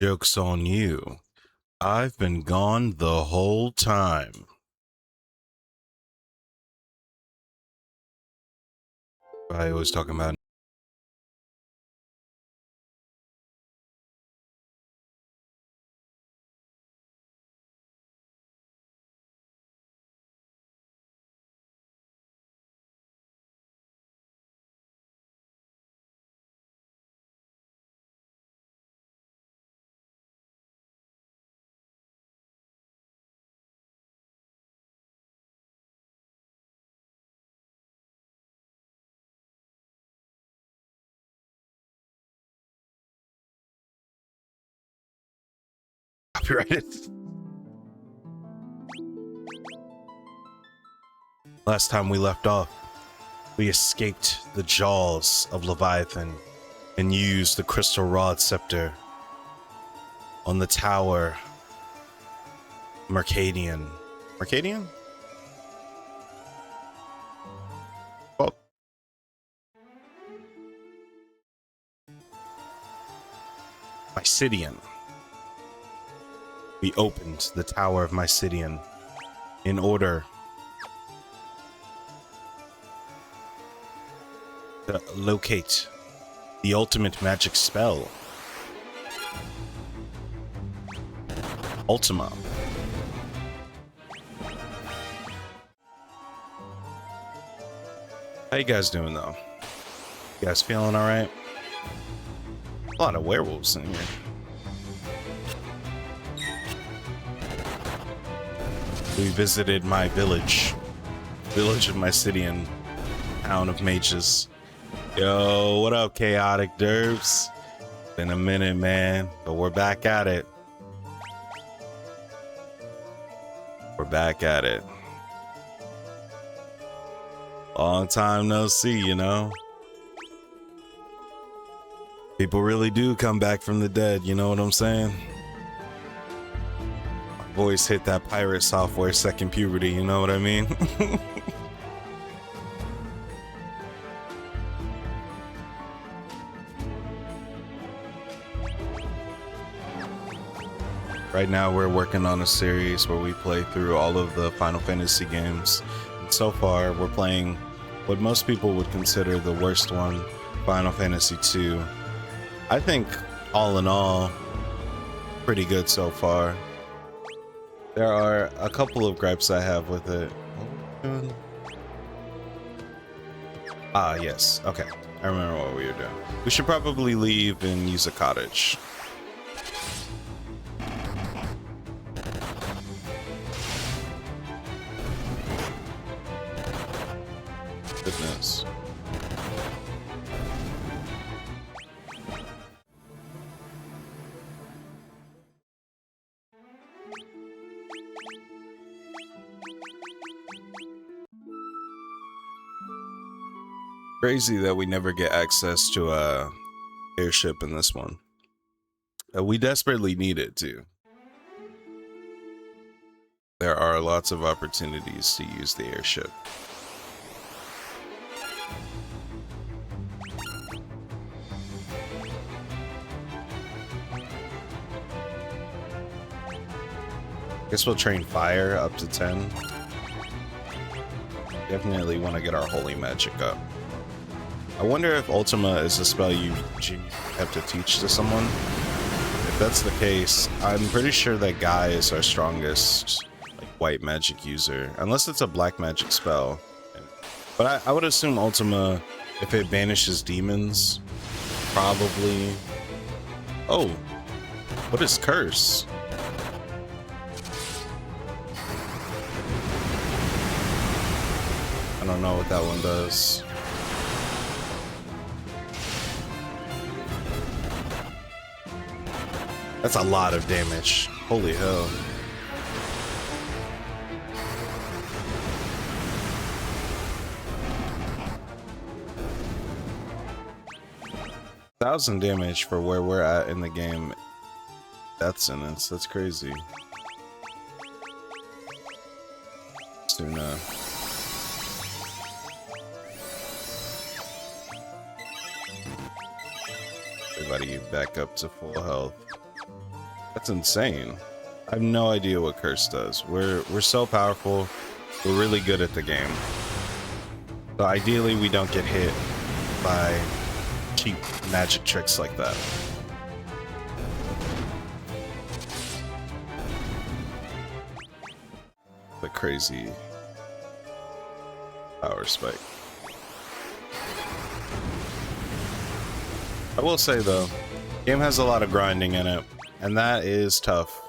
Joke's on you. I've been gone the whole time. I was talking about. Copyrighted. Last time we left off, we escaped the jaws of Leviathan and used the Crystal Rod Scepter on the tower Mercadian. Mercadian? Oh. Mysidian. We opened the Tower of Mysidian in order to locate the ultimate magic spell, Ultima. How you guys doing though? You guys feeling all right? A lot of werewolves in here. We visited my village of Mysidian, town of mages. Yo, what up, chaotic derps? Been a minute, man, but we're back at it. We're back at it. Long time no see, you know? People really do come back from the dead, you know what I'm saying? My voice hit that pirate software second puberty, you know what I mean? Right now we're working on a series where we play through all of the Final Fantasy games. And so far we're playing what most people would consider the worst one, Final Fantasy II. I think all in all, pretty good so far. There are a couple of gripes I have with it. Ah, yes. Okay. I remember what we were doing. We should probably leave and use a cottage. Goodness. Crazy that we never get access to a airship in this one. We desperately need it too. There are lots of opportunities to use the airship. Guess we'll train fire up to 10. Definitely want to get our holy magic up. I wonder if Ultima is a spell you have to teach to someone. If that's the case, I'm pretty sure that Guy is our strongest like white magic user, unless it's a black magic spell. But I would assume Ultima, if it banishes demons, probably. Oh, what is curse? I don't know what that one does. That's a lot of damage. Holy hell. $1,000 damage for where we're at in the game. Death sentence. That's crazy. Suna. Everybody back up to full health. It's insane. I have no idea what curse does. We're so powerful. We're really good at the game. So ideally we don't get hit by cheap magic tricks like that. The crazy power spike. I will say though, game has a lot of grinding in it, and that is tough.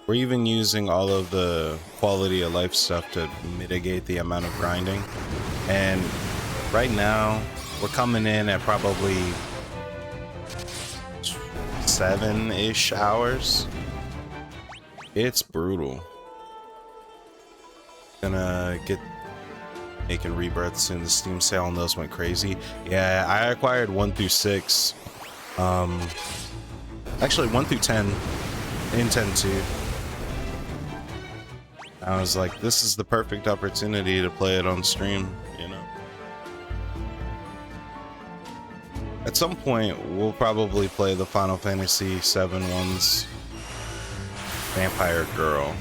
We're even using all of the quality of life stuff to mitigate the amount of grinding. And right now, we're coming in at probably 7-ish hours. It's brutal. Gonna get making rebirths soon. The Steam sale on those went crazy. Yeah, I acquired 1 through 6. Actually 1 through 10 in 10 too. I was like, this is the perfect opportunity to play it on stream, you know. At some point, we'll probably play the Final Fantasy VII ones. Vampire Girl.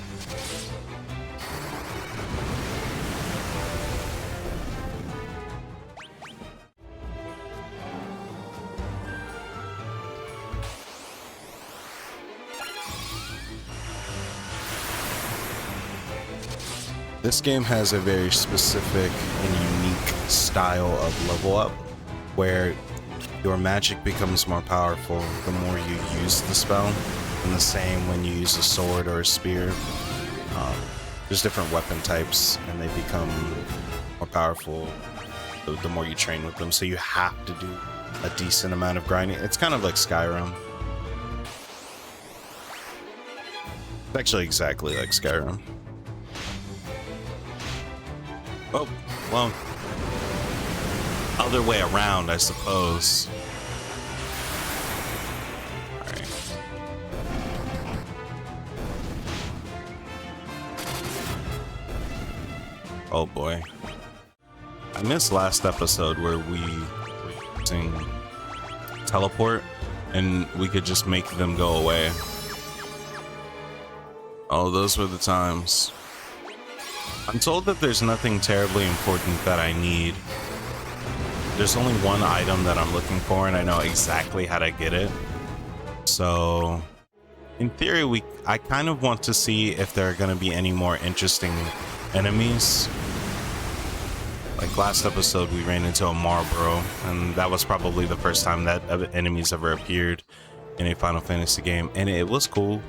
This game has a very specific and unique style of level up, where your magic becomes more powerful the more you use the spell, and the same when you use a sword or a spear. There's different weapon types, and they become more powerful the more you train with them, so you have to do a decent amount of grinding. It's kind of like Skyrim. It's actually exactly like Skyrim. Oh, well, other way around, I suppose. All right. Oh boy. I missed last episode where we were using teleport and we could just make them go away. Oh, those were the times. I'm told that there's nothing terribly important that I need. There's only one item that I'm looking for, and I know exactly how to get it. So, in theory, I kind of want to see if there are going to be any more interesting enemies. Like last episode, we ran into a Marlboro, and that was probably the first time that enemies ever appeared in a Final Fantasy game, and it was cool.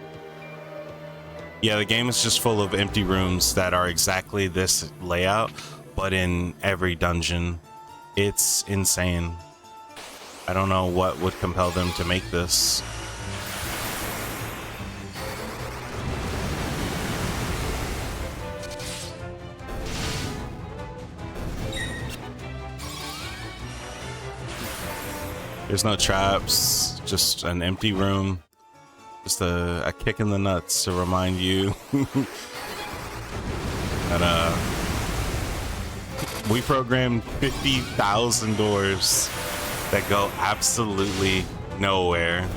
Yeah, the game is just full of empty rooms that are exactly this layout, but in every dungeon. It's insane. I don't know what would compel them to make this. There's no traps, just an empty room. Just a kick in the nuts to remind you that we programmed 50,000 doors that go absolutely nowhere.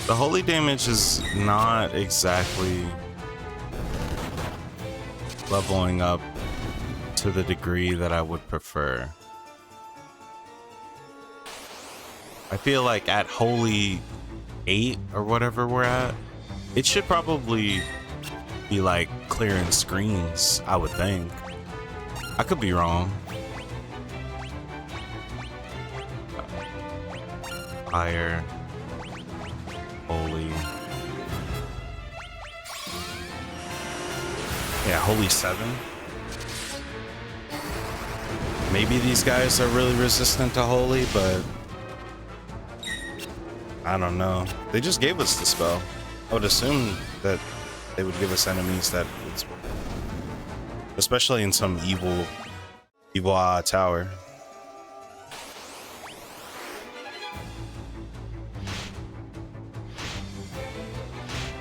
The holy damage is not exactly leveling up to the degree that I would prefer. I feel like at holy 8 or whatever we're at, it should probably be like clearing screens, I would think. I could be wrong. Fire. Holy. Yeah, holy 7. Maybe these guys are really resistant to holy, but I don't know. They just gave us the spell. I would assume that they would give us enemies that it's, especially in some evil Iwa Tower.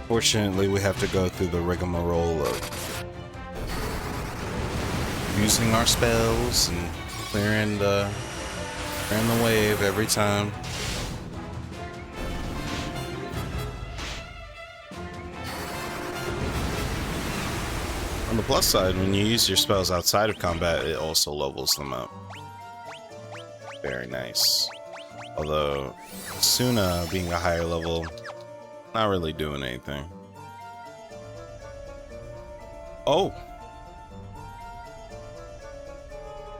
Fortunately, we have to go through the rigmarole of using our spells and clearing the wave every time. On the plus side, when you use your spells outside of combat, it also levels them up. Very nice. Although, Suna being a higher level, not really doing anything. Oh!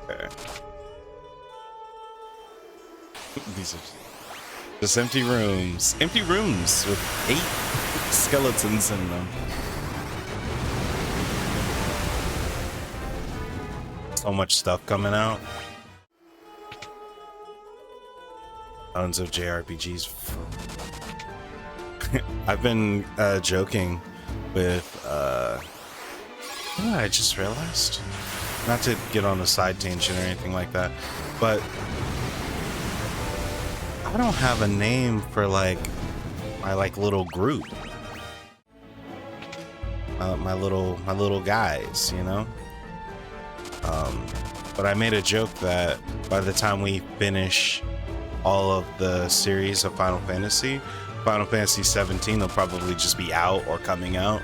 Okay. These are just empty rooms. Empty rooms with 8 skeletons in them. So much stuff coming out. Tons of JRPGs. I've been joking with oh, I just realized, not to get on a side tangent or anything like that, but I don't have a name for like my little group, my little guys, you know. But I made a joke that by the time we finish all of the series of Final Fantasy 17 will probably just be out or coming out,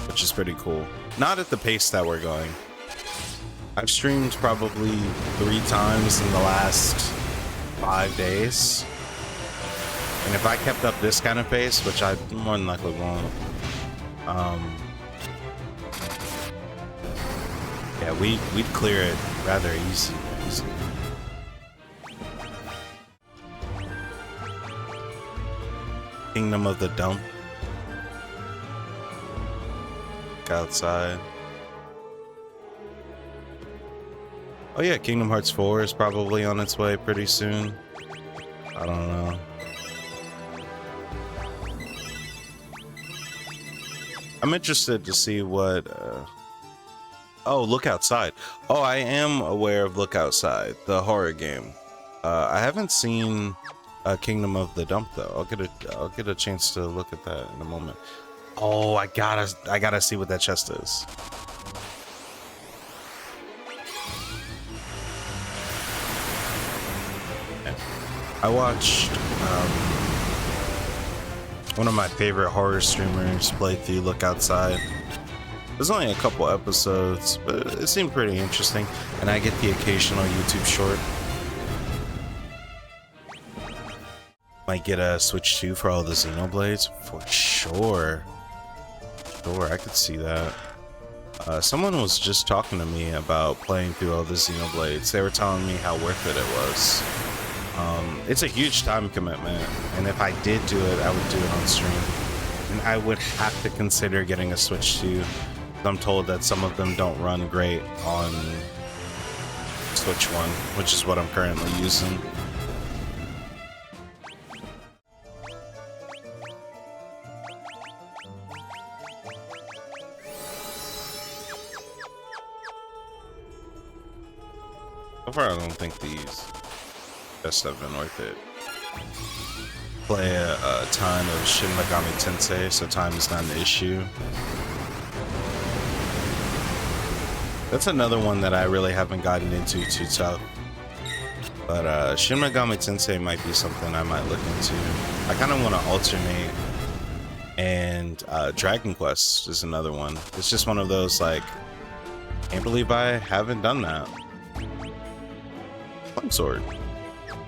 which is pretty cool. Not at the pace that we're going. I've streamed probably 3 times in the last 5 days, and if I kept up this kind of pace, which I more than likely won't, yeah, we'd clear it rather easy. Kingdom of the Dump. Look outside. Oh yeah, Kingdom Hearts 4 is probably on its way pretty soon. I don't know. I'm interested to see what oh, Look Outside. Oh, I am aware of Look Outside, the horror game. I haven't seen Kingdom of the Dump though. I'll get a chance to look at that in a moment. Oh, I gotta see what that chest is. I watched one of my favorite horror streamers play through Look Outside. There's only a couple episodes, but it seemed pretty interesting, and I get the occasional YouTube short. Might get a Switch 2 for all the Xenoblades, for sure. Sure, I could see that. Someone was just talking to me about playing through all the Xenoblades. They were telling me how worth it was. It's a huge time commitment, and if I did do it, I would do it on stream. And I would have to consider getting a Switch 2. I'm told that some of them don't run great on Switch 1, which is what I'm currently using. So far, I don't think these just have been worth it. Play a ton of Shin Megami Tensei, so time is not an issue. That's another one that I really haven't gotten into too tough. But Shin Megami Tensei might be something I might look into. I kind of want to alternate. And Dragon Quest is another one. It's just one of those, like, can't believe I haven't done that. Flame Sword.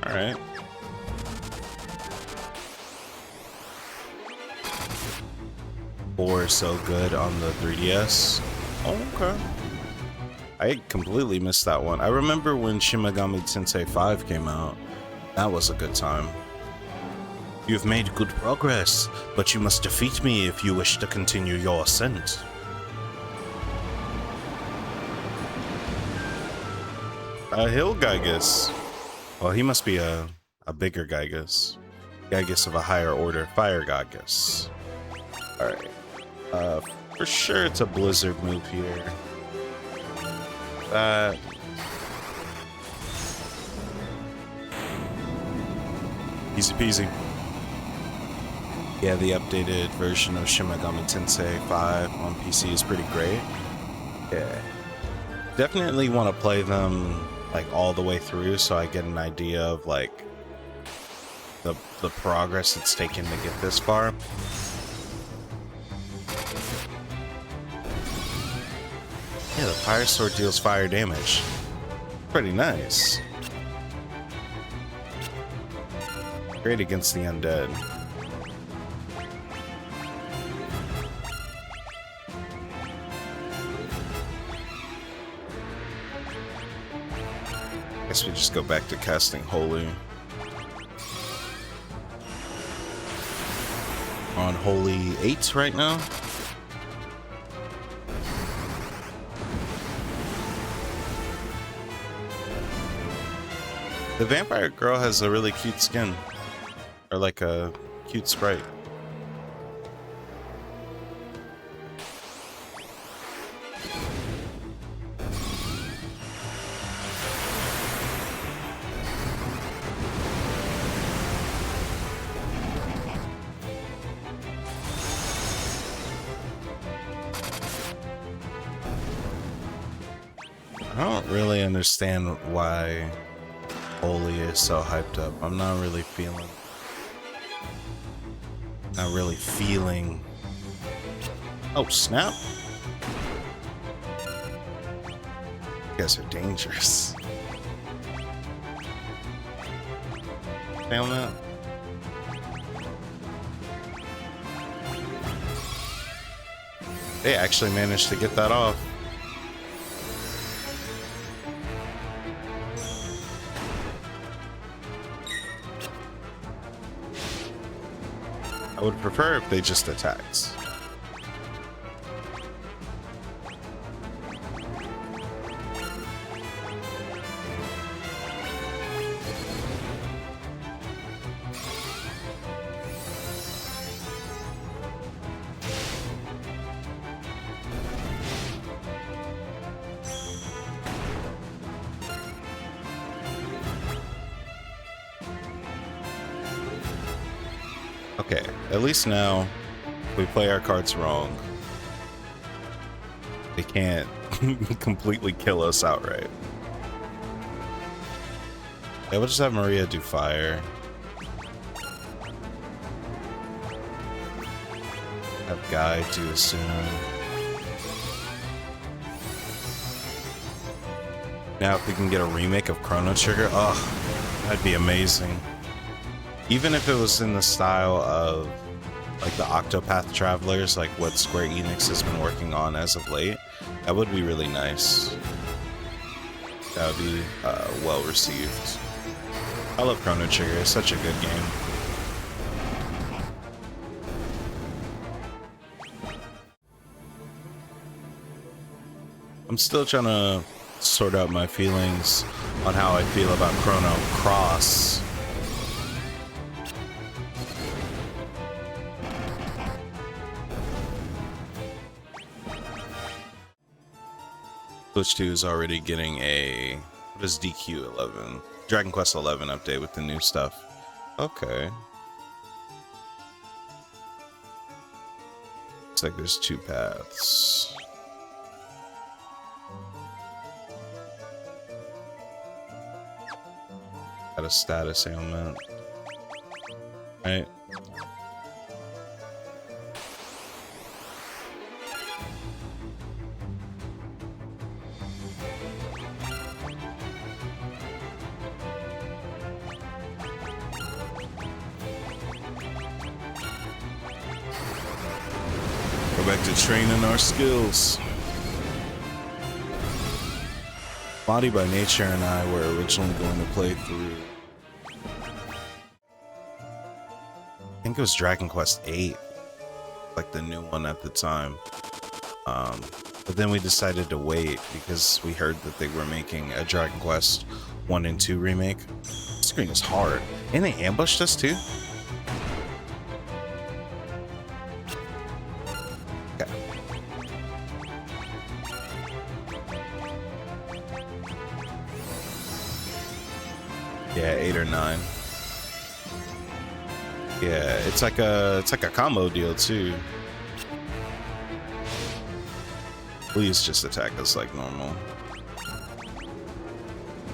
Alright. Four is so good on the 3DS. Oh, okay. I completely missed that one. I remember when Shin Megami Tensei 5 came out. That was a good time. You've made good progress, but you must defeat me if you wish to continue your ascent. Hill Gygus. Well, he must be a bigger Gygus. Gygus of a higher order. Fire Gygus. Alright. For sure it's a blizzard move here. that. Easy peasy. Yeah, the updated version of Shin Megami Tensei 5 on PC is pretty great. Yeah. Definitely want to play them like all the way through so I get an idea of like the progress it's taken to get this far. Yeah, the fire sword deals fire damage. Pretty nice. Great against the undead. Guess we just go back to casting Holy. We're on Holy 8 right now. The vampire girl has a really cute skin. Or like a cute sprite. I don't really understand why Holy is so hyped up. I'm not really feeling. Oh, snap. You guys are dangerous. Down that. They actually managed to get that off. I would prefer if they just attacked. Okay, at least now, if we play our cards wrong, they can't completely kill us outright. Yeah, we'll just have Maria do fire. Have Guy do Assume. Now if we can get a remake of Chrono Trigger, oh, that'd be amazing. Even if it was in the style of like the Octopath Travelers, like what Square Enix has been working on as of late, that would be really nice. That would be well received. I love Chrono Trigger, it's such a good game. I'm still trying to sort out my feelings on how I feel about Chrono Cross. Switch 2 is already getting a, what is DQ11? Dragon Quest 11 update with the new stuff. Okay. Looks like there's two paths. Got a status ailment. Right. Back to training our skills. Body by Nature and I were originally going to play through, I think it was Dragon Quest 8, like the new one at the time. But then we decided to wait because we heard that they were making a Dragon Quest 1 and 2 remake. This screen is hard. And they ambushed us too? Yeah, 8 or 9. Yeah, it's like a combo deal too. Please just attack us like normal.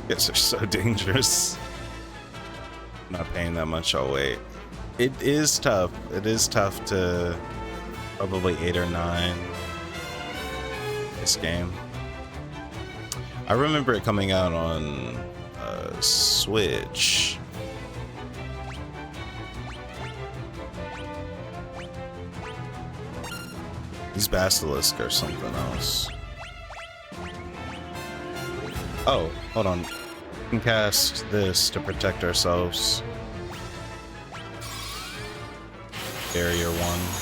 Yes, they're so dangerous. Not paying that much, I'll wait. It is tough. It is tough to probably 8 or 9 this game. I remember it coming out on Switch. These Basilisk are something else. Oh, hold on. We can cast this to protect ourselves. Barrier 1.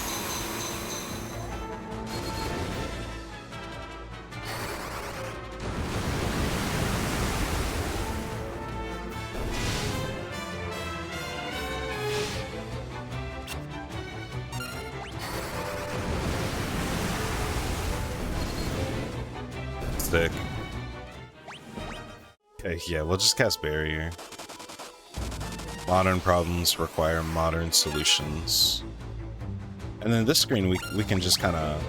Sick. Okay, yeah, we'll just cast Barrier. Modern problems require modern solutions. And then this screen, we can just kind of...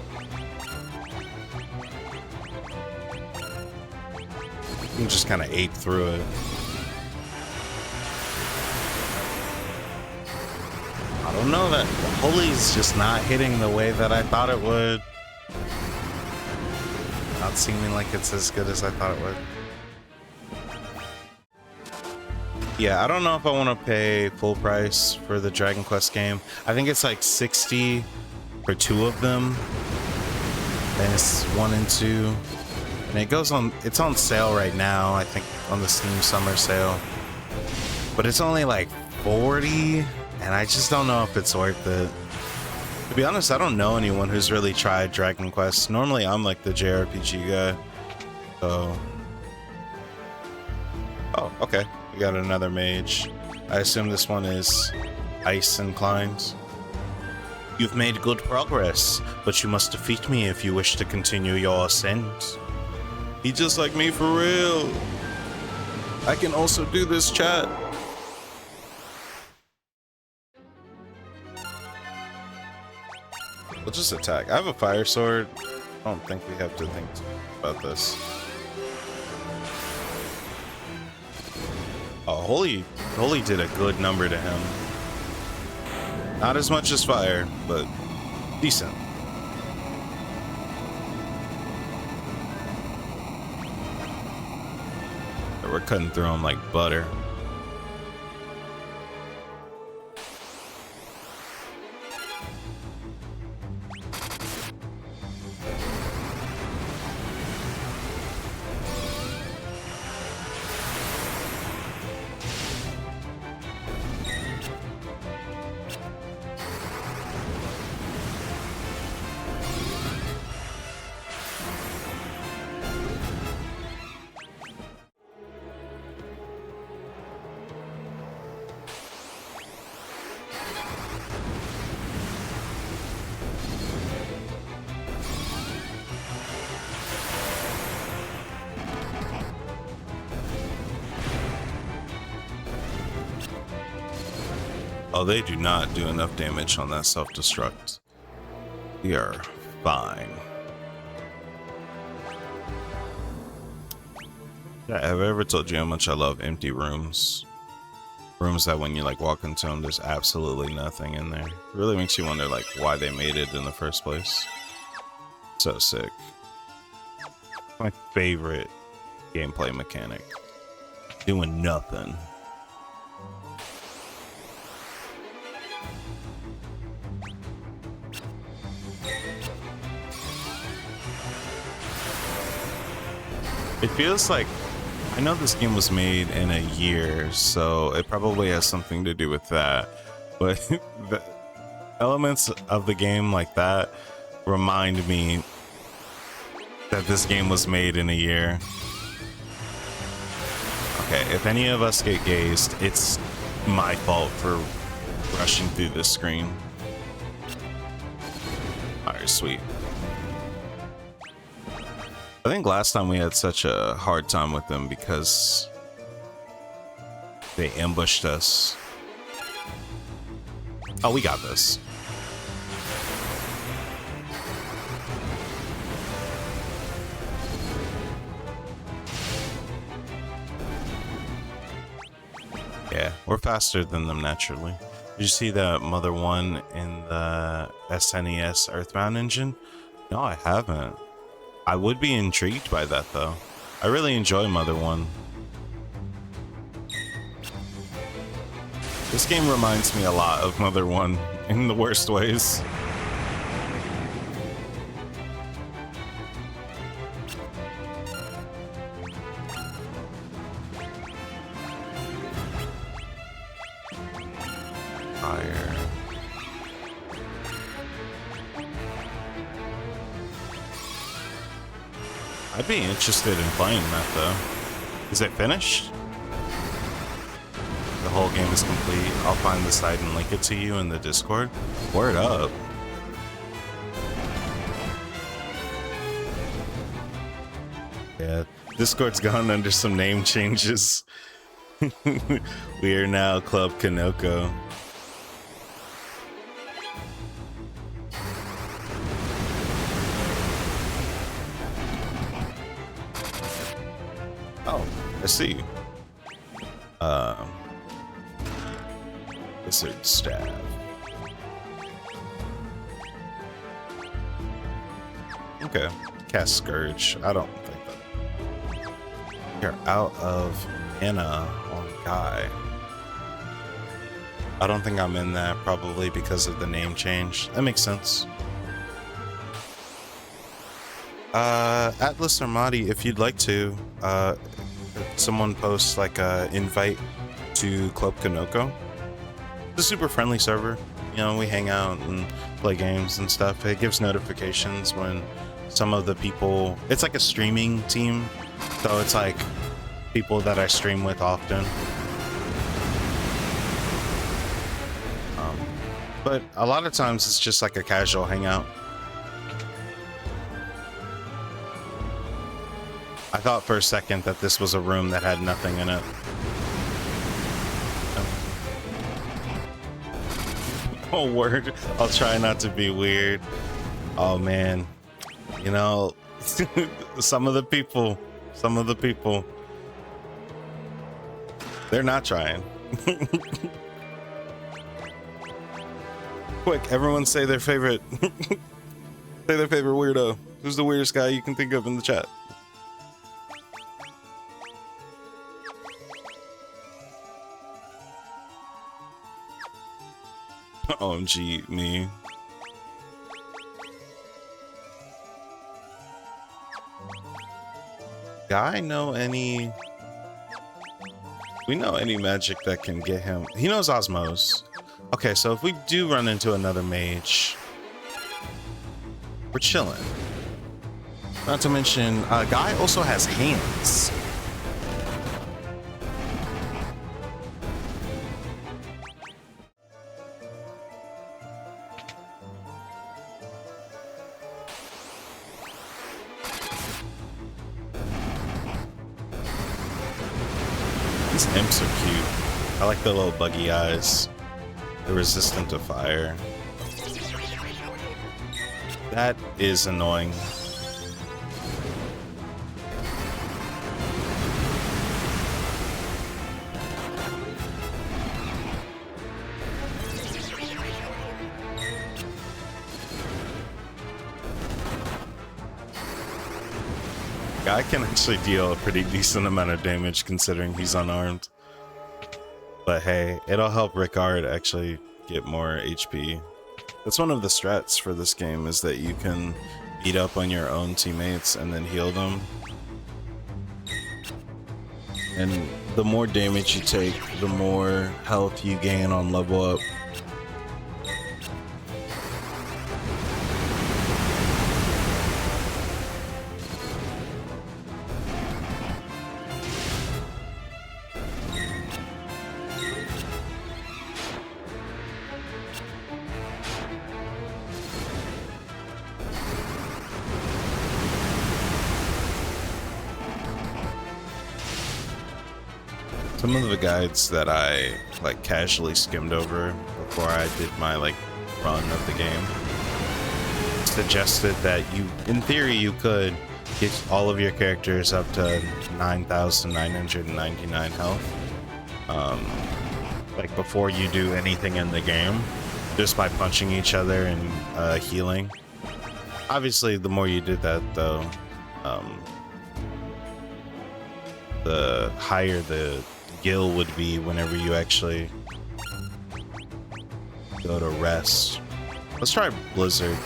We can just kind of ape through it. I don't know, that Holy's just not hitting the way that I thought it would. Not seeming like it's as good as I thought it would. Yeah, I don't know if I want to pay full price for the Dragon Quest game. I think it's like 60 for 2 of them. And it's 1 and 2. And it goes on, it's on sale right now, I think on the Steam Summer Sale. But it's only like 40, and I just don't know if it's worth it. To be honest, I don't know anyone who's really tried Dragon Quest. Normally, I'm like the JRPG guy. So... Oh, okay. We got another mage. I assume this one is ice inclined. You've made good progress, but you must defeat me if you wish to continue your ascent. He just like me for real. I can also do this, chat. We'll just attack. I have a fire sword. I don't think we have to think about this. Oh, Holy did a good number to him. Not as much as fire, but decent. We're cutting through him like butter. Oh, they do not do enough damage on that self-destruct. We are fine. Yeah, have I ever told you how much I love empty rooms? Rooms that when you like walk into them, there's absolutely nothing in there. It really makes you wonder like why they made it in the first place. So sick. My favorite gameplay mechanic. Doing nothing. It feels like, I know this game was made in a year, so it probably has something to do with that, but the elements of the game like that remind me that this game was made in a year. Okay, if any of us get gazed, it's my fault for rushing through this screen. Alright, sweet. I think last time we had such a hard time with them because They ambushed us. Oh, we got this. Yeah, we're faster than them naturally. Did you see the Mother 1 in the SNES Earthbound engine? No, I haven't. I would be intrigued by that though. I really enjoy Mother 1. This game reminds me a lot of Mother 1 in the worst ways. Fire. I'd be interested in playing that though. Is it finished? The whole game is complete. I'll find the site and link it to you in the Discord. Word up. Yeah, Discord's gone under some name changes. We are now Club Kanoko. Oh, I see. Wizard staff. Okay. Cast Scourge. I don't think that. You're out of mana on Guy. I don't think I'm in that, probably because of the name change. That makes sense. Atlas or Madi, if you'd like to, someone posts like a invite to Club Kanoko. It's a super friendly server. You know, we hang out and play games and stuff. It gives notifications when some of the people, it's like a streaming team. So it's like people that I stream with often. But a lot of times it's just like a casual hangout. I thought for a second that this was a room that had nothing in it. Oh, word. I'll try not to be weird. Oh, man. You know, some of the people, they're not trying. Quick, everyone say their favorite, say their favorite weirdo. Who's the weirdest guy you can think of in the chat? OMG, me. Guy know any... We know any magic that can get him... He knows Osmose. Okay, so if we do run into another mage, we're chilling. Not to mention, Guy also has hands. These imps are cute. I like the little buggy eyes. They're resistant to fire. That is annoying. Guy can actually deal a pretty decent amount of damage considering he's unarmed. But hey, it'll help Ricard actually get more HP. That's one of the strats for this game, is that you can beat up on your own teammates and then heal them. And the more damage you take, the more health you gain on level up. Some of the guides that I like casually skimmed over before I did my like run of the game suggested that you, in theory, you could get all of your characters up to 9,999 health. Like before you do anything in the game, just by punching each other and healing. Obviously, the more you did that, though, the higher the gil would be whenever you actually go to rest. Let's try Blizzard.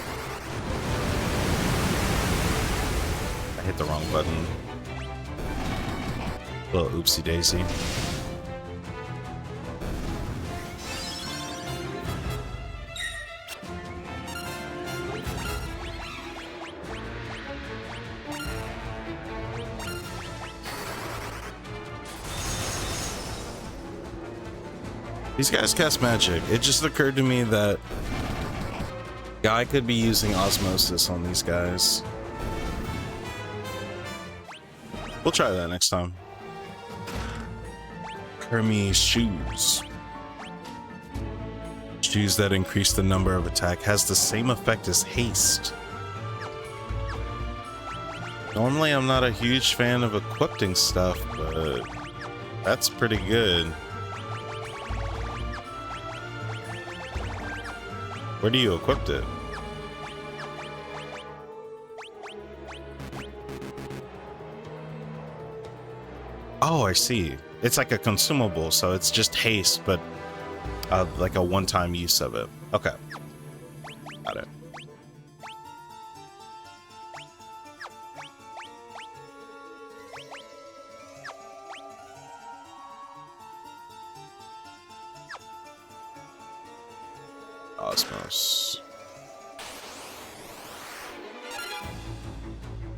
I hit the wrong button. Little oopsie daisy. These guys cast magic. It just occurred to me that Guy could be using osmosis on these guys. We'll try that next time. Hermes shoes. Shoes that increase the number of attack has the same effect as haste. Normally I'm not a huge fan of equipping stuff, but that's pretty good. Where do you equip it? Oh, I see. It's like a consumable, so it's just haste, but like a one-time use of it. Okay. Got it. Osmos.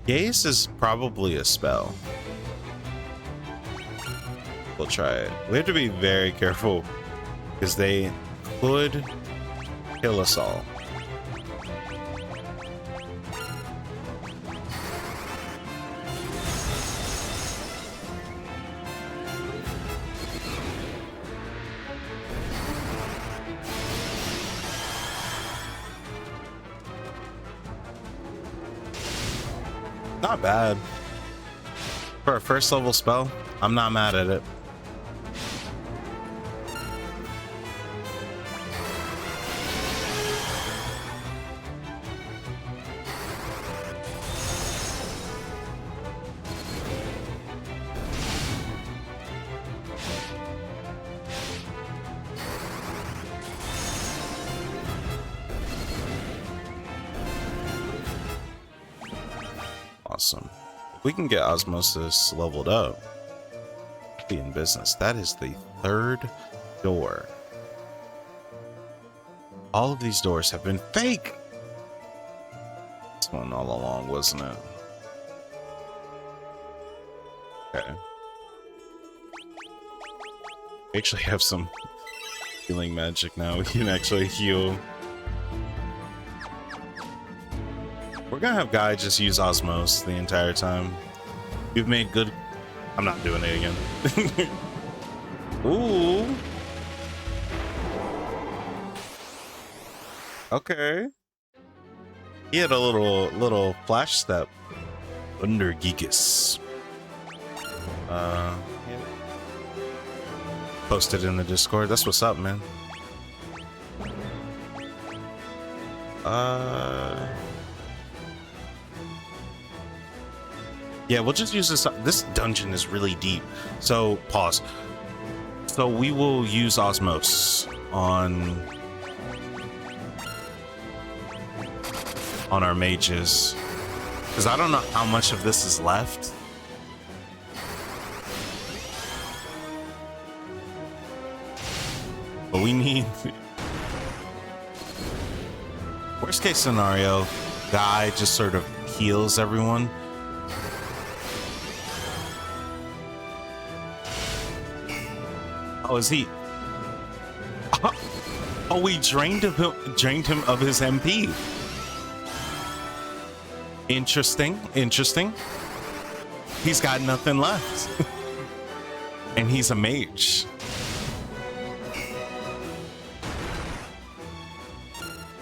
Gaze is probably a spell. We'll try it. We have to be very careful because they could kill us all. Not bad. For a first level spell, I'm not mad at it. Awesome. If we can get osmosis leveled up, be in business. That is the third door. All of these doors have been fake. This one all along, wasn't it? Okay. We actually have some healing magic now. We can actually heal. We're gonna have Guy just use Osmos the entire time. We've made good... I'm not doing it again. Ooh. Okay. He had a little flash step. Under Geekus. Yeah. Posted in the Discord. That's what's up, man. Yeah, we'll just use this. This dungeon is really deep. So, pause. So we will use Osmos on our mages. Because I don't know how much of this is left. But we need... Worst case scenario, Guy just sort of heals everyone. Oh, is he? Oh, we drained him of his MP. Interesting. Interesting. He's got nothing left. And he's a mage.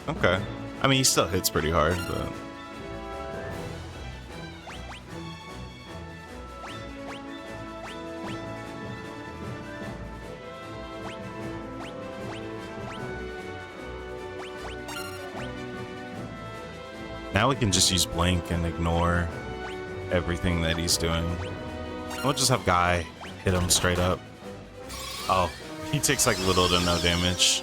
Okay. I mean, he still hits pretty hard, but... Now we can just use Blink and ignore everything that he's doing. We'll just have Guy hit him straight up. Oh, he takes like little to no damage.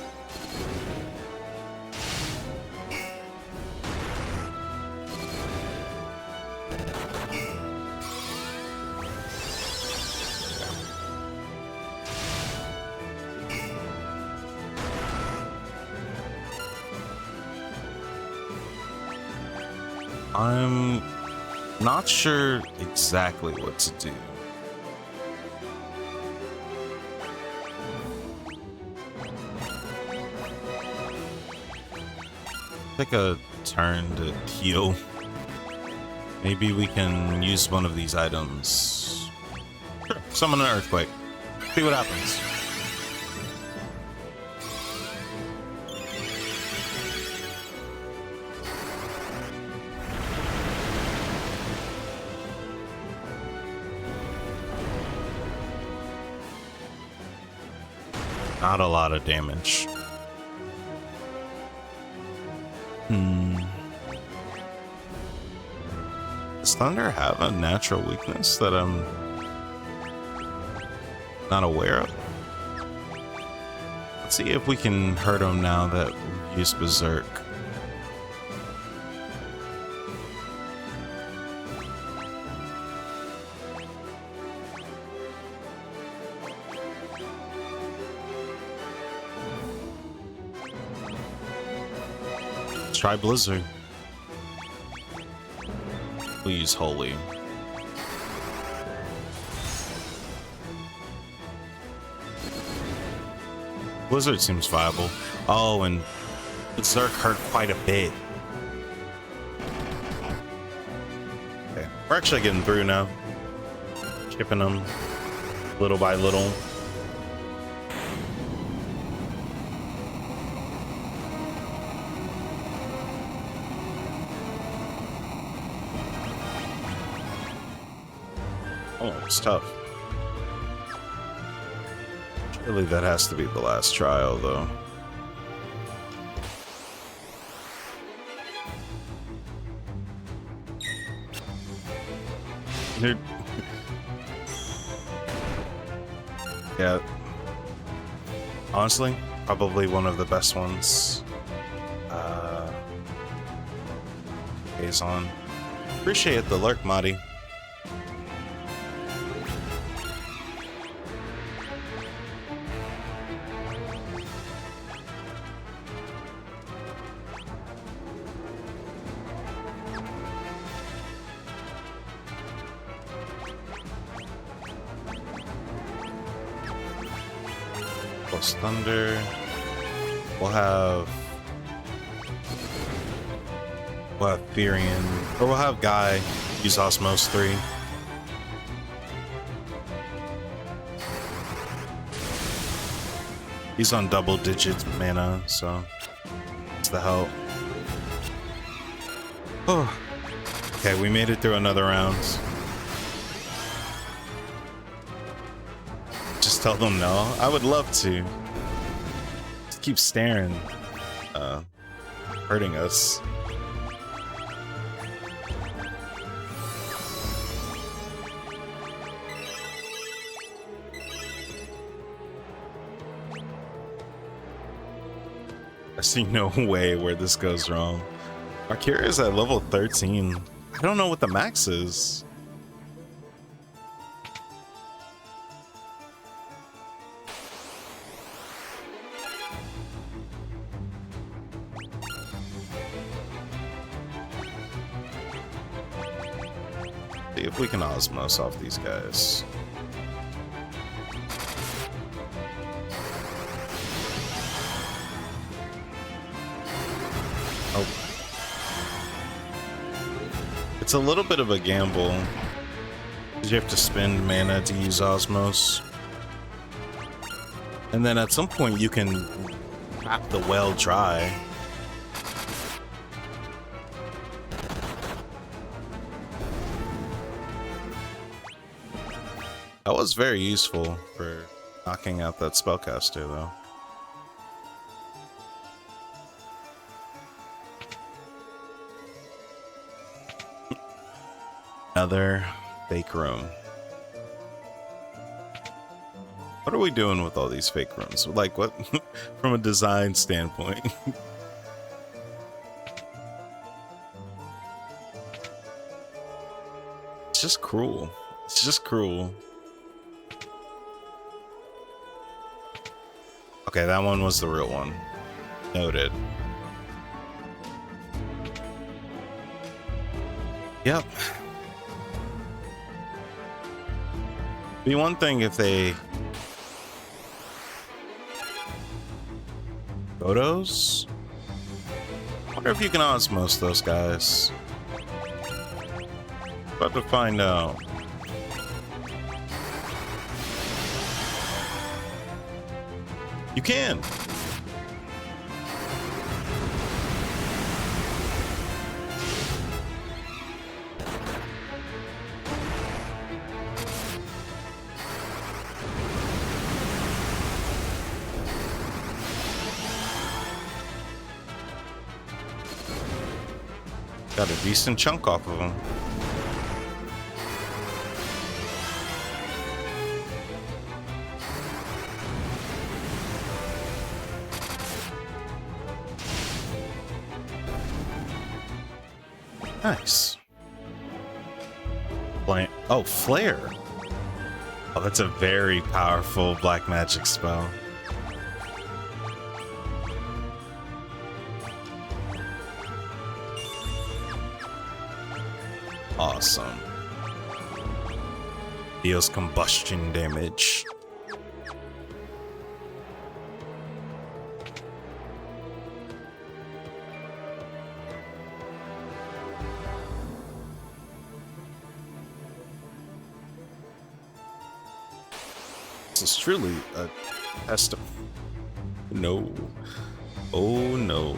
I'm not sure exactly what to do. Take a turn to heal. Maybe we can use one of these items. Sure, summon an earthquake. See what happens. Not a lot of damage. Does Thunder have a natural weakness that I'm not aware of? Let's see if we can hurt him now that we use Berserk. Try Blizzard. We'll use Holy. Blizzard seems viable. Oh, and Berserk hurt quite a bit. Okay, we're actually getting through now. Chipping them little by little. Oh, it's tough. Surely that has to be the last trial, though. Yeah. Honestly, probably one of the best ones. Is on. Appreciate the lurk, Madi. Plus Thunder. We'll have Therian, or we'll have Guy use Osmos 3. He's on double digits mana, so it's the help. Oh, okay, we made it through another round. Just tell them no. I would love to. Just keep staring, hurting us. I see no way where this goes wrong. Akira is at level 13. I don't know what the max is. See if we can Osmos off these guys. Oh. It's a little bit of a gamble, because you have to spend mana to use Osmos. And then at some point you can tap the well dry. That was very useful for knocking out that spellcaster, though. Another fake room. What are we doing with all these fake rooms? Like, what? From a design standpoint. It's just cruel. It's just cruel. Okay, that one was the real one. Noted. Yep. Be one thing if they... Photos? Wonder if you can osmose those guys. About to find out. You can. Got a decent chunk off of them. Nice. Oh, Flare. Oh, that's a very powerful black magic spell. Awesome. Deals combustion damage. This is truly a test of... No. Oh no.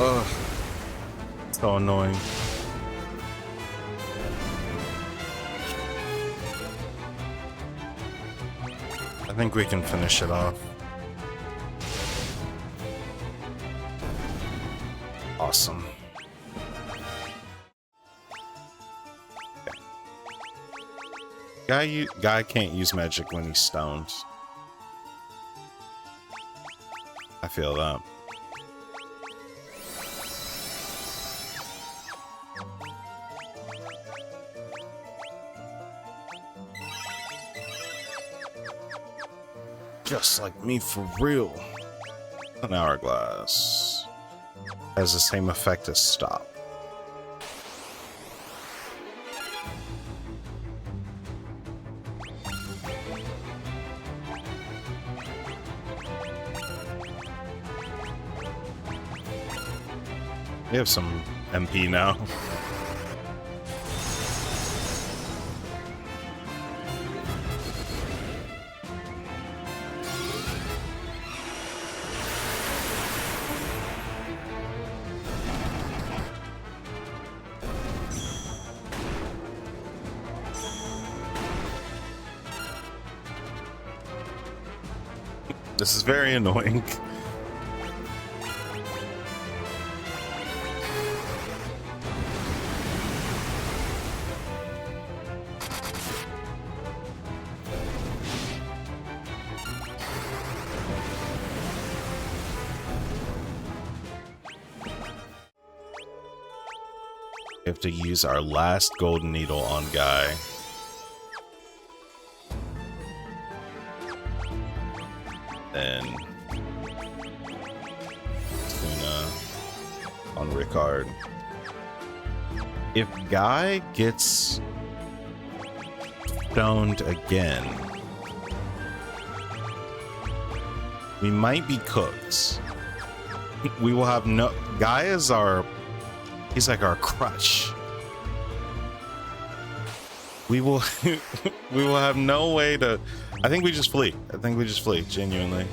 Ugh. So annoying. I think we can finish it off. Awesome. Guy can't use magic when he's stoned. I feel that. Just like me for real. An hourglass has the same effect as stop. We have some MP now. This is very annoying. We have to use our last golden needle on Guy. then on Ricard. If Guy gets stoned again, we might be cooked. We will have no... Guy is he's like our crutch. We will we will have no way to... I think we just flee. Genuinely.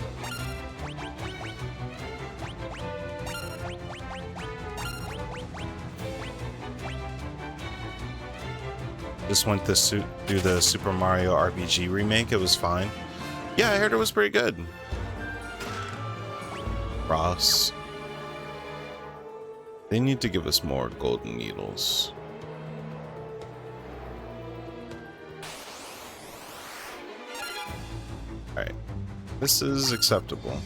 Just went through the Super Mario RPG remake. It was fine. Yeah, I heard it was pretty good. Ross. They need to give us more golden needles. Alright. This is acceptable.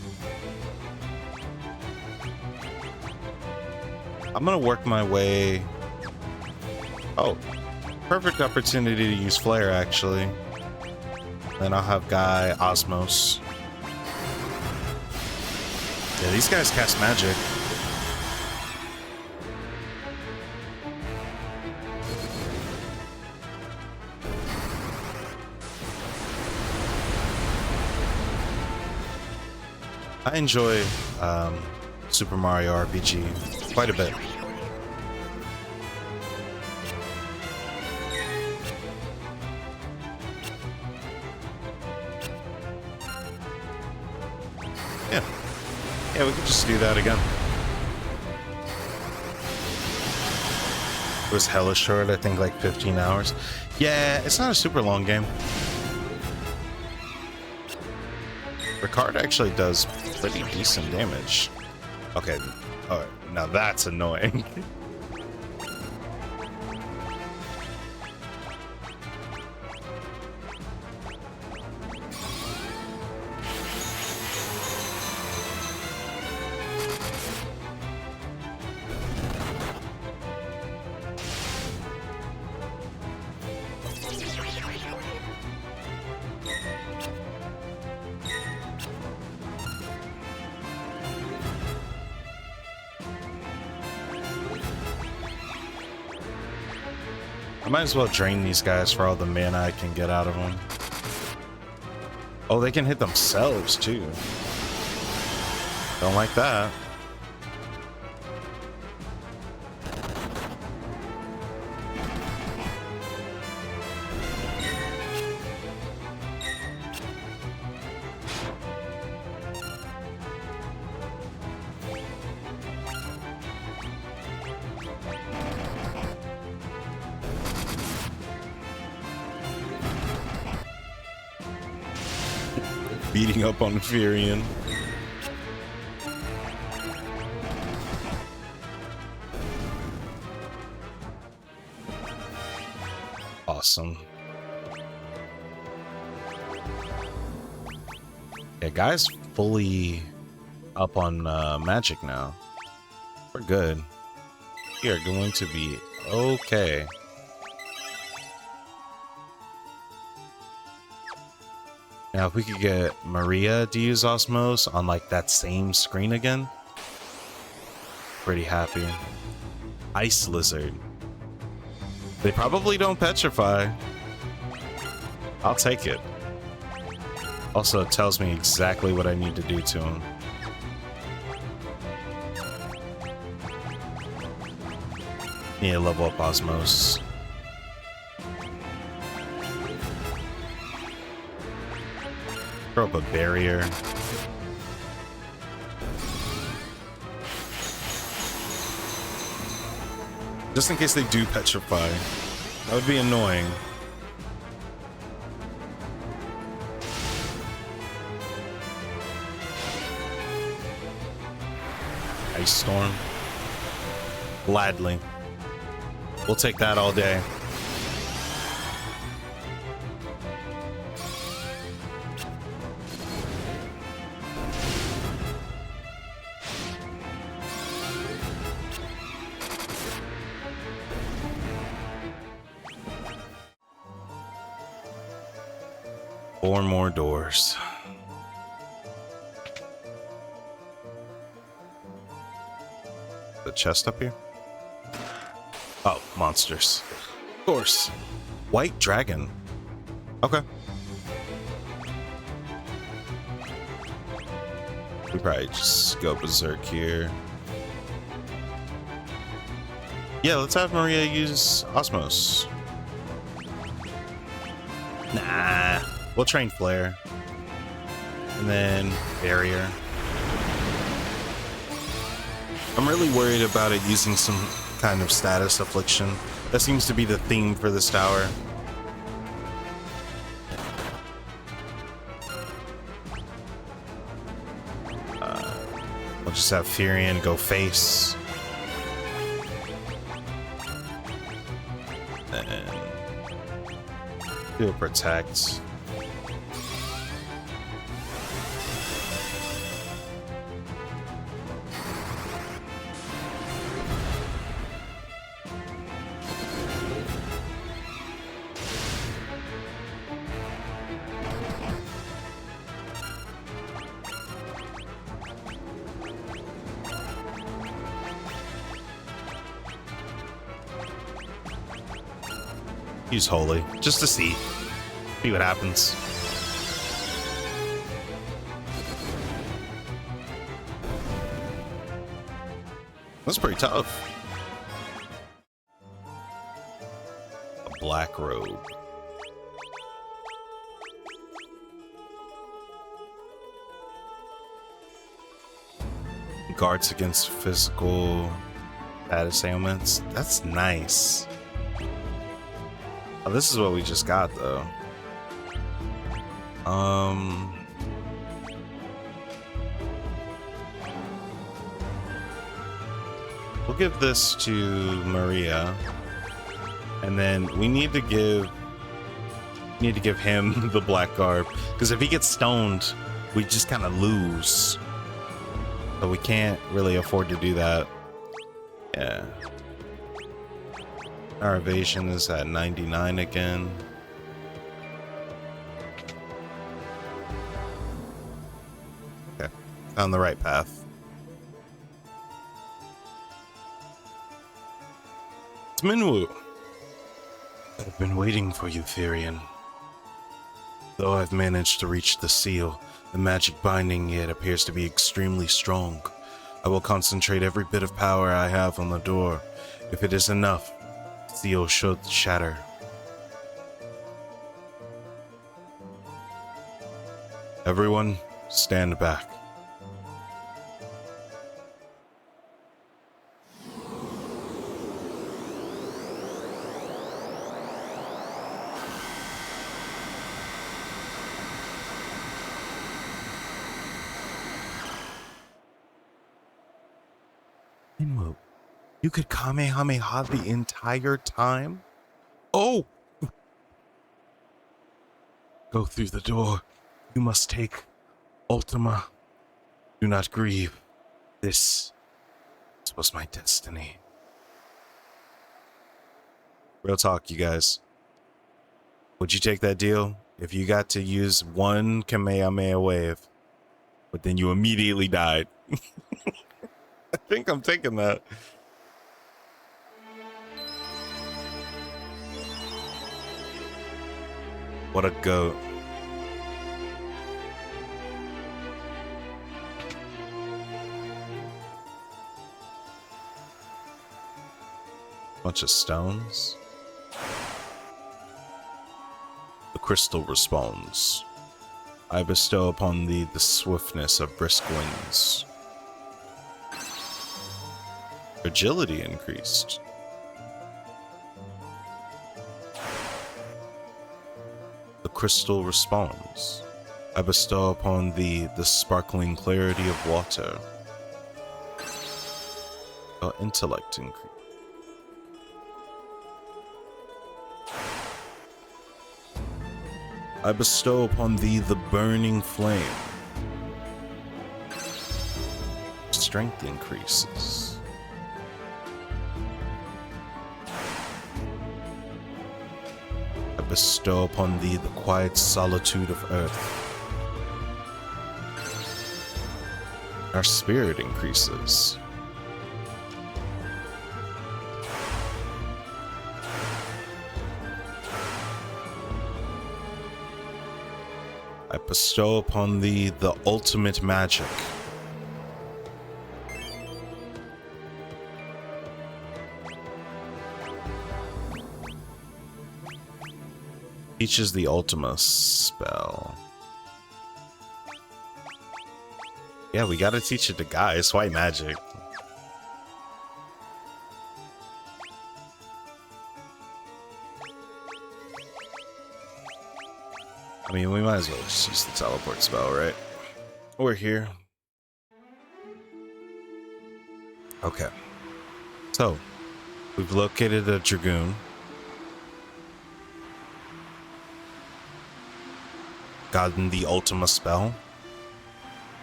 I'm gonna work my way... Oh. Perfect opportunity to use Flare, actually. Then I'll have Guy, Osmos. Yeah, these guys cast magic. I enjoy Super Mario RPG quite a bit. Yeah, we could just do that again. It was hella short, I think like 15 hours. Yeah, it's not a super long game. Ricard actually does pretty decent damage. Okay, alright, now that's annoying. I might as well drain these guys for all the mana I can get out of them. Oh, they can hit themselves too. Don't like that. Beating up on Furion. Awesome. Yeah, guys fully up on magic now. We're good. We are going to be okay. Now, if we could get Maria to use Osmos on like that same screen again, pretty happy. Ice Lizard. They probably don't petrify. I'll take it. Also, it tells me exactly what I need to do to him. Need to level up Osmos. Throw up a barrier. Just in case they do petrify. That would be annoying. Ice Storm. Gladly. We'll take that all day. Four more doors. chest up here? Oh, monsters. Of course. White dragon. Okay. We probably just go berserk here. Yeah, let's have Maria use Osmos. Nah. We'll train Flare. And then Barrier. I'm really worried about it using some kind of status affliction. That seems to be the theme for this tower. I'll just have Furion go face. And do a protect. Use Holy, just to see what happens. That's pretty tough. A black robe. Guards against physical status ailments. That's nice. Oh, this is what we just got, though. We'll give this to Maria, and then we need to give him the black garb, because if he gets stoned, we just kind of lose. So we can't really afford to do that. Yeah. Our evasion is at 99 again. Okay, found the right path. It's Minwu. I've been waiting for you, Furion. Though I've managed to reach the seal, the magic binding it appears to be extremely strong. I will concentrate every bit of power I have on the door. If it is enough, seal should shatter. Everyone, stand back. Minwu, you could Kamehameha the entire time? Oh! Go through the door. You must take Ultima. Do not grieve. This was my destiny. Real talk, you guys. Would you take that deal if you got to use one Kamehameha wave, but then you immediately died? I think I'm taking that. What a goat. Bunch of stones. The crystal responds. I bestow upon thee the swiftness of brisk winds. Agility increased. The crystal responds. I bestow upon thee the sparkling clarity of water. Intellect increase. I bestow upon thee the burning flame. Strength increases. I bestow upon thee the quiet solitude of earth. Our spirit increases. I bestow upon thee the ultimate magic. Teaches the Ultima spell. Yeah, we gotta teach it to Guy. It's white magic. I mean, we might as well just use the teleport spell, right? We're here. Okay. So, we've located a Dragoon. Gotten the Ultima spell.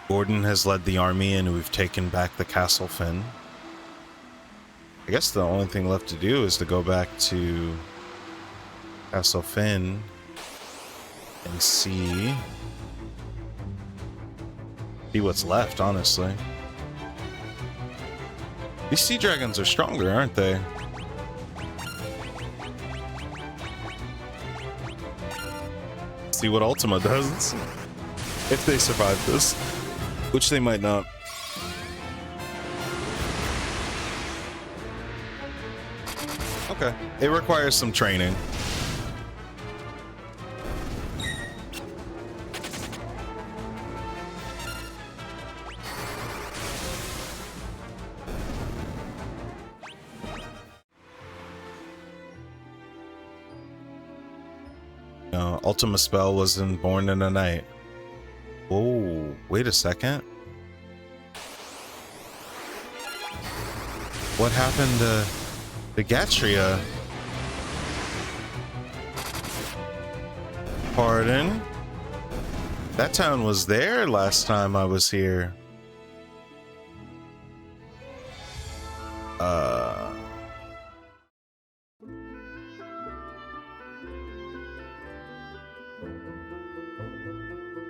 Gordon has led the army and we've taken back the Castle Finn. I guess the only thing left to do is to go back to Castle Finn and see what's left, honestly. These sea dragons are stronger, aren't they? See what Ultima does if they survive this, which they might not. Okay, it requires some training. Ultima spell wasn't born in a night. Oh, wait a second. What happened to the Gatria? Pardon? That town was there last time I was here.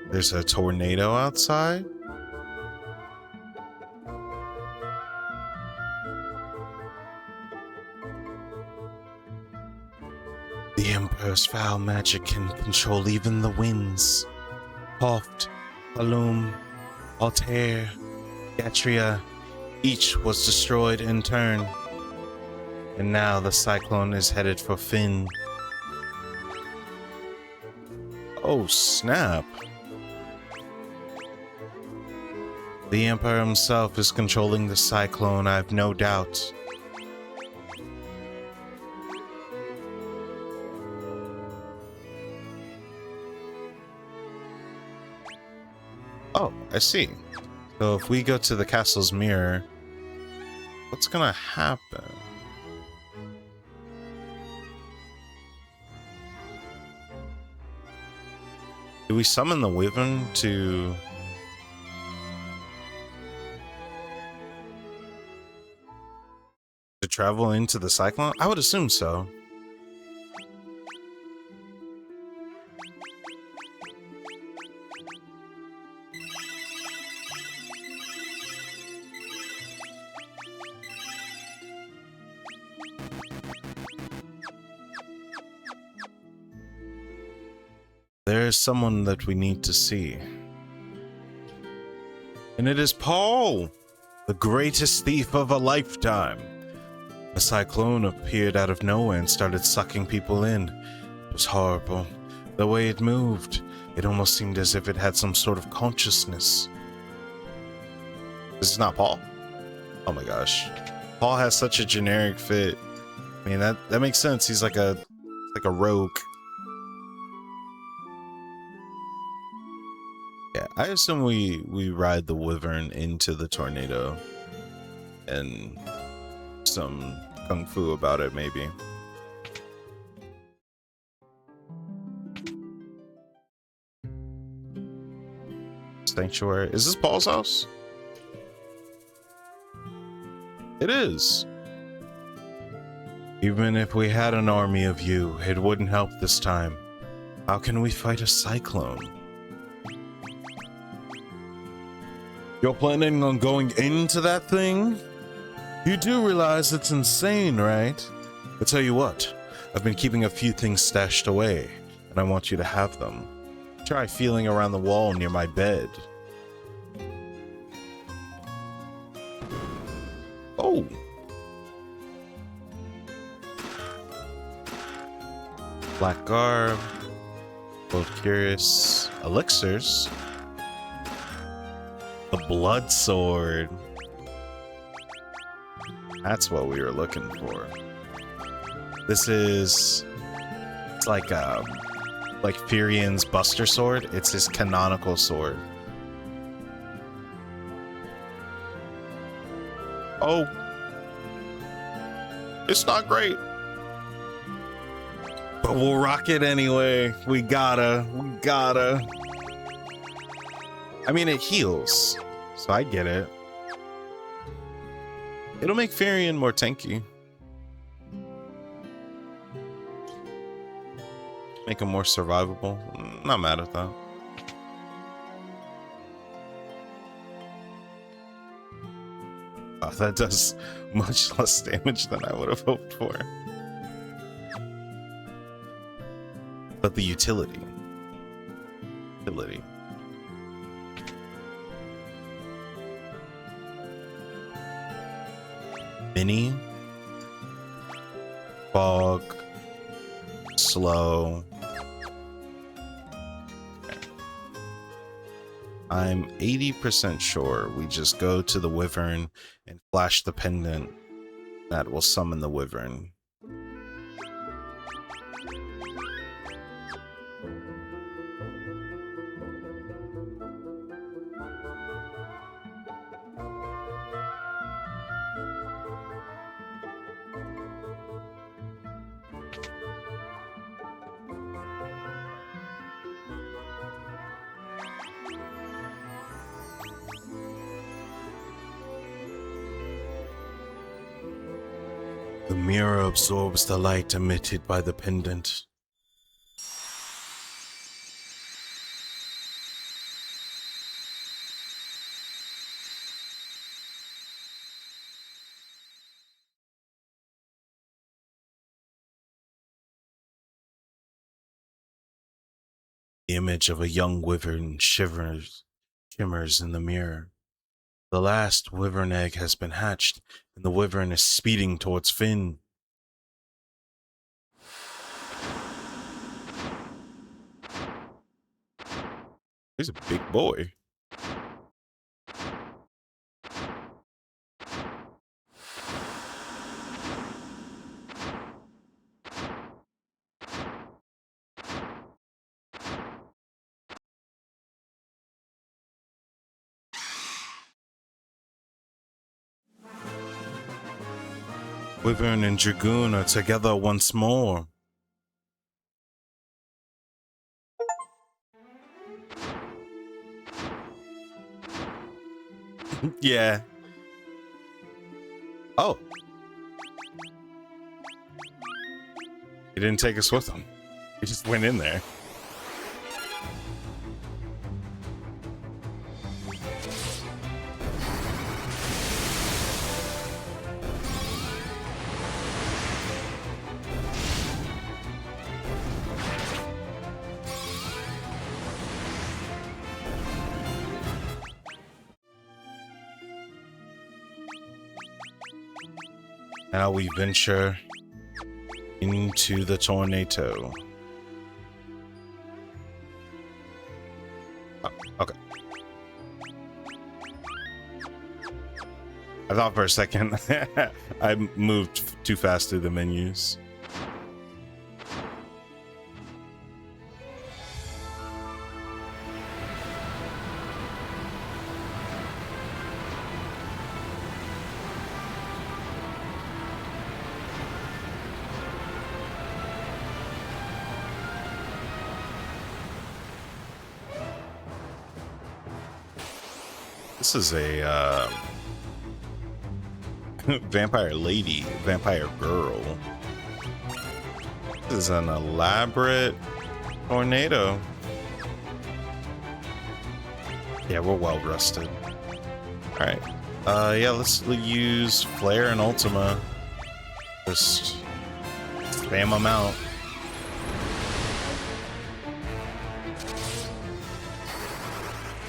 There's a tornado outside? The Emperor's foul magic can control even the winds. Hoft, Halum, Altair, Gatria, each was destroyed in turn. And now the cyclone is headed for Finn. Oh, snap. The Emperor himself is controlling the cyclone, I've no doubt. Oh, I see. So if we go to the castle's mirror, what's gonna happen? Do we summon the Wyvern to travel into the cyclone? I would assume so. There is someone that we need to see. And it is Paul, the greatest thief of a lifetime. A cyclone appeared out of nowhere and started sucking people in. It was horrible. The way it moved, it almost seemed as if it had some sort of consciousness. This is not Paul? Oh my gosh. Paul has such a generic fit. I mean, that makes sense. He's like a rogue. Yeah, I assume we ride the Wyvern into the tornado and some kung fu about it, maybe. Sanctuary. Is this Paul's house? It is. Even if we had an army of you, it wouldn't help this time. How can we fight a cyclone? You're planning on going into that thing? You do realize it's insane, right? I'll tell you what, I've been keeping a few things stashed away, and I want you to have them. Try feeling around the wall near my bed. Oh. Black garb. Both curious. Elixirs. The blood sword. That's what we were looking for. This is... It's like Firian's Buster Sword. It's his canonical sword. Oh. It's not great. But we'll rock it anyway. We gotta. I mean, it heals. So I get it. It'll make Firian more tanky. Make him more survivable. Not mad at that. Oh, that does much less damage than I would have hoped for. But the utility. Mini. Fog. Slow. I'm 80% sure we just go to the Wyvern and flash the pendant that will summon the Wyvern. The mirror absorbs the light emitted by the pendant. The image of a young wyvern shimmers in the mirror. The last wyvern egg has been hatched, and the wyvern is speeding towards Finn. He's a big boy. Wyvern and Dragoon are together once more. Yeah. Oh. He didn't take us with him. He just went in there. Now we venture into the tornado. Oh, okay. I thought for a second I moved too fast through the menus. This is a vampire lady, vampire girl. This is an elaborate tornado. Yeah, we're well rested. All right. Yeah, let's use Flare and Ultima. Just spam them out.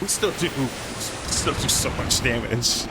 We still do so much damage.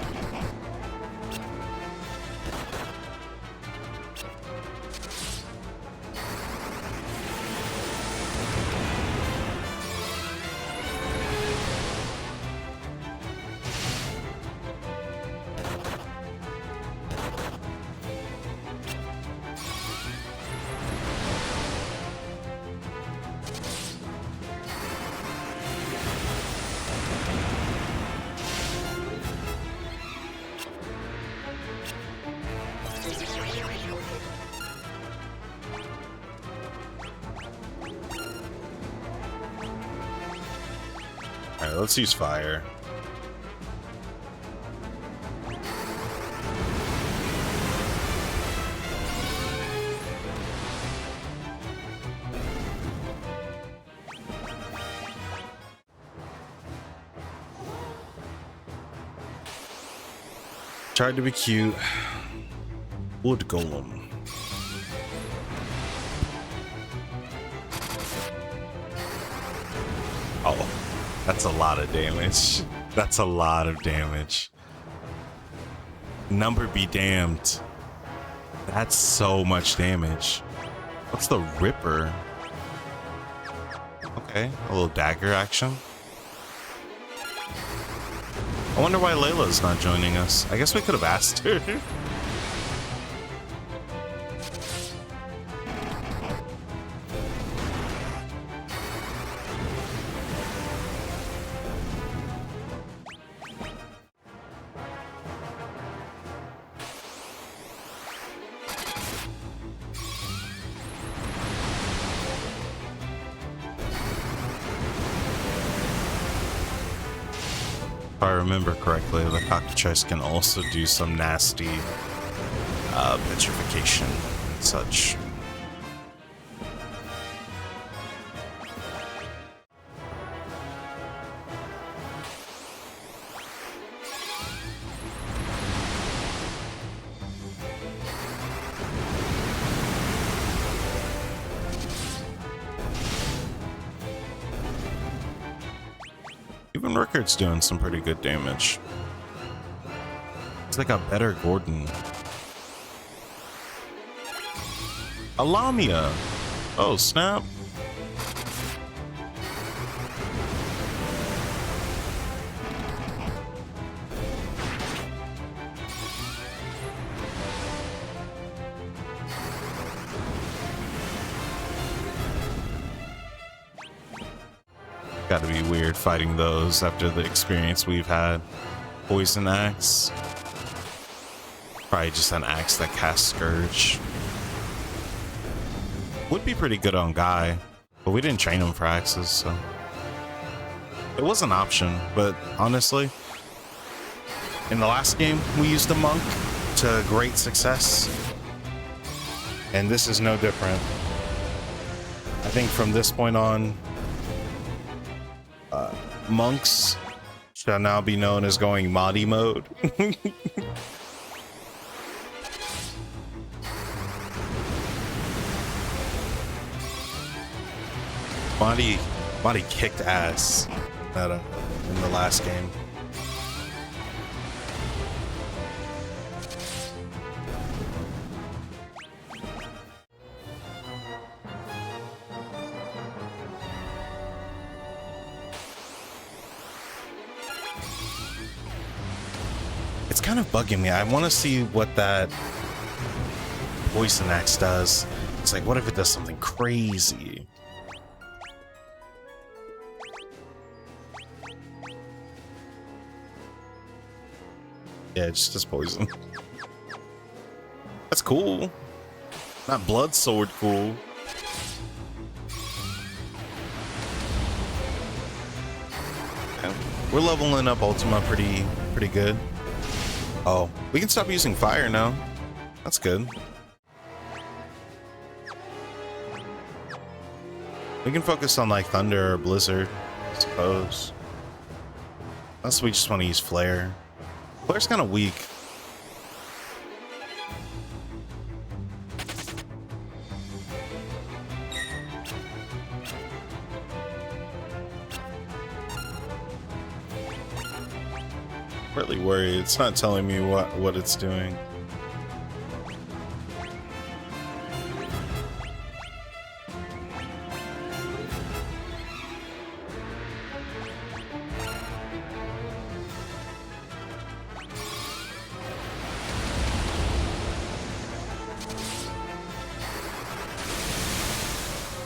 Alright, let's use fire. Tried to be cute. Wood golem. Oh, that's a lot of damage. That's a lot of damage. Number be damned. That's so much damage. What's the Ripper? Okay, a little dagger action. I wonder why Layla's not joining us. I guess we could have asked her. If I remember correctly, the cockatrice can also do some nasty petrification and such. Even Rickard's doing some pretty good damage. It's like a better Gordon. A Lamia! Oh, snap. Gotta be weird fighting those after the experience we've had. Poison Axe. Probably just an axe that casts Scourge. Would be pretty good on Guy, but we didn't train him for axes, so. It was an option, but honestly, in the last game, we used a monk to great success. And this is no different. I think from this point on, monks shall now be known as going Mahdi mode. Mahdi kicked ass in the last game. It's kind of bugging me. I want to see what that Poison Axe does. It's like, what if it does something crazy? Yeah, it just does poison. That's cool. Not blood sword cool. Yeah, we're leveling up Ultima pretty good. Oh, we can stop using fire now. That's good. We can focus on like Thunder or Blizzard, I suppose. Unless we just want to use Flare. Flare's kind of weak. really worried. It's not telling me what it's doing.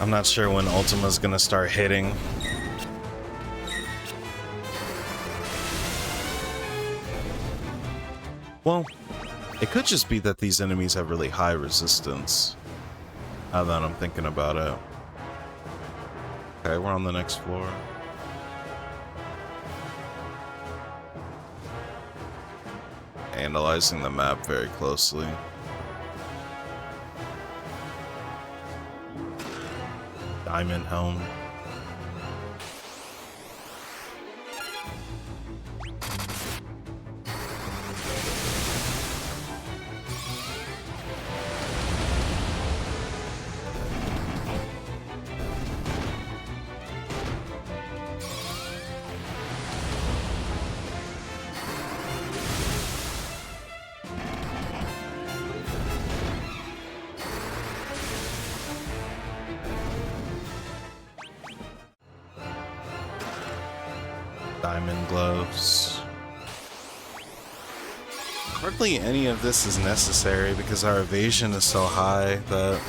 I'm not sure when Ultima's gonna start hitting. Well, it could just be that these enemies have really high resistance. Now that I'm thinking about it. Okay, we're on the next floor. Analyzing the map very closely. Diamond Helm. Diamond gloves. Hardly any of this is necessary because our evasion is so high that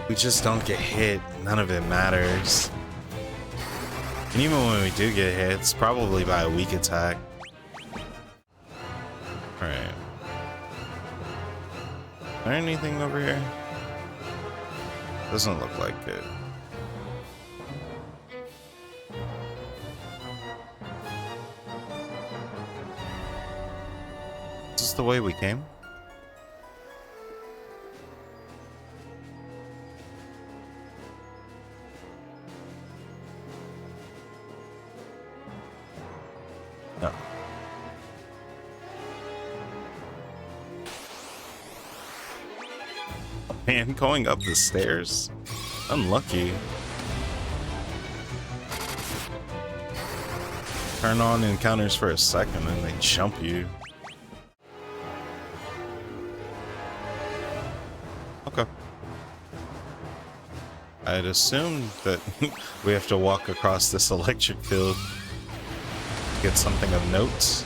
we just don't get hit. None of it matters. And even when we do get hit, it's probably by a weak attack. Alright. Is there anything over here? Doesn't look like it. Is this the way we came? No. Man, going up the stairs? Unlucky. Turn on encounters for a second and they jump you. Okay. I'd assume that we have to walk across this electric field to get something of note.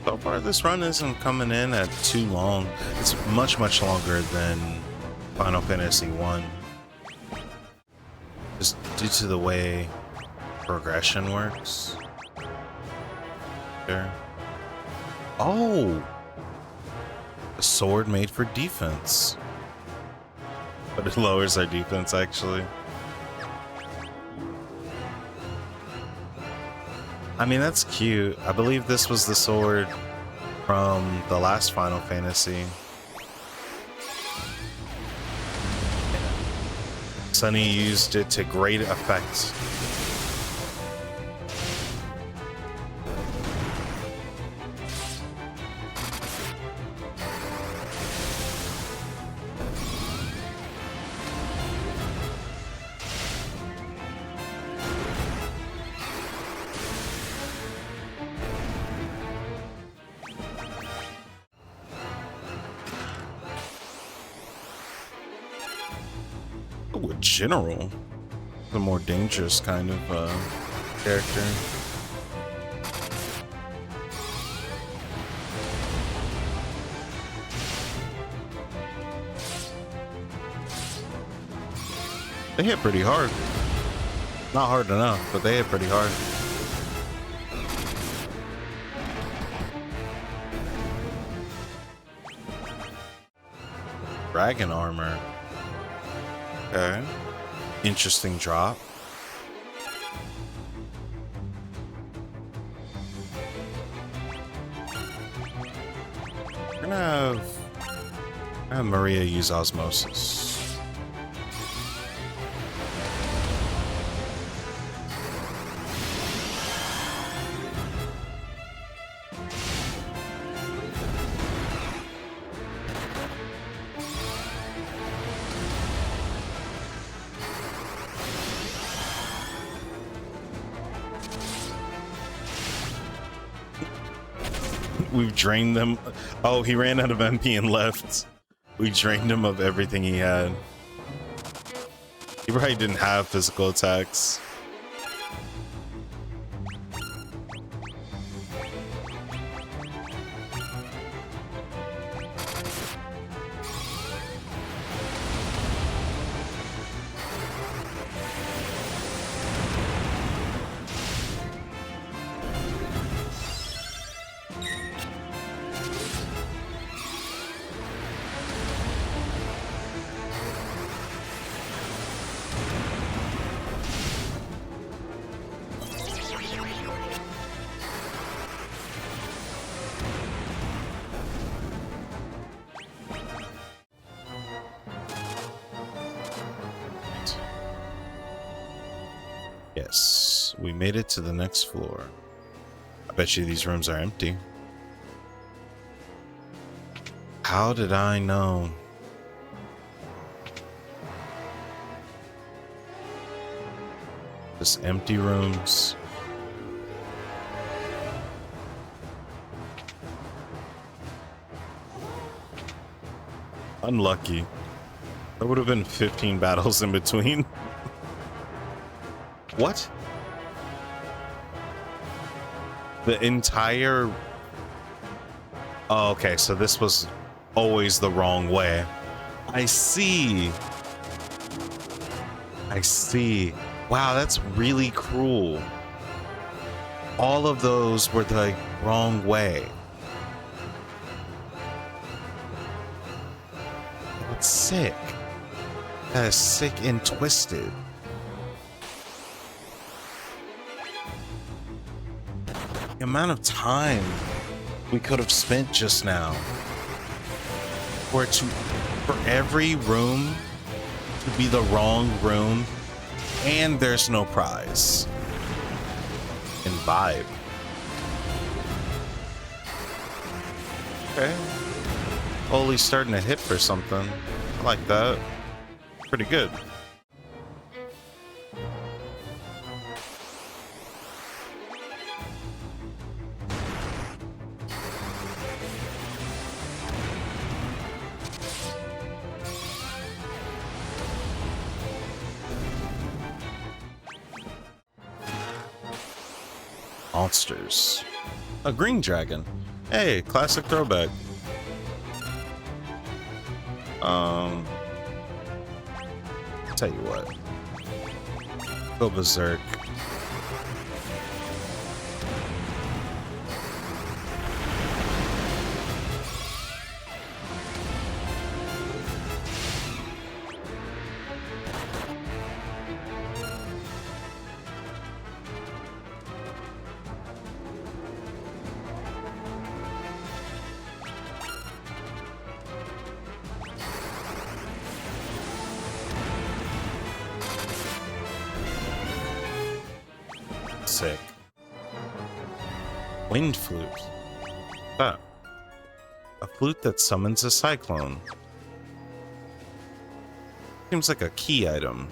So far, this run isn't coming in at too long. It's much, much longer than Final Fantasy 1. Just due to the way progression works. There. Oh! A sword made for defense. But it lowers our defense, actually. I mean, that's cute. I believe this was the sword from the last Final Fantasy. Sunny used it to great effect. Oh, a general. The more dangerous kind of character. They hit pretty hard. Not hard enough, but they hit pretty hard. Dragon armor. Okay. Interesting drop. have Maria use osmosis. We've drained them. Oh, he ran out of MP and left. We drained him of everything he had. He probably didn't have physical attacks. Yes, we made it to the next floor. I bet you these rooms are empty. How did I know? Just empty rooms. Unlucky. There would have been 15 battles in between. What? The entire... Oh, okay, so this was always the wrong way. I see. I see. Wow, that's really cruel. All of those were the wrong way. That's sick. That is sick and twisted. The amount of time we could have spent just now for every room to be the wrong room, and there's no prize. And vibe. Okay. Oli's starting to hit for something. I like that. Pretty good. Monsters. A green dragon. Hey, classic throwback. Tell you what. Go berserk. Sick. Wind flute. Ah. A flute that summons a cyclone. Seems like a key item.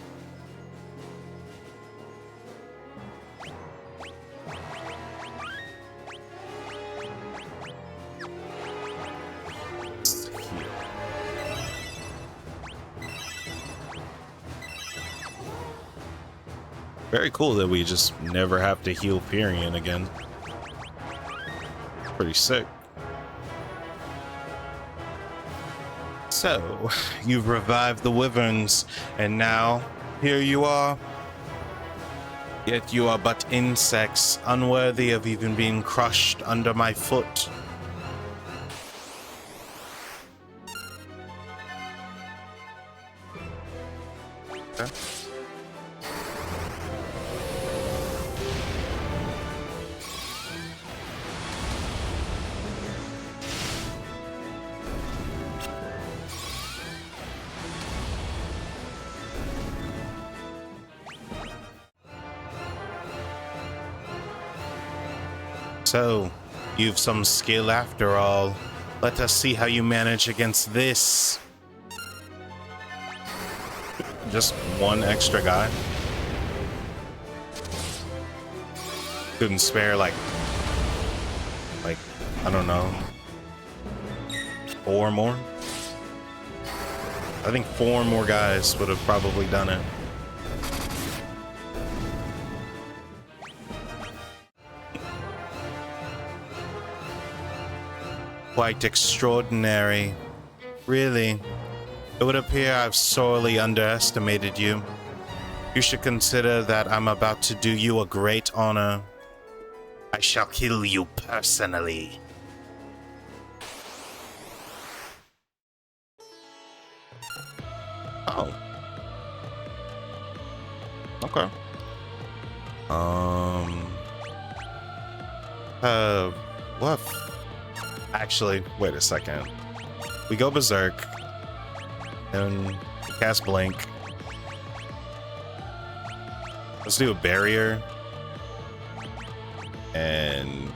Very cool that we just never have to heal Furion again. Pretty sick. So, you've revived the wyverns, and now here you are. Yet you are but insects, unworthy of even being crushed under my foot. Okay. So, you've some skill after all. Let us see how you manage against this. Just one extra guy? Couldn't spare like, I don't know, 4 more? I think 4 more guys would have probably done it. Quite extraordinary. Really. It would appear I've sorely underestimated you. You should consider that I'm about to do you a great honor. I shall kill you personally. Oh. Okay. What? Actually, wait a second. We go berserk. And cast blink. Let's do a barrier. And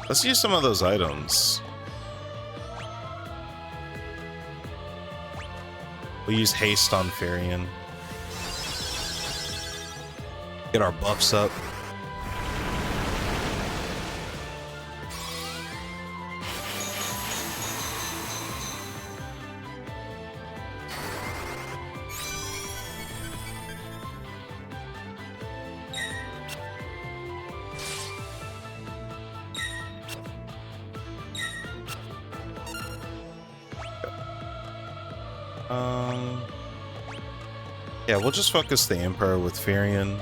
let's use some of those items. We'll use haste on Firion. Get our buffs up. Yeah, we'll just focus the Emperor with Firion.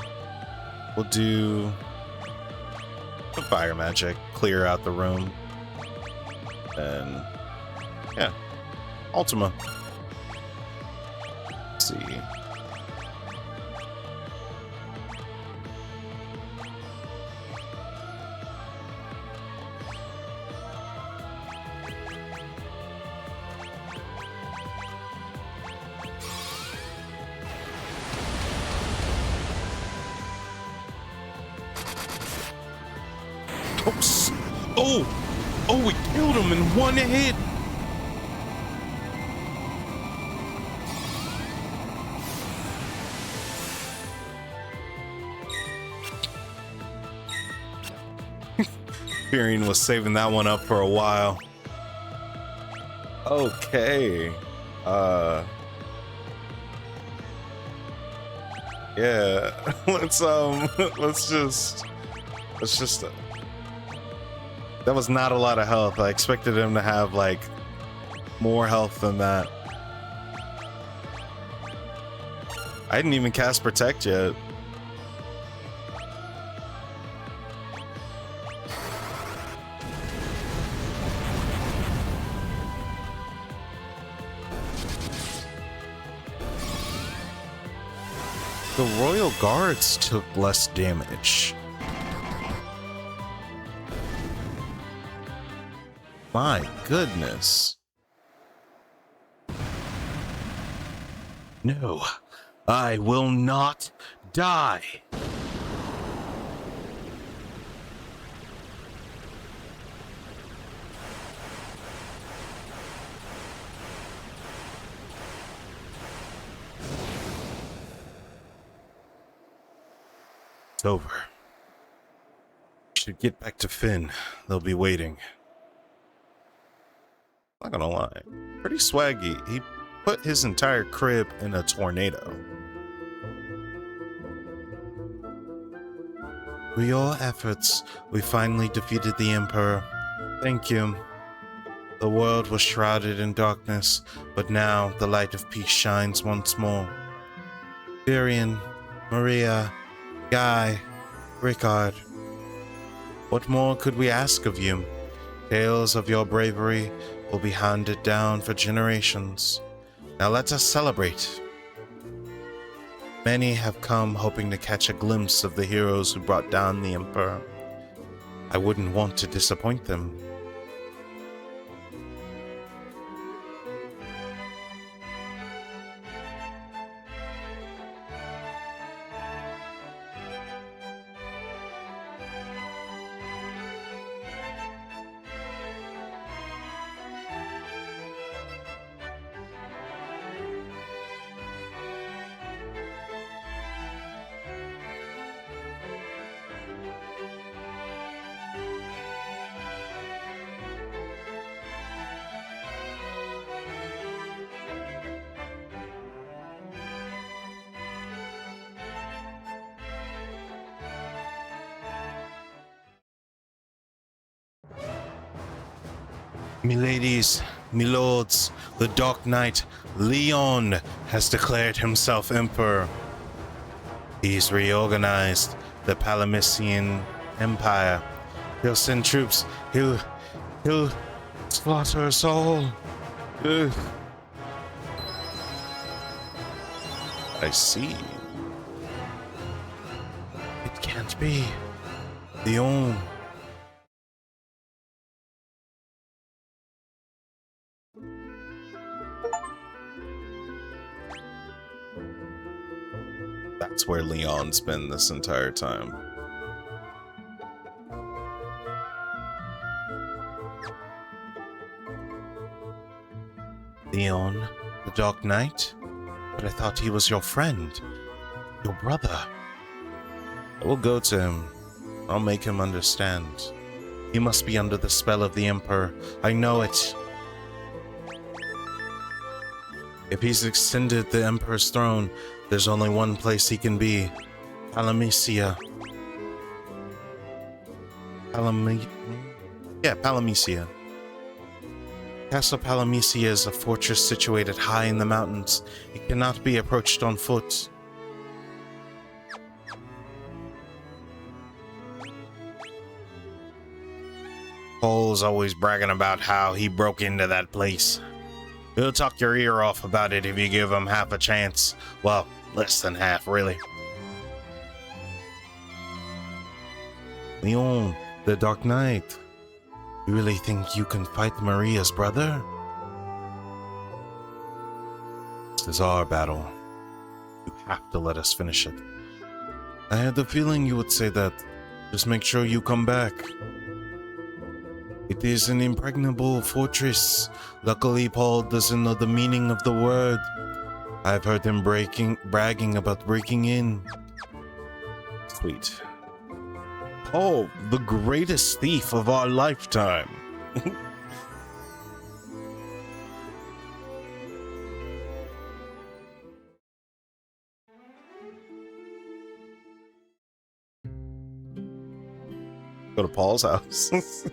We'll do the fire magic, clear out the room, and yeah, Ultima. Let's see. Oh, we killed him in one hit. Firion was saving that one up for a while. Okay. Yeah. let's just that was not a lot of health. I expected him to have like more health than that. I didn't even cast protect yet. The Royal Guards took less damage. My goodness. No, I will not die. It's over. Should get back to Finn. They'll be waiting. Not gonna lie, pretty swaggy. He put his entire crib in a tornado. Through your efforts, we finally defeated the Emperor. Thank you. The world was shrouded in darkness, but now the light of peace shines once more. Firion, Maria, Guy, Rickard, what more could we ask of you? Tales of your bravery will be handed down for generations. Now let us celebrate. Many have come hoping to catch a glimpse of the heroes who brought down the Emperor. I wouldn't want to disappoint them. Miladies, milords, the Dark Knight, Leon, has declared himself Emperor. He's reorganized the Palamician Empire. He'll send troops. He'll slaughter us all. Ugh. I see. It can't be. Leon. That's where Leon's been this entire time. Leon, the Dark Knight? But I thought he was your friend. Your brother. I will go to him. I'll make him understand. He must be under the spell of the Emperor. I know it. If he's extended the Emperor's throne, there's only one place he can be. Palamisia. Palamisia. Castle Palamisia is a fortress situated high in the mountains. It cannot be approached on foot. Paul's always bragging about how he broke into that place. He'll talk your ear off about it if you give him half a chance. Well, less than half, really. Leon, the Dark Knight. You really think you can fight Maria's brother? This is our battle. You have to let us finish it. I had the feeling you would say that. Just make sure you come back. It is an impregnable fortress. Luckily, Paul doesn't know the meaning of the word. I've heard him bragging about breaking in. Sweet. Paul, the greatest thief of our lifetime. Go to Paul's house. Is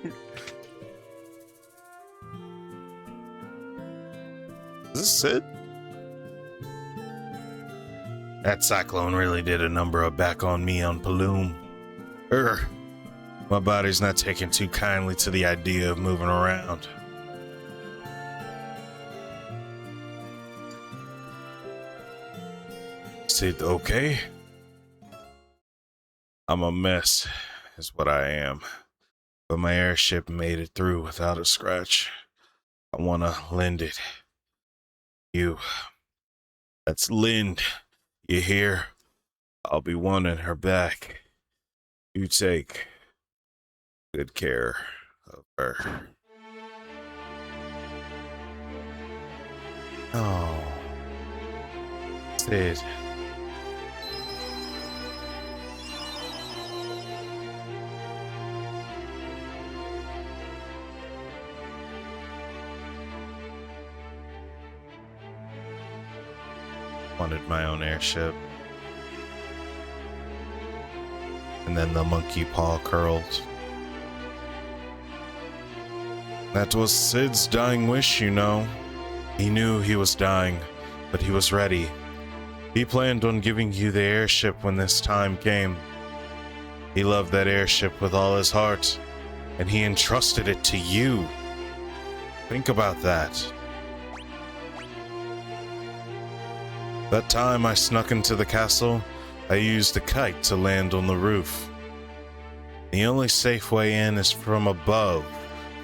this Sid? That cyclone really did a number of back on me on Paloom. My body's not taking too kindly to the idea of moving around. Sid, okay? I'm a mess, is what I am. But my airship made it through without a scratch. I wanna lend it. You. That's Lind. You hear? I'll be wanting her back. You take good care of her. Oh. Sid. Wanted my own airship. And then the monkey paw curled. That was Sid's dying wish, you know. He knew he was dying, but he was ready. He planned on giving you the airship when this time came. He loved that airship with all his heart, and he entrusted it to you. Think about that. That time I snuck into the castle, I used a kite to land on the roof. The only safe way in is from above,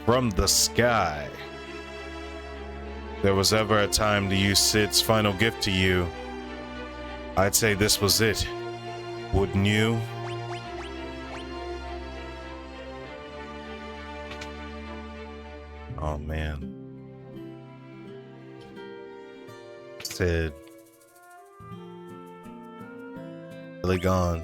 from the sky. If there was ever a time to use Sid's final gift to you, I'd say this was it. Wouldn't you? Oh man. Sid. Really gone.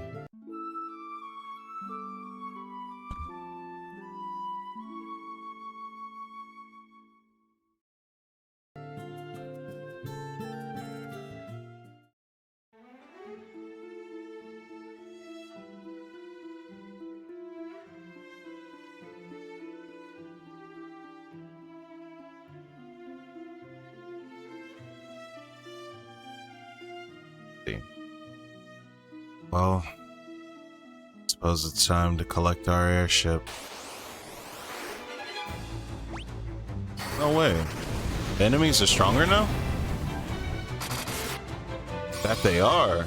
Well, suppose it's time to collect our airship. No way. The enemies are stronger now? That they are.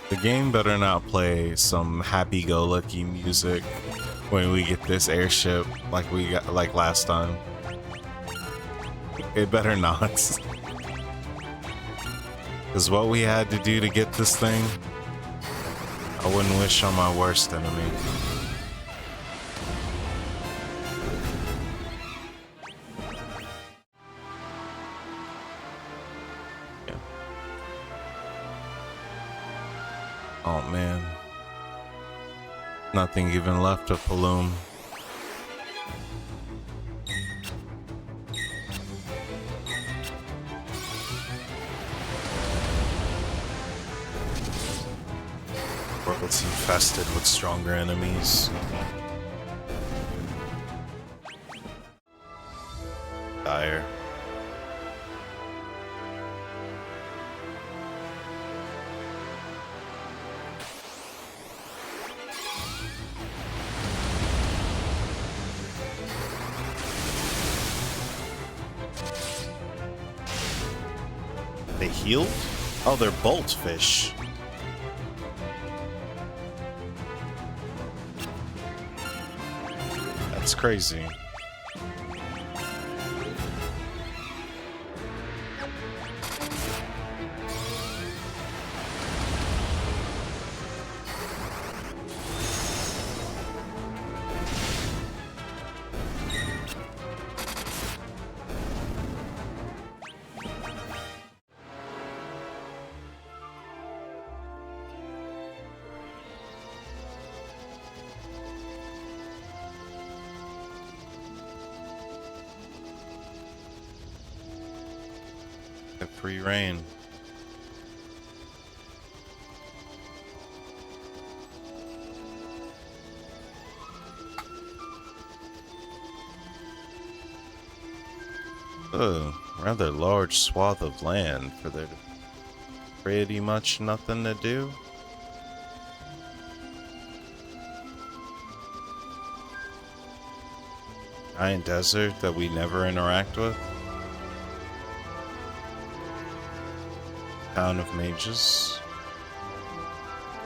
The game better not play some happy-go-lucky music when we get this airship like we got like last time. It better not. Because what we had to do to get this thing, I wouldn't wish on my worst enemy. Oh man. Nothing even left of Paloom. World's infested with stronger enemies. Dire. They healed? Oh, they're bolt fish. That's crazy. Free reign. Oh, rather large swath of land for there to pretty much nothing to do. Giant desert that we never interact with. Town of Mages.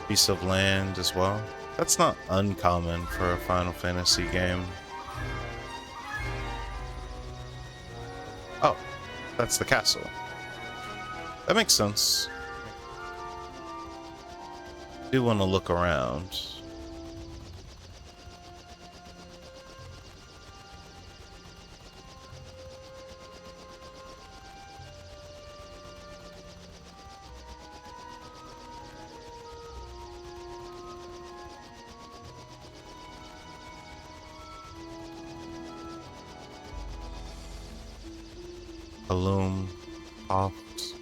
Piece of land as well. That's not uncommon for a Final Fantasy game. Oh, that's the castle. That makes sense. I do want to look around. Paloom, Pops.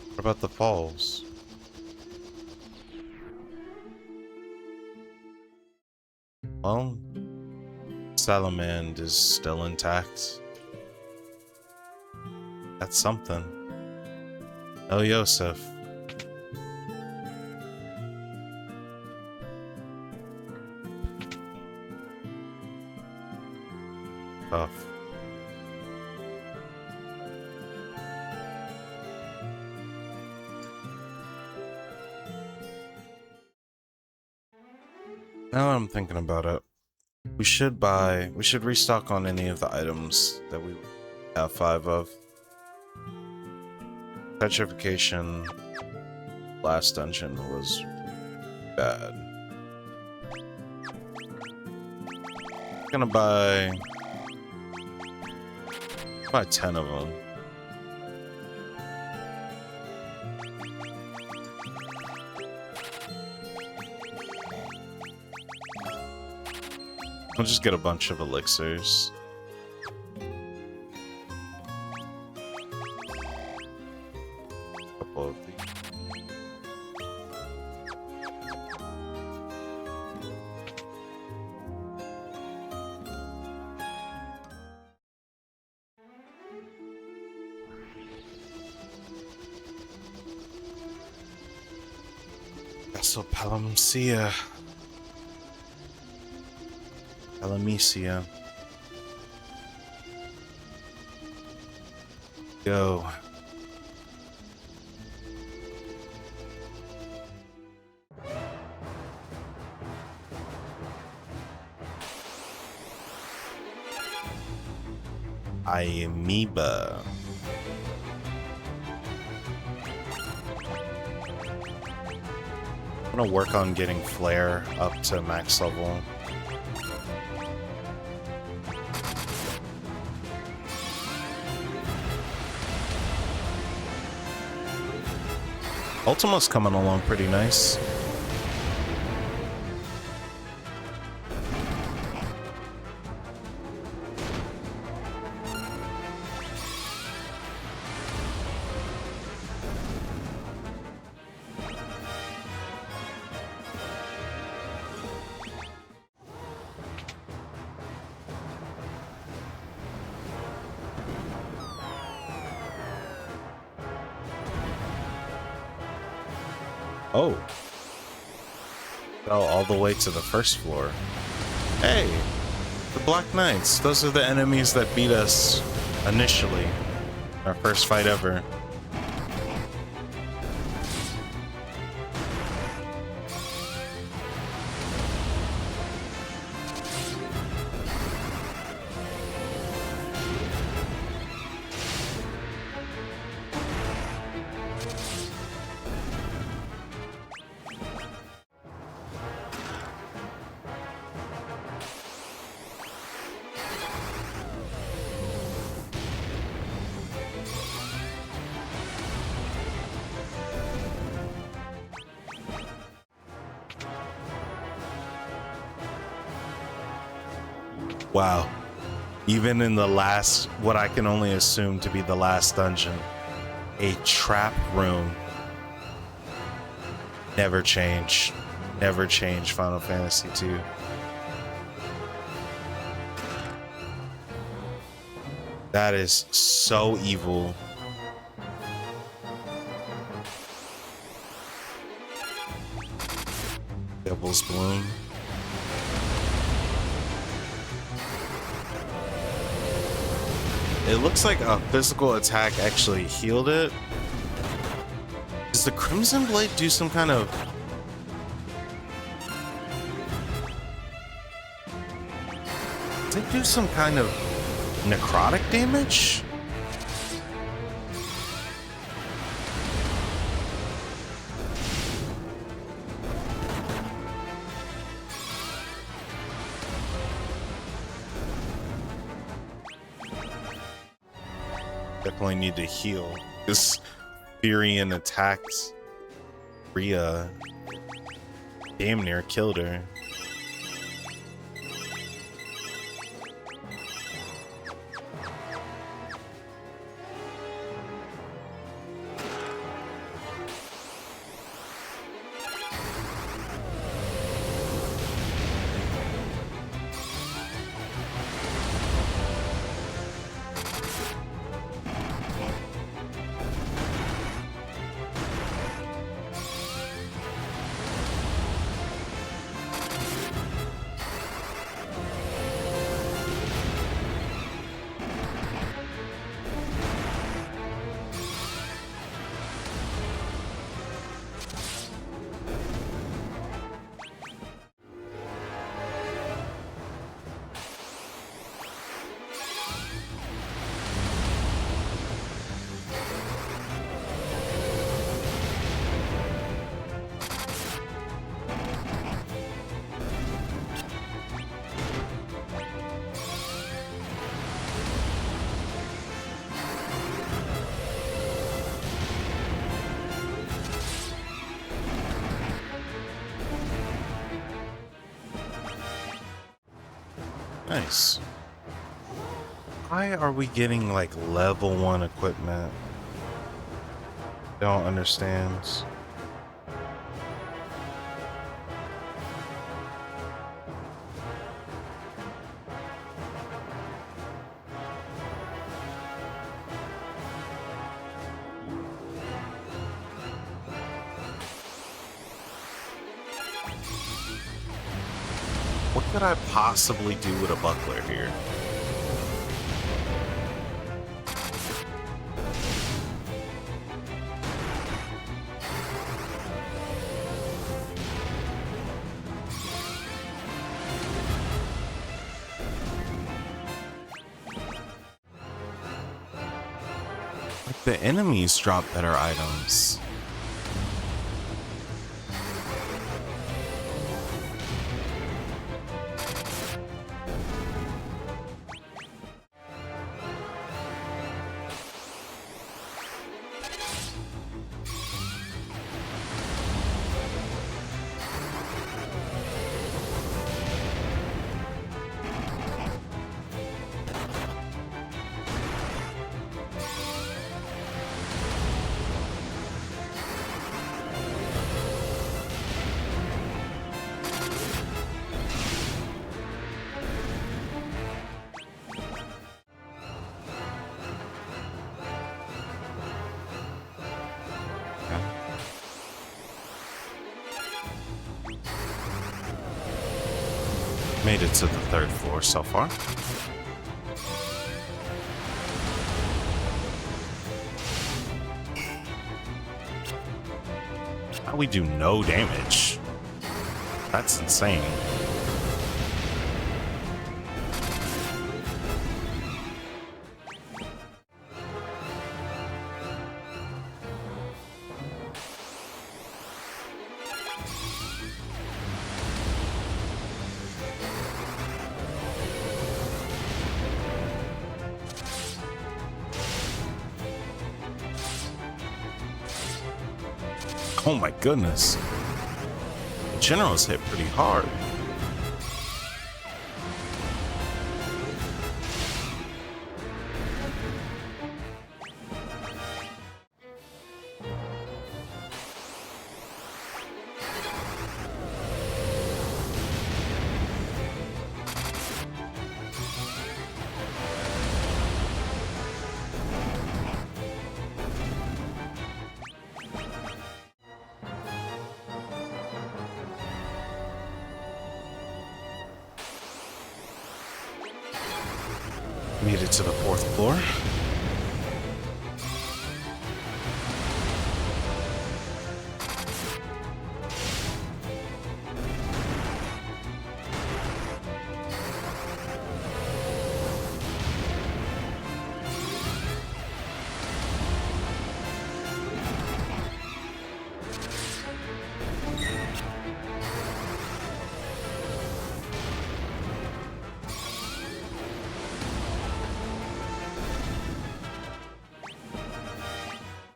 What about the falls? Well, Salamand is still intact. That's something. El Yosef. Tough. Now that I'm thinking about it, we should restock on any of the items that we have 5 of. Petrification last dungeon was bad. Gonna buy About 10 of them. I'll just get a bunch of elixirs. Couple of these. Castle Palamecia. Palamecia. Go. Amoeba. I'm gonna work on getting Flare up to max level. Ultima's coming along pretty nice. Oh. Fell all the way to the first floor. Hey! The Black Knights. Those are the enemies that beat us initially. Our first fight ever. Wow. Even in the last, what I can only assume to be the last dungeon, a trap room. Never change. Never change Final Fantasy II. That is so evil. Devil's Bloom. It looks like a physical attack actually healed it. Does the Crimson Blade do some kind of... Does it do some kind of necrotic damage? Definitely need to heal. This Furion attacked Rhea. Damn near killed her. Nice. Why are we getting like level 1 equipment? Don't understand. What could I possibly do with a buckler here? Like the enemies drop better items. Made it to the 3rd floor so far. How we do no damage? That's insane. Oh my goodness. The generals hit pretty hard. Made it to the 4th floor.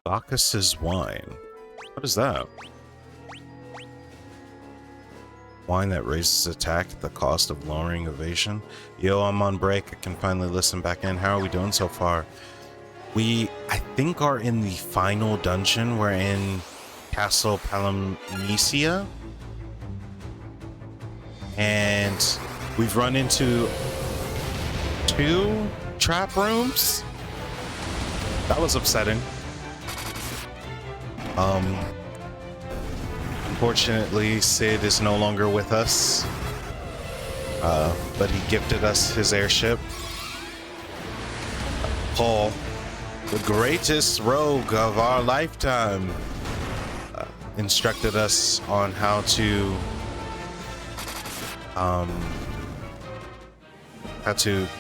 Bacchus's wine. What is that? Wine that raises attack at the cost of lowering evasion. Yo, I'm on break. I can finally listen back in. How are we doing so far? We, I think, are in the final dungeon. We're in Castle Palamecia. And we've run into 2 trap rooms. That was upsetting. Unfortunately, Sid is no longer with us, but he gifted us his airship. Paul, the greatest rogue of our lifetime, instructed us on how to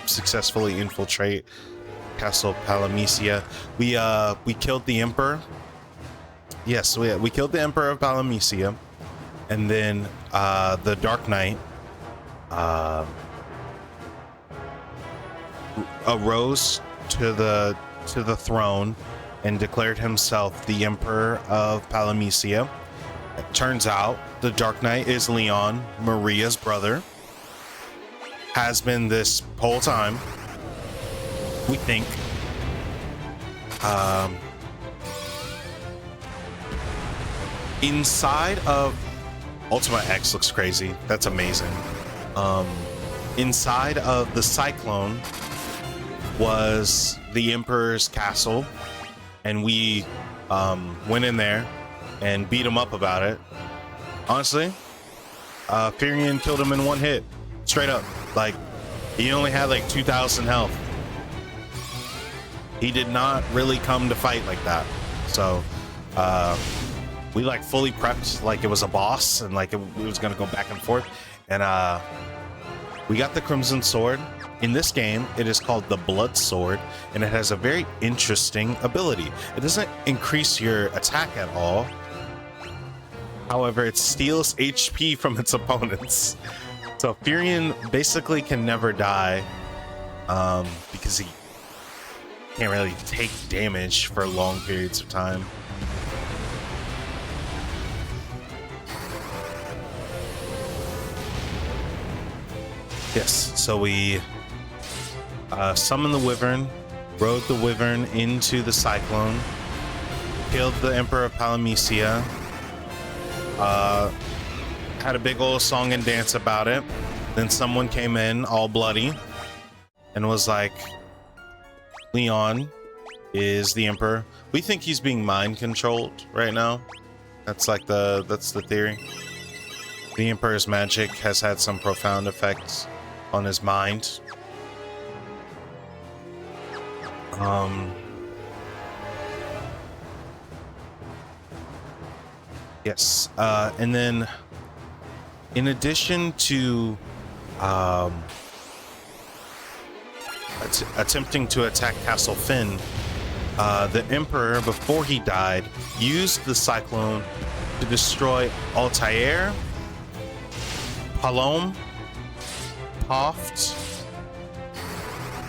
successfully infiltrate Castle Palamecia. We killed the Emperor. Yes, we killed the Emperor of Palamecia, and then the Dark Knight arose to the throne and declared himself the Emperor of Palamecia. It turns out the Dark Knight is Leon, Maria's brother. has been this whole time. We think. Inside of Ultima X looks crazy. That's amazing. Inside of the Cyclone was the Emperor's castle, and we went in there and beat him up about it. Honestly, Firion killed him in one hit, straight up. Like, he only had like 2,000 health. He did not really come to fight like that. So we like fully prepped like it was a boss, and like it was gonna go back and forth, and we got the Crimson Sword. In this game, it is called the Blood Sword, and it has a very interesting ability. It doesn't increase your attack at all. However, it steals HP from its opponents. So Firion basically can never die because he can't really take damage for long periods of time. Yes, so we summoned the Wyvern, rode the Wyvern into the Cyclone, killed the Emperor of Palamecia, had a big old song and dance about it. Then someone came in all bloody and was like, Leon is the Emperor. We think he's being mind controlled right now. That's the theory. The Emperor's magic has had some profound effects on his mind. Yes, and then in addition to attempting to attack Castle Fynn, the Emperor, before he died, used the Cyclone to destroy Altair, Palom, Toft,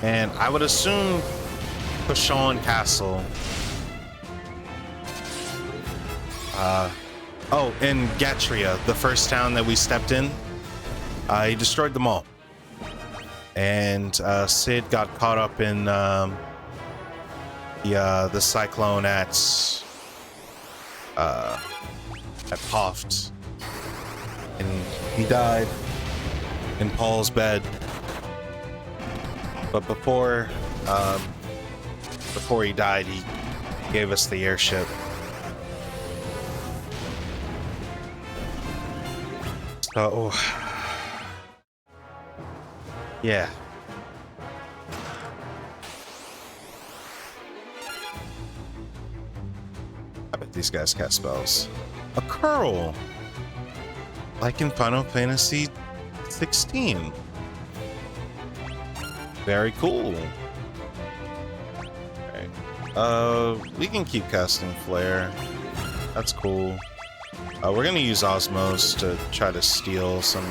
and I would assume Kashan Castle. Oh, and Gatria, the first town that we stepped in. He destroyed them all. And Cid got caught up in the Cyclone at Toft, and he died in Paul's bed. But before he died, he gave us the airship. So, yeah. I bet these guys cast spells. A curl, like in Final Fantasy 16. Very cool. Okay. We can keep casting Flare. That's cool. We're gonna use Osmos to try to steal some.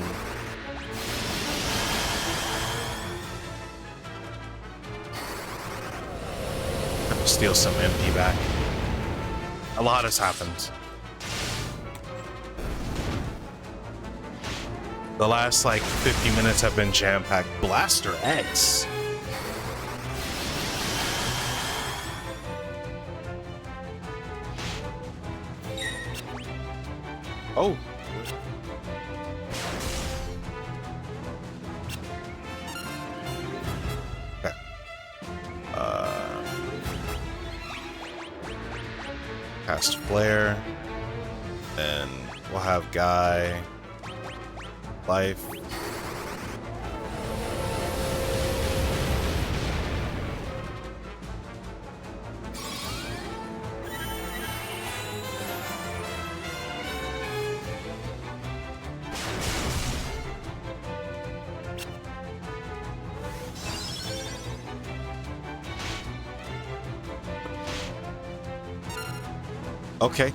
Steal some MP back. A lot has happened. The last like 50 minutes have been jam-packed. Blaster X. Oh. Okay. Cast Flare. Then we'll have Guy. Life. Okay.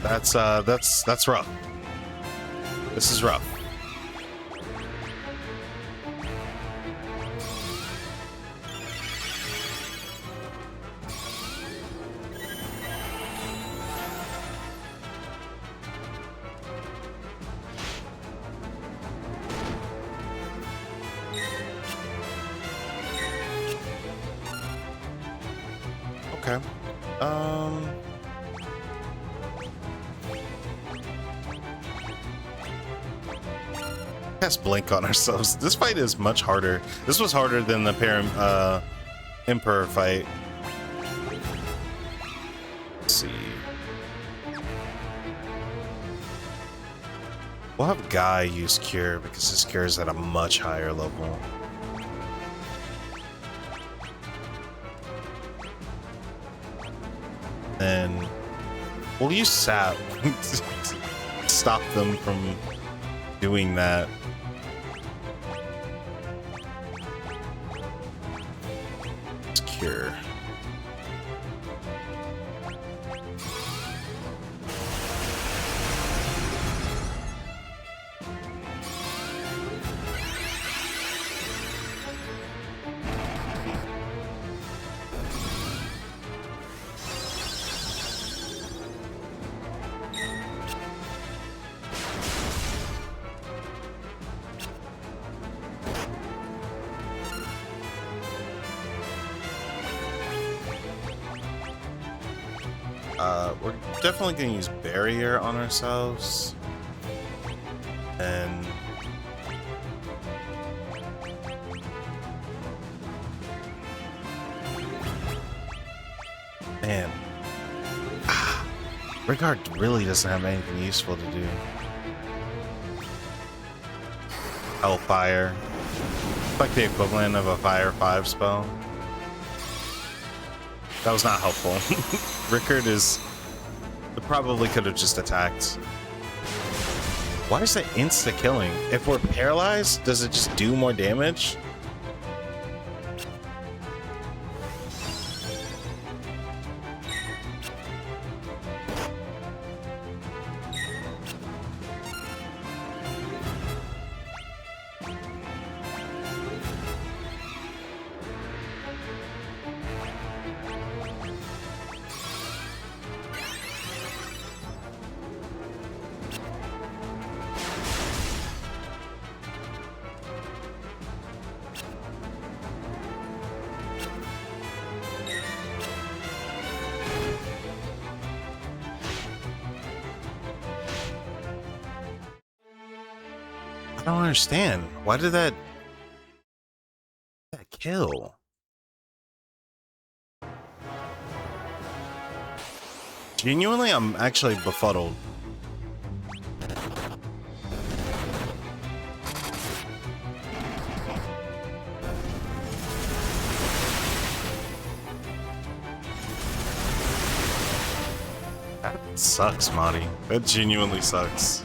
That's rough. This is rough. Cast Blink on ourselves. This fight is much harder. This was harder than the Emperor fight. Let's see. We'll have Guy use Cure because his Cure is at a much higher level. Then we'll use Sap to stop them from doing that. It's Cure. We're definitely going to use Barrier on ourselves. And man, Rigard really doesn't have anything useful to do. Hellfire. It's like the equivalent of a Fire 5 spell. That was not helpful. Rickard probably could have just attacked. Why is it insta-killing? If we're paralyzed, does it just do more damage? I don't understand. Why did that kill? Genuinely, I'm actually befuddled. That sucks, Marty. That genuinely sucks.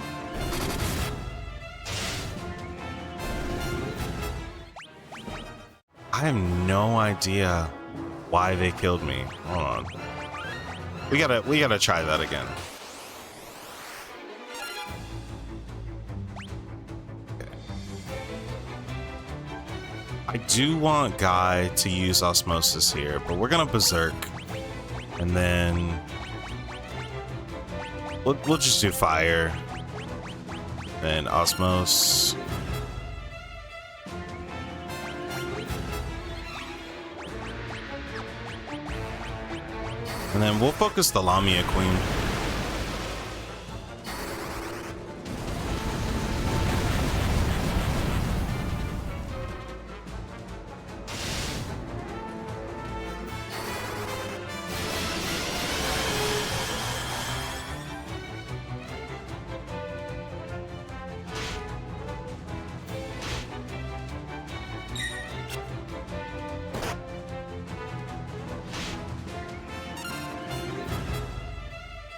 I have no idea why they killed me. Hold on. We gotta try that again. Okay. I do want Guy to use Osmosis here, but we're gonna Berserk. And then we'll just do Fire. Then Osmos. And then we'll focus the Lamia Queen.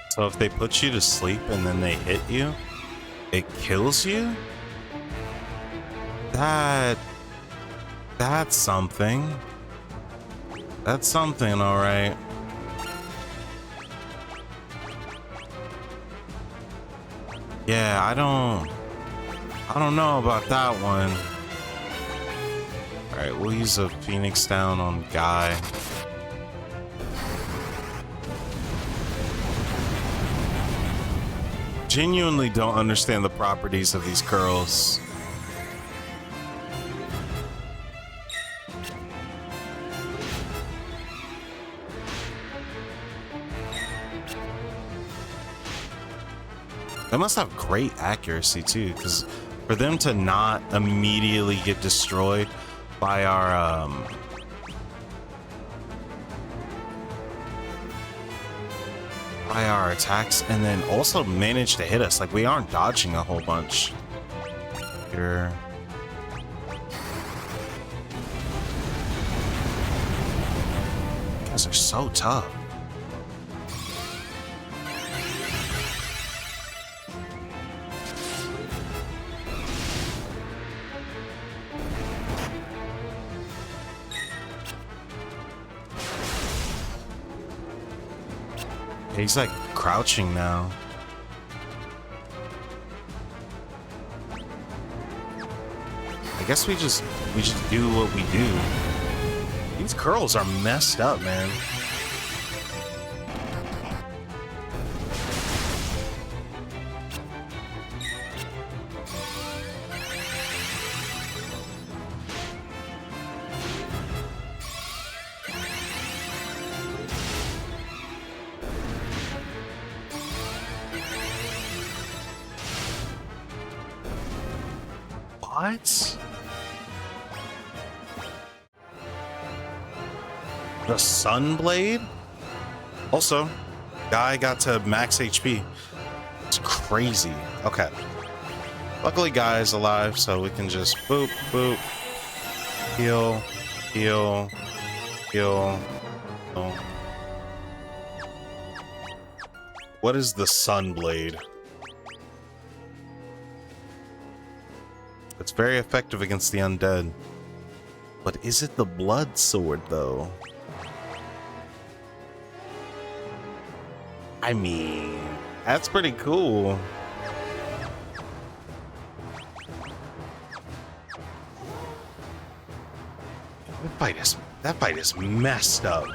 So if they put you to sleep and then they hit you, it kills you? That's something. That's something, all right. Yeah, I don't know about that one. All right, we'll use a Phoenix Down on Guy. Genuinely don't understand the properties of these curls. They must have great accuracy too, because For them to not immediately get destroyed by our attacks, and then also manage to hit us. Like, we aren't dodging a whole bunch here. You guys are so tough. He's like crouching now. I guess we just do what we do. These curls are messed up, man. What? The Sunblade? Also, guy got to max HP. It's crazy. Okay. Luckily, Guy's alive, so we can just boop, boop. Heal, heal, heal. Oh. What is the Sunblade? It's very effective against the undead. But is it the blood sword, though? I mean, that's pretty cool. That fight is messed up.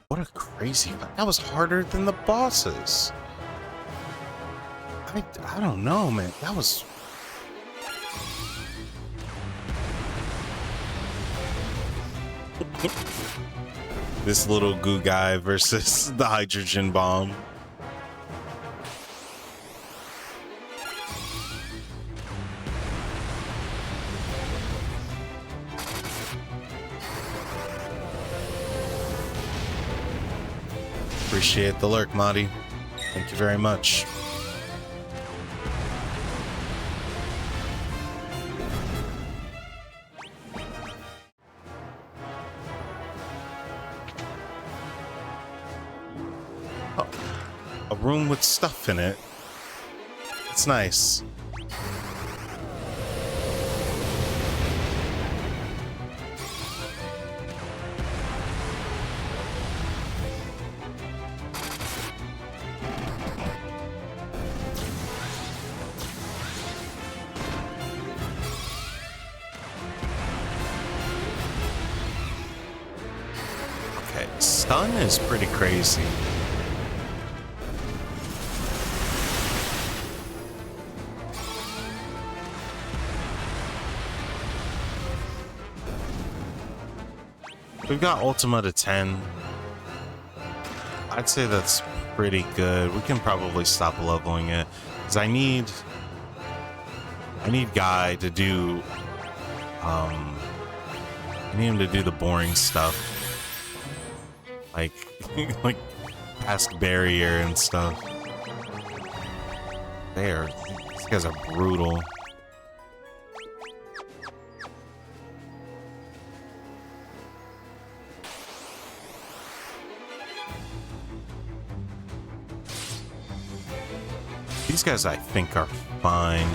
What a crazy fight. That was harder than the bosses. I don't know, man. That was... This little goo guy versus the hydrogen bomb. Appreciate the lurk, Marty. Thank you very much. Oh, a room with stuff in it. It's nice. Stun is pretty crazy. We've got Ultima to 10. I'd say that's pretty good. We can probably stop leveling it, because I need Guy to do I need him to do the boring stuff. Like, like past barrier and stuff. These guys are brutal. These guys, I think, are fine.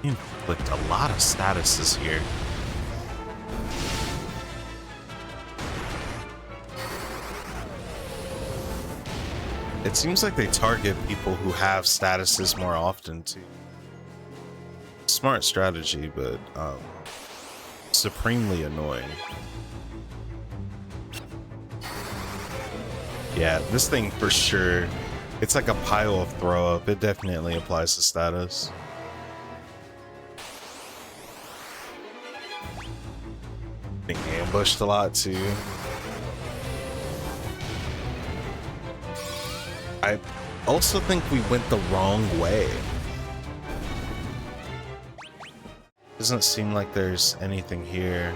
Inflict a lot of statuses here. It seems like they target people who have statuses more often too. Smart strategy, but supremely annoying. Yeah, this thing for sure. It's like a pile of throw up. It definitely applies to status. Being ambushed a lot too. I also think we went the wrong way. Doesn't seem like there's anything here.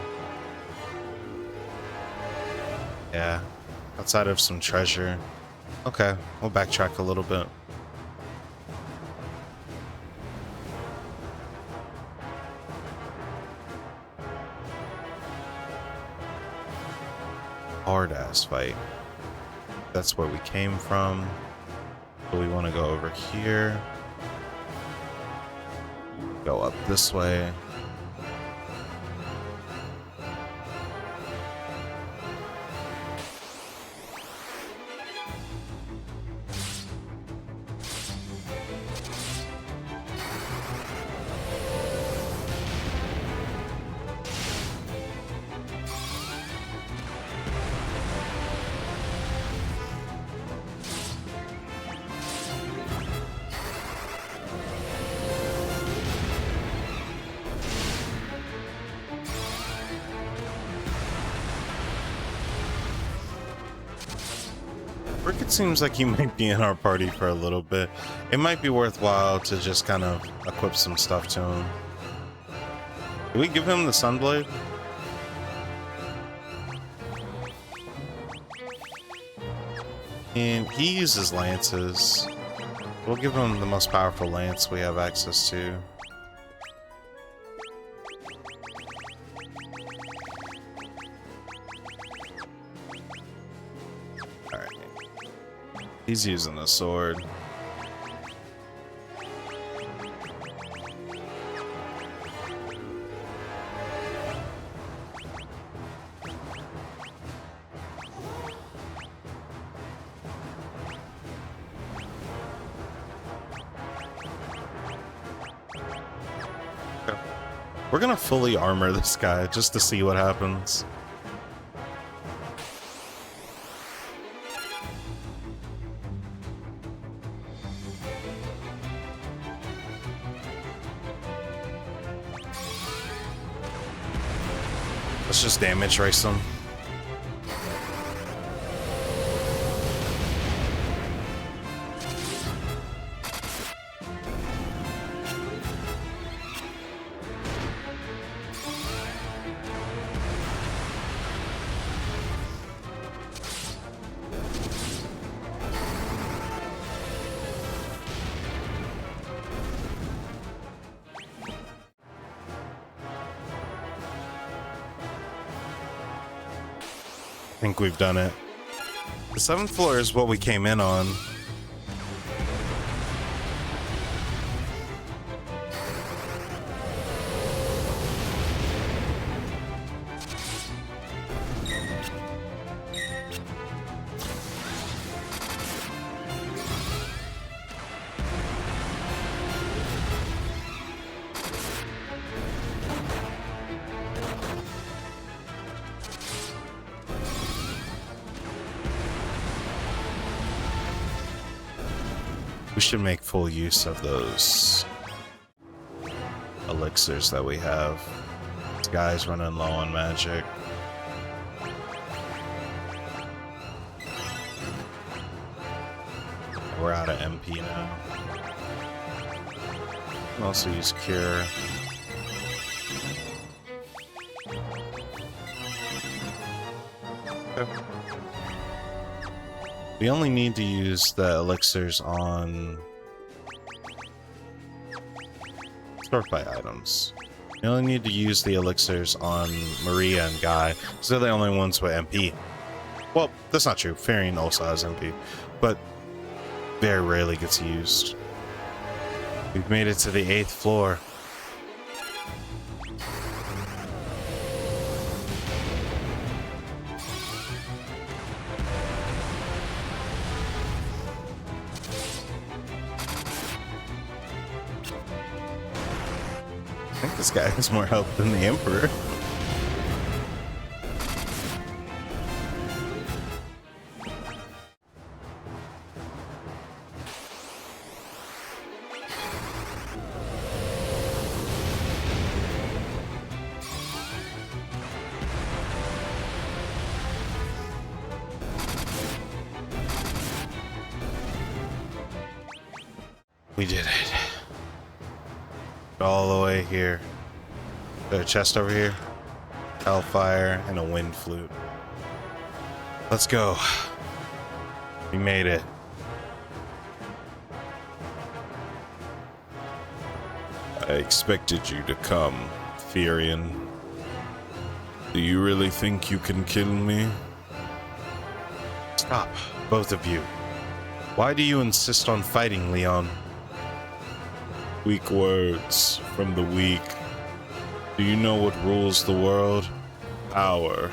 Yeah, outside of some treasure. Okay, we'll backtrack a little bit. Hard ass fight. That's where we came from. So we want to go over here. Go up this way. Rickett seems like he might be in our party for a little bit. It might be worthwhile to just kind of equip some stuff to him. Did we give him the Sunblade? And he uses lances. We'll give him the most powerful lance we have access to. He's using a sword. Okay. We're gonna fully armor this guy just to see what happens. Let's just damage race them. I think we've done it. The 7th floor is what we came in on. We should make full use of those elixirs that we have. This guy's running low on magic. We're out of MP now. We can also use Cure. Okay. We only need to use the elixirs on sort by items. We only need to use the elixirs on Maria and Guy, because they're the only ones with MP. Well, that's not true. Farian also has MP, but very rarely gets used. We've made it to the 8th floor. think this guy has more health than the Emperor. We did it. All the way here. Got a chest over here. Hellfire and a wind flute. Let's go. We made it. I expected you to come, Therian. Do you really think you can kill me? Stop, both of you. Why do you insist on fighting, Leon? Weak words from the weak. Do you know what rules the world? Power.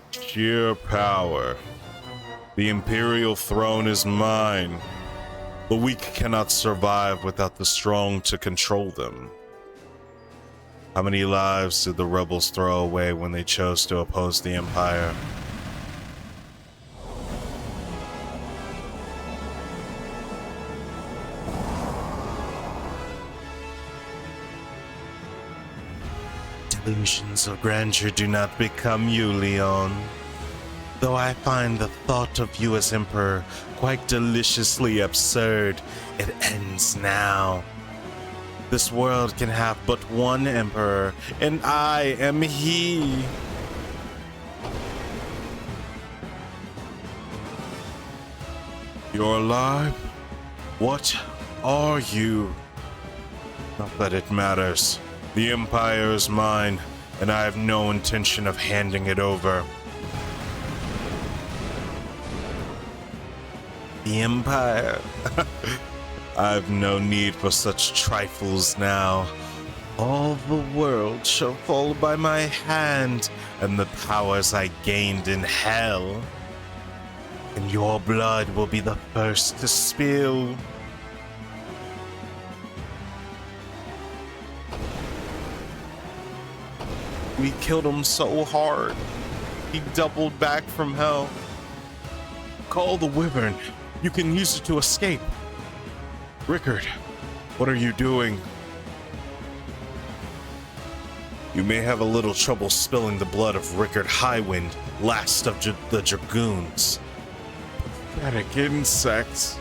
Sheer power. The Imperial throne is mine. The weak cannot survive without the strong to control them. How many lives did the rebels throw away when they chose to oppose the Empire? Delusions of grandeur do not become you, Leon. Though I find the thought of you as Emperor quite deliciously absurd, it ends now. This world can have but one Emperor, and I am he. You're alive? What are you? Not that it matters. The Empire is mine, and I have no intention of handing it over. The Empire? I've no need for such trifles now. All the world shall fall by my hand, and the powers I gained in hell. And your blood will be the first to spill. We killed him so hard. He doubled back from hell. Call the Wyvern. You can use it to escape. Rickard, what are you doing? You may have a little trouble spilling the blood of Rickard Highwind, last of the Dragoons. Pathetic insects.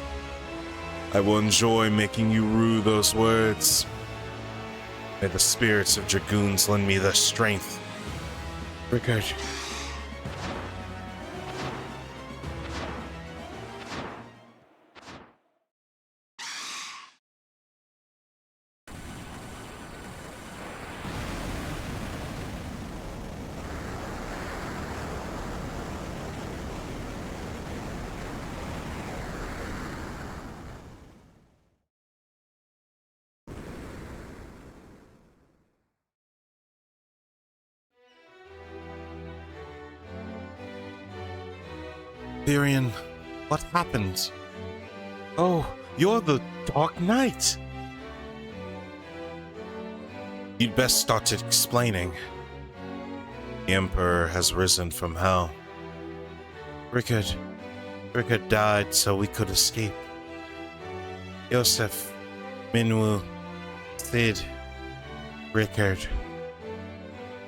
I will enjoy making you rue those words. May the spirits of Dragoons lend me the strength. Rickard. Therian, what happened? Oh, you're the Dark Knight. You'd best start explaining. The Emperor has risen from hell. Rickard died so we could escape. Yosef, Minwu, Sid, Rickard,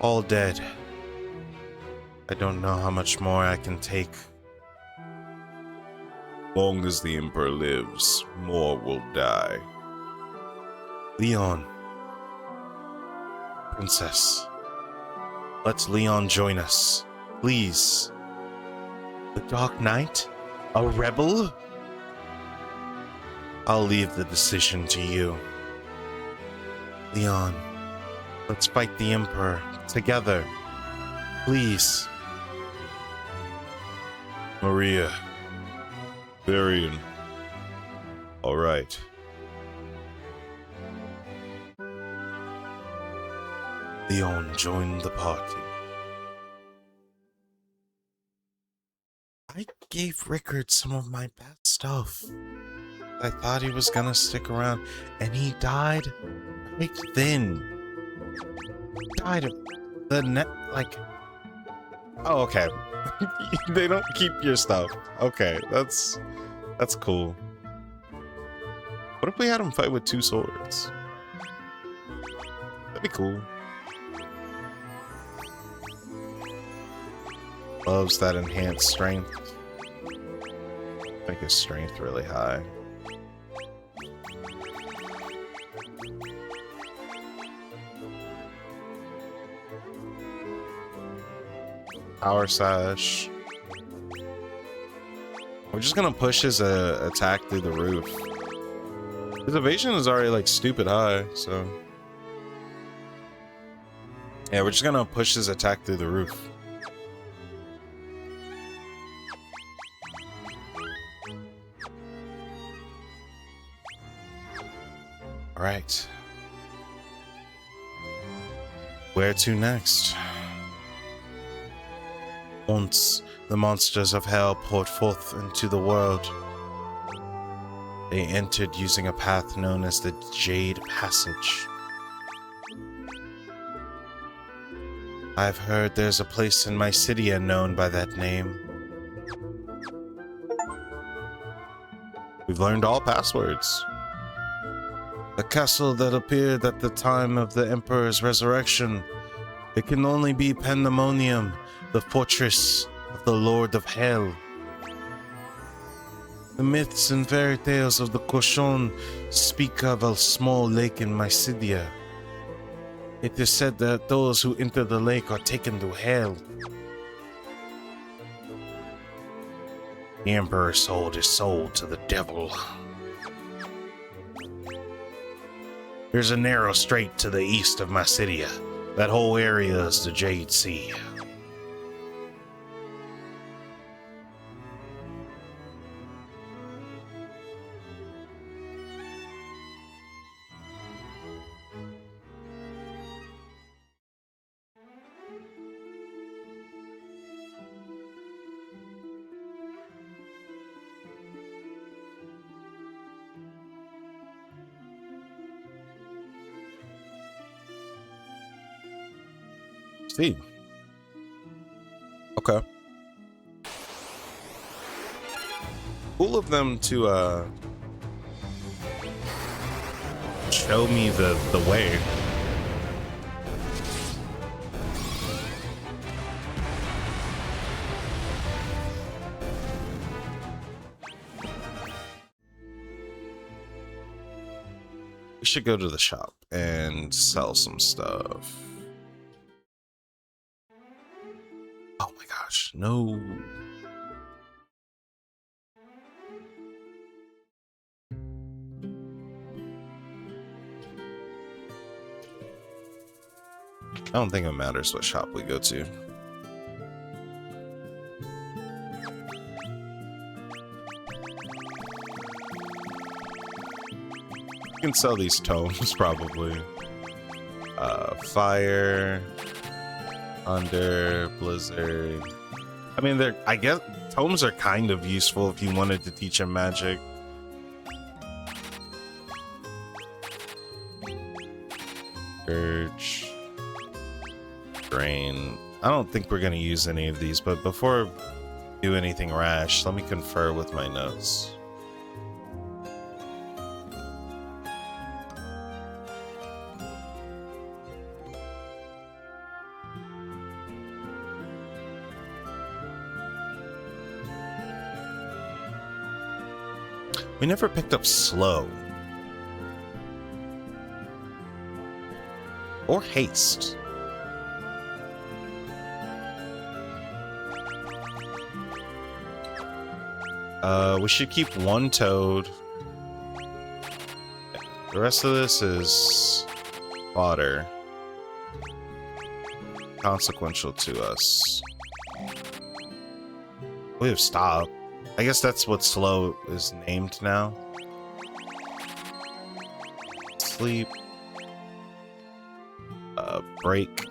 all dead. I don't know how much more I can take. Long as the Emperor lives, more will die. Leon. Princess. Let Leon join us. Please. The Dark Knight? A rebel? I'll leave the decision to you. Leon, let's fight the Emperor together. Please. Maria. Therian. All right. Leon joined the party. I gave Rickard some of my best stuff. I thought he was gonna stick around, and he died right then. Died of the net, like... Oh, okay. They don't keep your stuff. Okay, that's cool. What if we had him fight with 2 swords? That'd be cool. Loves that enhanced strength. Make his strength really high. Power Sash. We're just gonna push his attack through the roof. His evasion is already like stupid high, so yeah, we're just gonna push his attack through the roof. All right. Where to next? Once the monsters of hell poured forth into the world. They entered using a path known as the Jade Passage. I've heard there's a place in Mysidia known by that name. We've learned all passwords. A castle that appeared at the time of the Emperor's resurrection. It can only be Pandemonium, the fortress of the Lord of Hell. The myths and fairy tales of the Koshon speak of a small lake in Mysidia. It is said that those who enter the lake are taken to hell. The Emperor sold his soul to the devil. There's a narrow strait to the east of Mysidia. That whole area is the Jade Sea. See. Okay. Cool of them to show me the way. We should go to the shop and sell some stuff. Oh my gosh, no. I don't think it matters what shop we go to. You can sell these tomes probably. Fire, Thunder, Blizzard. I mean, I guess tomes are kind of useful if you wanted to teach him magic. Urge, Drain. I don't think we're gonna use any of these, but before I do anything rash, let me confer with my notes. We never picked up slow. Or haste. We should keep one toad. The rest of this is fodder. Consequential to us. We have stop. I guess that's what slow is named now. Sleep. Break.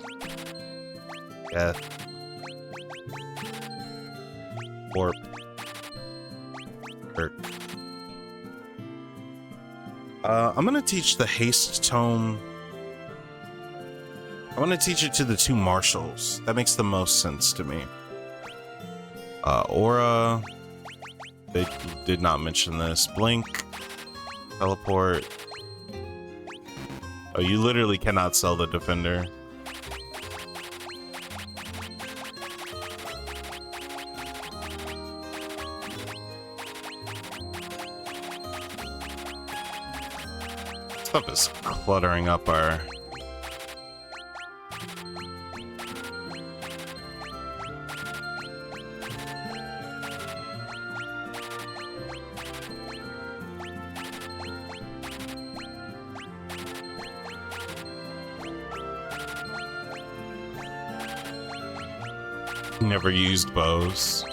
Death. Warp. Hurt. I'm gonna teach the haste tome I want to teach it to the two marshals. That makes the most sense to me. Aura. They did not mention this. Blink. Teleport. Oh, you literally cannot sell the defender. Stuff is cluttering up our... Never used bows.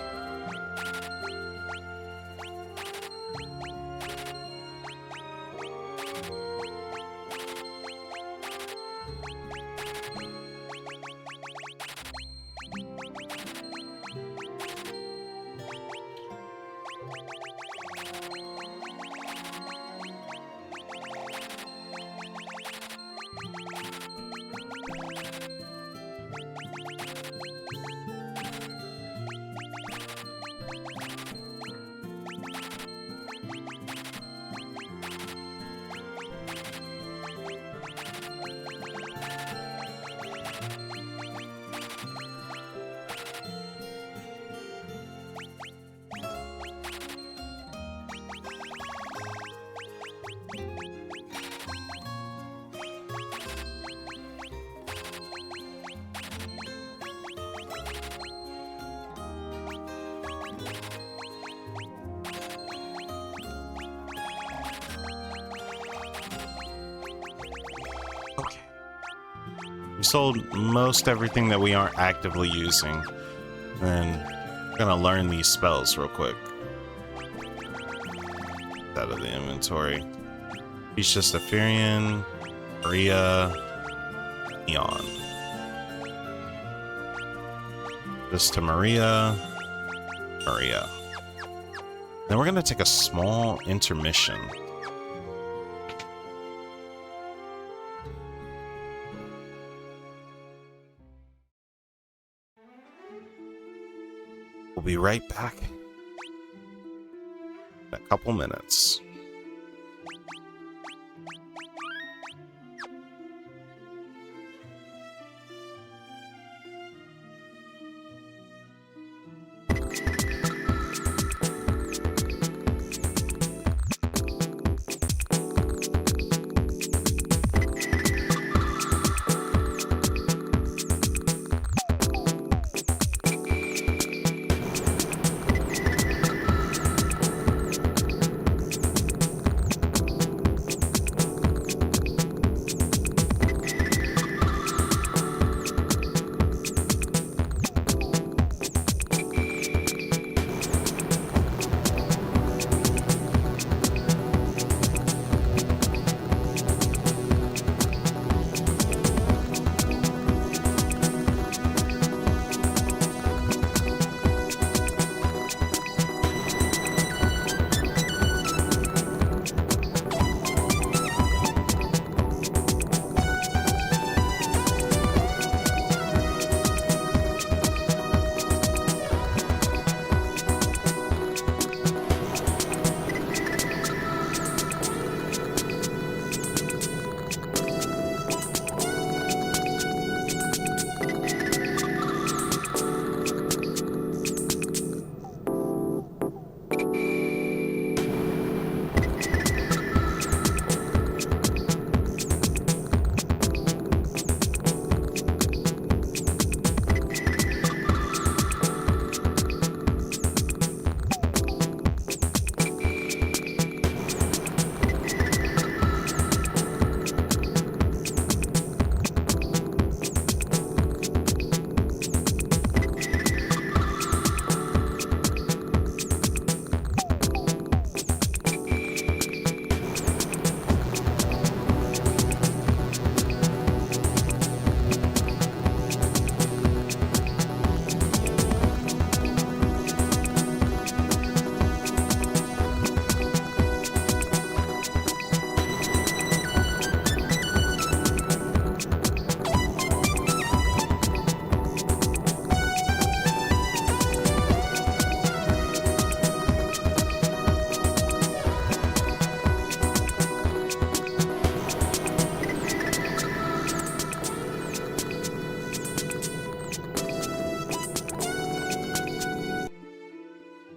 Sold most everything that we aren't actively using. And I'm gonna learn these spells real quick. Out of the inventory. He's just Ephirian, Maria, Neon. Just to Maria, Maria. Then we're gonna take a small intermission. We'll be right back in a couple minutes.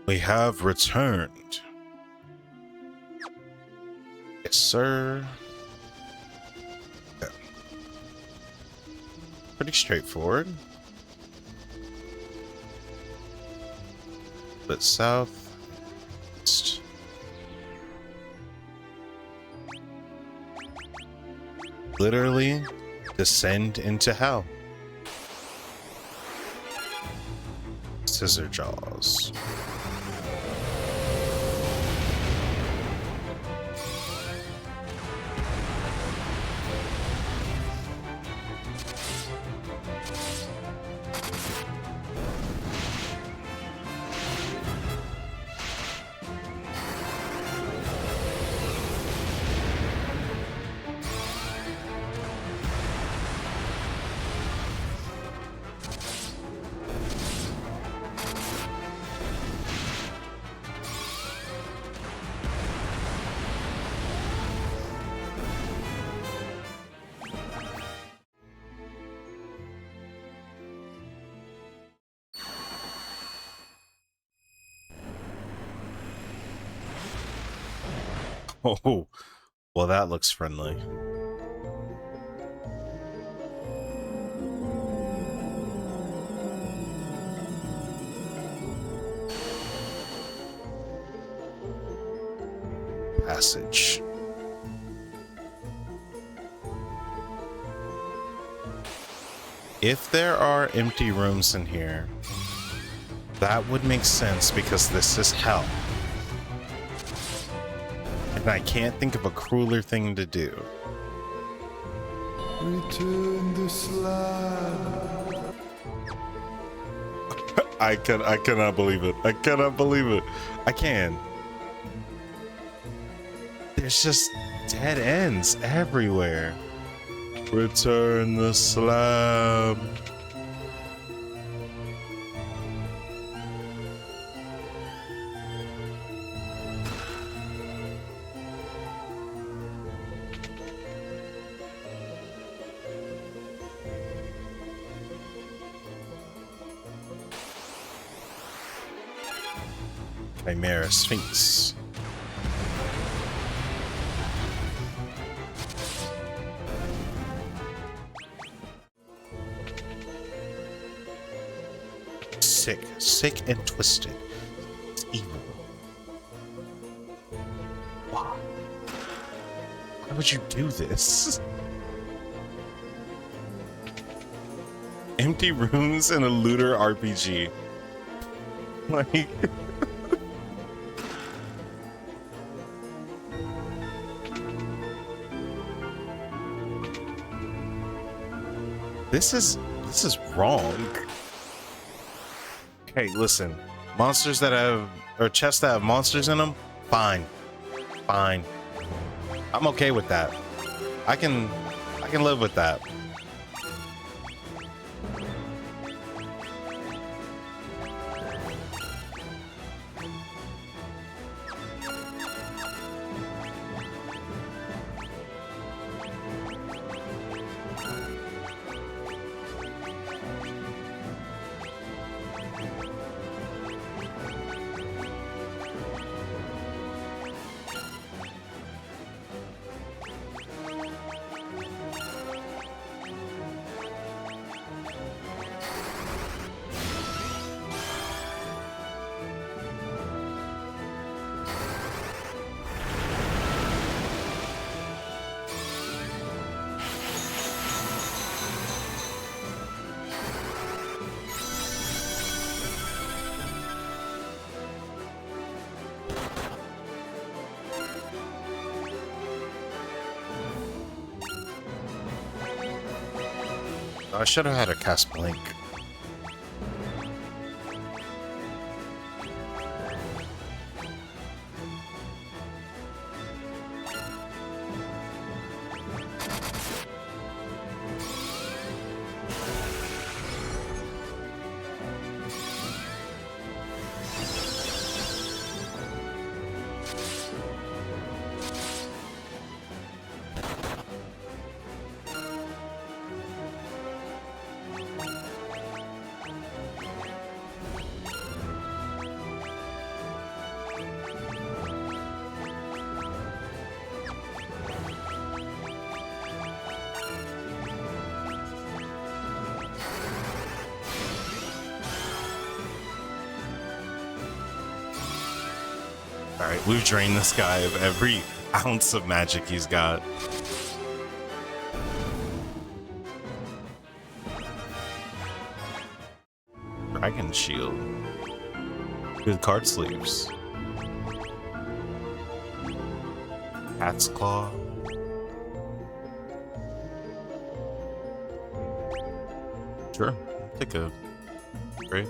We have returned. Yes, sir. Okay. Pretty straightforward. But south. East. Literally descend into hell. Scissor jaws. Oh, well, that looks friendly. Passage. If there are empty rooms in here, that would make sense because this is hell. And I can't think of a crueler thing to do. Return the slab. I cannot believe it. I cannot believe it. I can. There's just dead ends everywhere. Return the slab. Chimera Sphinx. Sick and twisted. It's evil. Why? Why would you do this? Empty rooms in a looter RPG. Like... This is wrong. Hey, listen. Monsters that have, or chests that have monsters in them, fine. Fine. I'm okay with that. I can live with that. I should have had a cast blink. Alright, we've drained this guy of every ounce of magic he's got. Dragon Shield. Good card sleeves. Cat's Claw. Sure, take a great.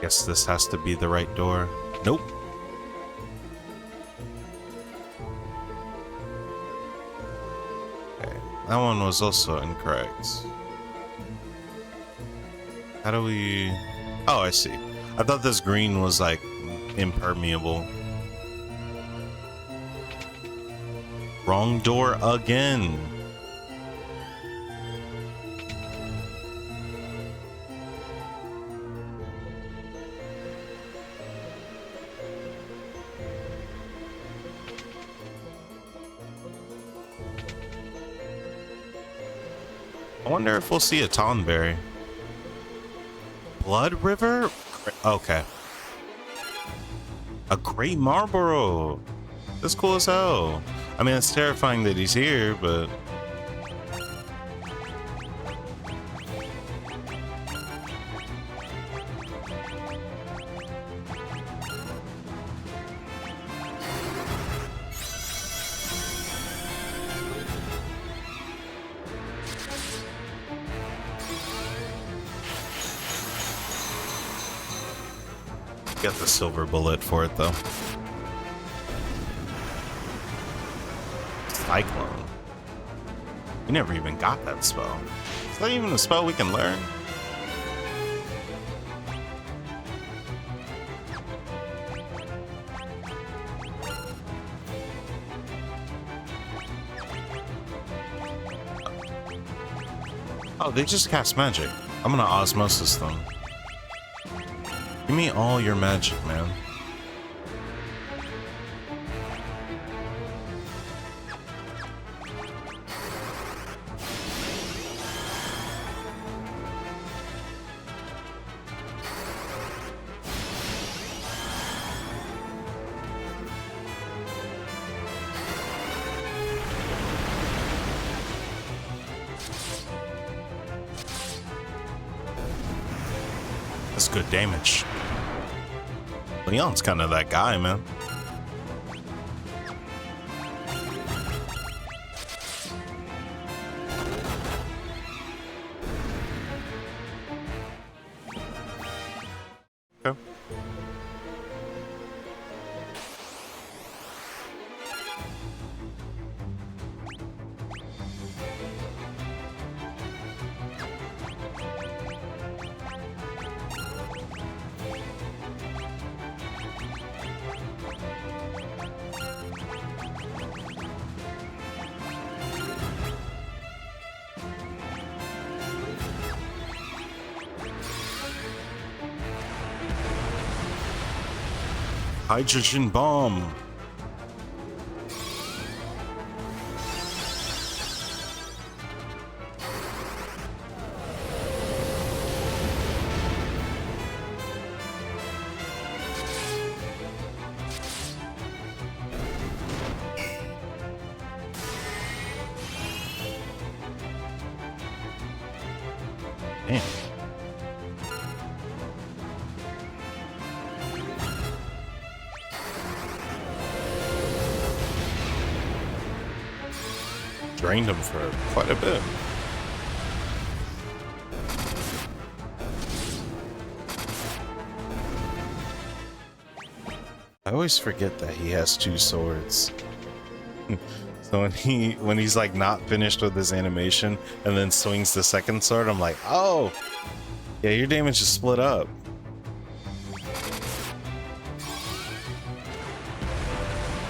Guess this has to be the right door. Nope. Okay, that one was also incorrect. How do we... Oh, I see. I thought this green was like impermeable. Wrong door again. I wonder if we'll see a Tonberry. Blood River? Okay. A Great Marlborough. That's cool as hell. I mean, it's terrifying that he's here, but... Get the silver bullet for it, though. Cyclone. We never even got that spell. Is that even a spell we can learn? Oh, they just cast magic. I'm gonna osmosis them. Give me all your magic, man. That's good damage. Leon's kind of that guy, man. Okay. Hydrogen bomb. Damn. Drained him for quite a bit. I always forget that he has two swords. So when he's like not finished with his animation and then swings the second sword, I'm like, oh, yeah, your damage is split up.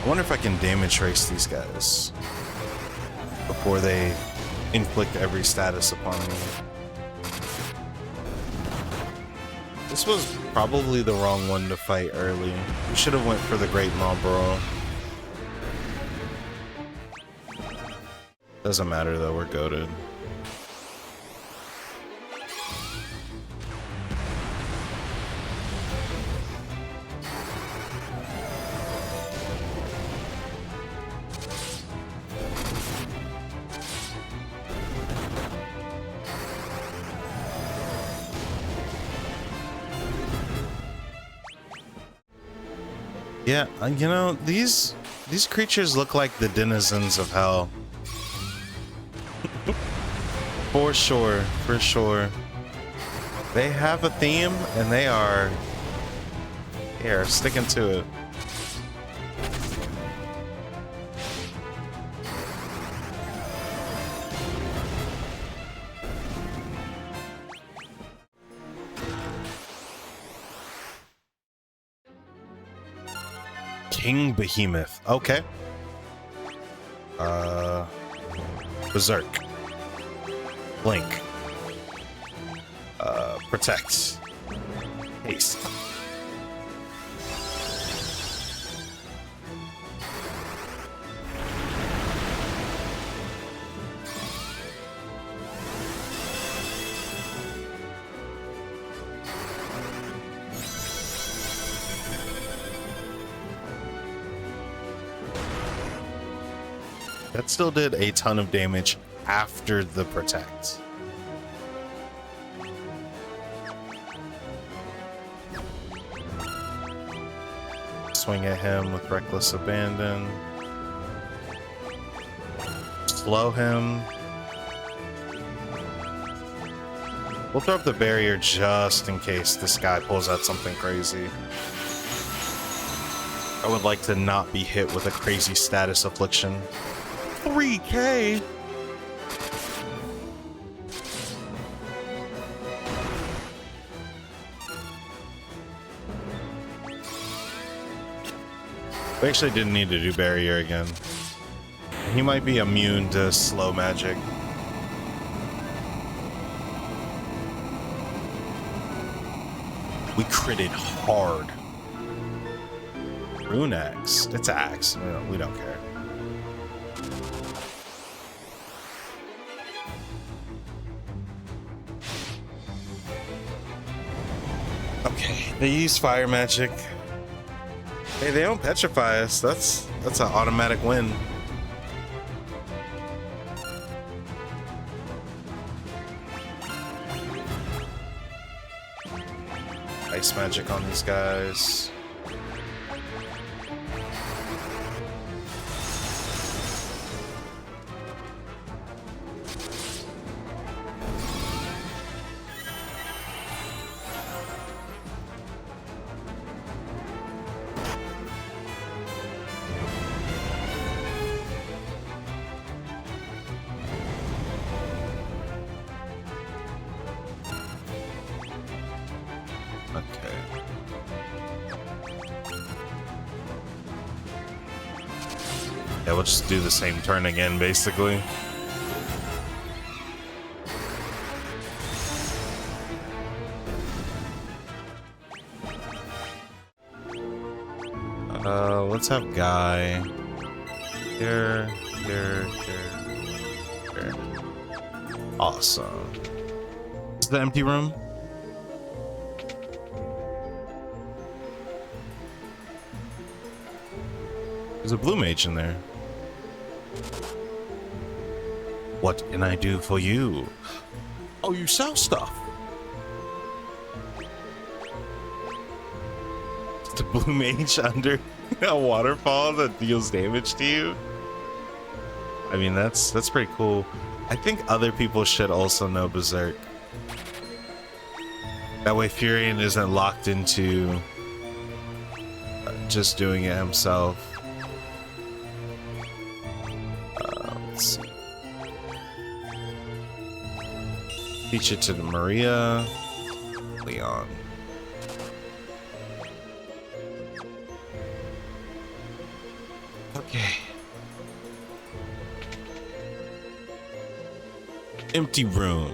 I wonder if I can damage trace these guys before they inflict every status upon me. This was probably the wrong one to fight early. We should have went for the Great Marlborough. Doesn't matter though, we're goated. Yeah, you know, these creatures look like the denizens of hell. For sure, for sure. They have a theme and they are sticking to it. King Behemoth. Okay. Berserk. Blink. Protect. Haste. That still did a ton of damage after the protect. Swing at him with reckless abandon. Slow him. We'll throw up the barrier just in case this guy pulls out something crazy. I would like to not be hit with a crazy status affliction. 3K. We actually didn't need to do barrier again. He might be immune to slow magic. We critted hard. Rune axe. It's axe. We don't care. Okay, they use fire magic. Hey, they don't petrify us. That's an automatic win. Ice magic on these guys. Yeah, we'll just do the same turn again, basically. Let's have Guy here. Awesome. Is the empty room? There's a blue mage in there. What can I do for you? Oh, you sell stuff. The blue mage under a waterfall that deals damage to you. I mean, that's pretty cool. I think other people should also know Berserk. That way Furion isn't locked into just doing it himself. Let's see. Teach it to Maria. Leon. Okay. Empty room.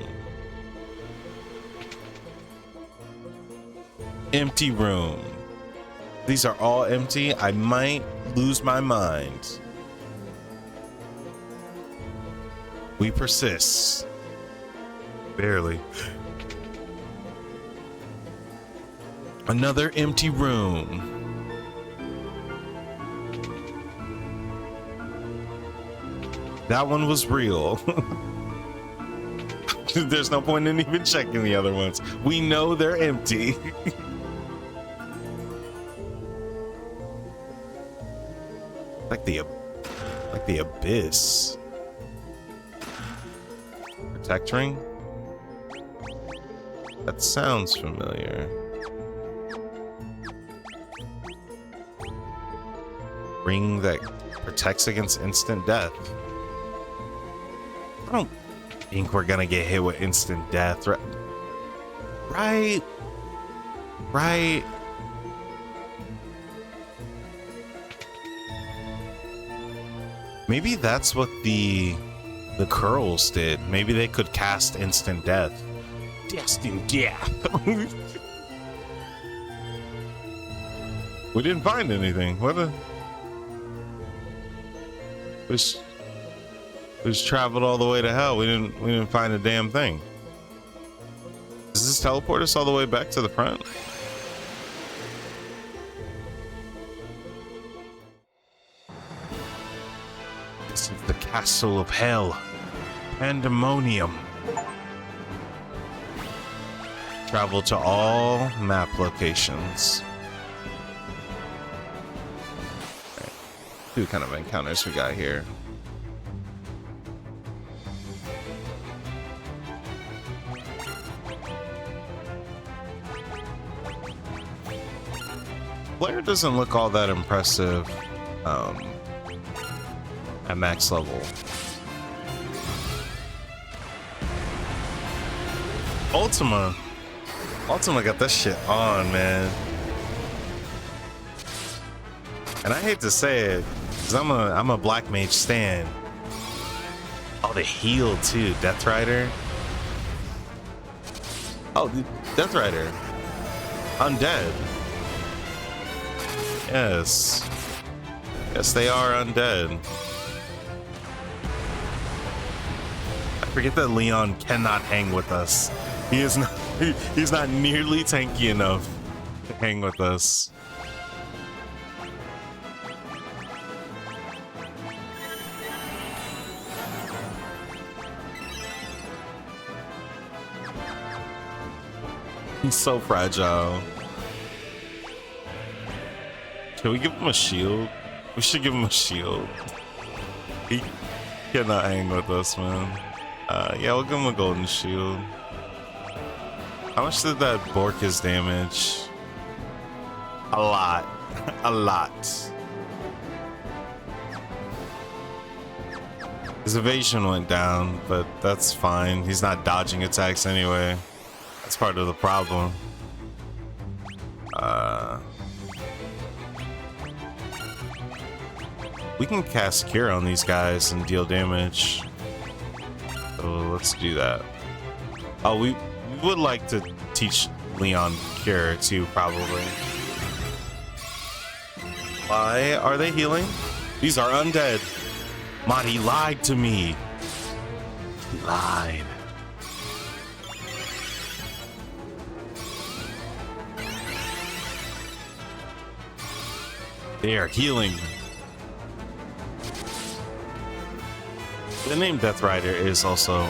Empty room. These are all empty. I might lose my mind. We persist. Barely. Another empty room. That one was real. There's no point in even checking the other ones. We know they're empty. like the abyss. Protect ring? That sounds familiar. Ring that protects against instant death. I don't think we're gonna get hit with instant death, right? Right. Maybe that's what the curls did. Maybe they could cast instant death. Destined death. We didn't find anything. What a... We just traveled all the way to hell. We didn't find a damn thing. Does this teleport us all the way back to the front? This is the castle of hell. Pandemonium. Travel to all map locations. Right. See what kind of encounters we got here. Blair doesn't look all that impressive at max level. Ultima got this shit on, man. And I hate to say it, because I'm a Black Mage stan. Oh, the heal too, Death Rider. Oh, Death Rider. Undead. Yes. Yes, they are undead. I forget that Leon cannot hang with us. He is not. He's not nearly tanky enough to hang with us. He's so fragile. Can we give him a shield? We should give him a shield. He cannot hang with us, man. Yeah, we'll give him a golden shield. How much did that Borkus damage? A lot. A lot. His evasion went down, but that's fine. He's not dodging attacks anyway. That's part of the problem. We can cast Cure on these guys and deal damage. So let's do that. Oh, we would like to teach Leon Cure too, probably. Why are they healing? These are undead. Madi lied to me. He lied. They are healing. The name Death Rider is also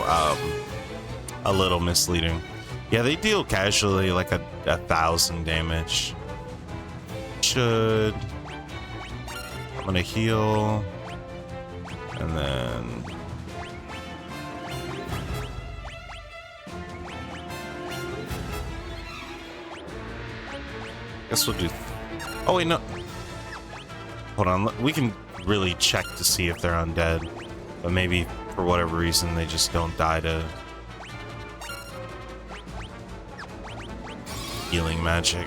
a little misleading. Yeah, they deal casually like a 1,000 damage. I'm gonna heal, and then guess we'll do. Oh wait, no. Hold on. We can really check to see if they're undead. But maybe for whatever reason they just don't die to healing magic.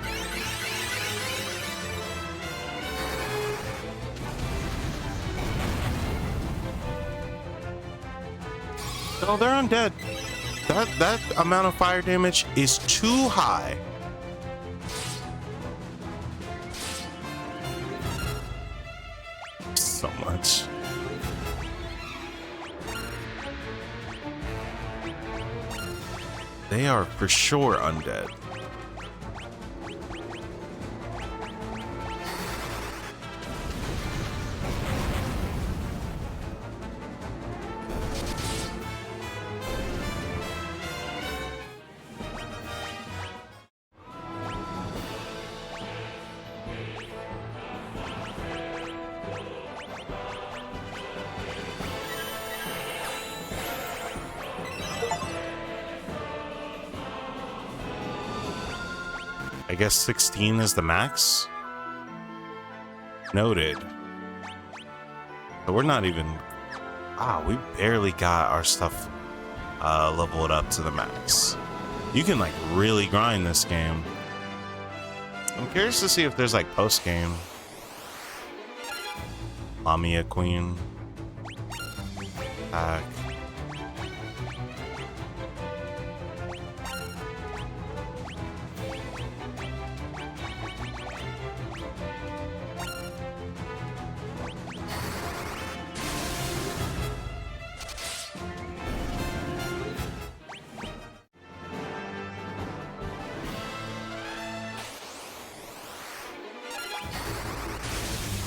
No, they're undead. That amount of fire damage is too high. So much. They are for sure undead. I guess 16 is the max? Noted. But we're not even... we barely got our stuff leveled up to the max. You can, like, really grind this game. I'm curious to see if there's, like, post-game. Lamia Queen. Pack.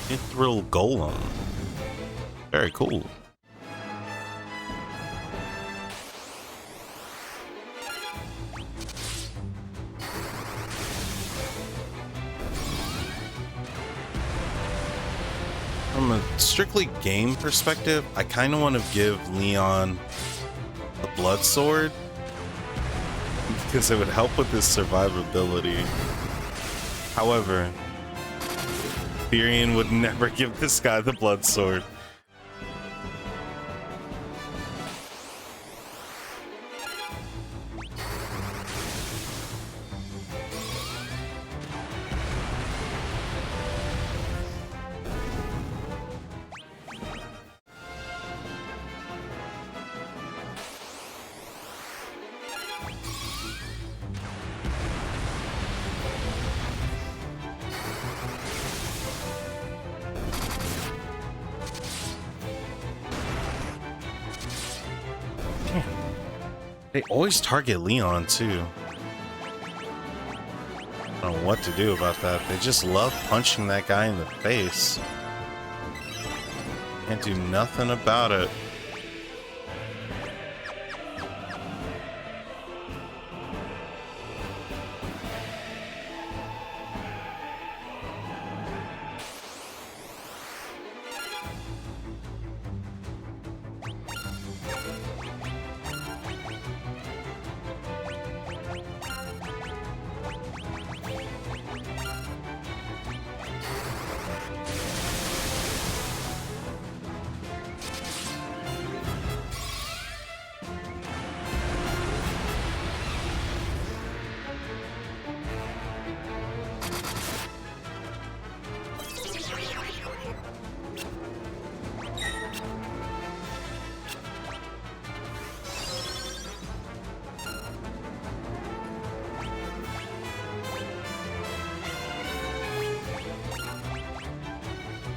Mithril Golem. Very cool. From a strictly game perspective, I kind of want to give Leon the Blood Sword because it would help with his survivability. However, Tyrion would never give this guy the Blood Sword. They always target Leon, too. I don't know what to do about that. They just love punching that guy in the face. Can't do nothing about it.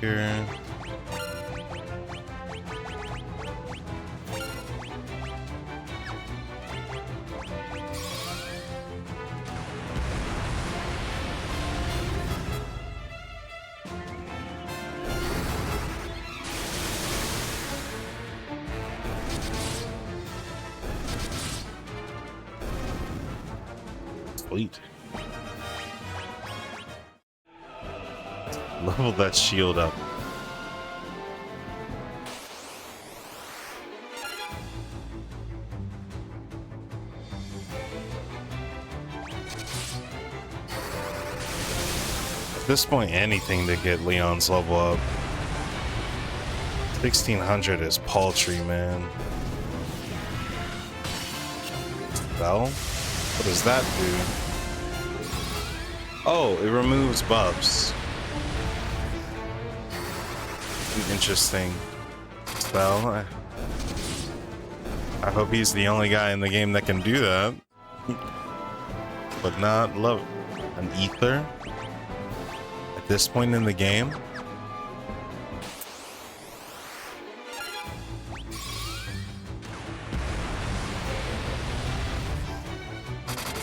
Here. Sweet. Level that shield up. At this point, anything to get Leon's level up. 1600 is paltry, man. Well, what does that do? Oh, it removes buffs. Interesting spell. I hope he's the only guy in the game that can do that. But not love an ether at this point in the game.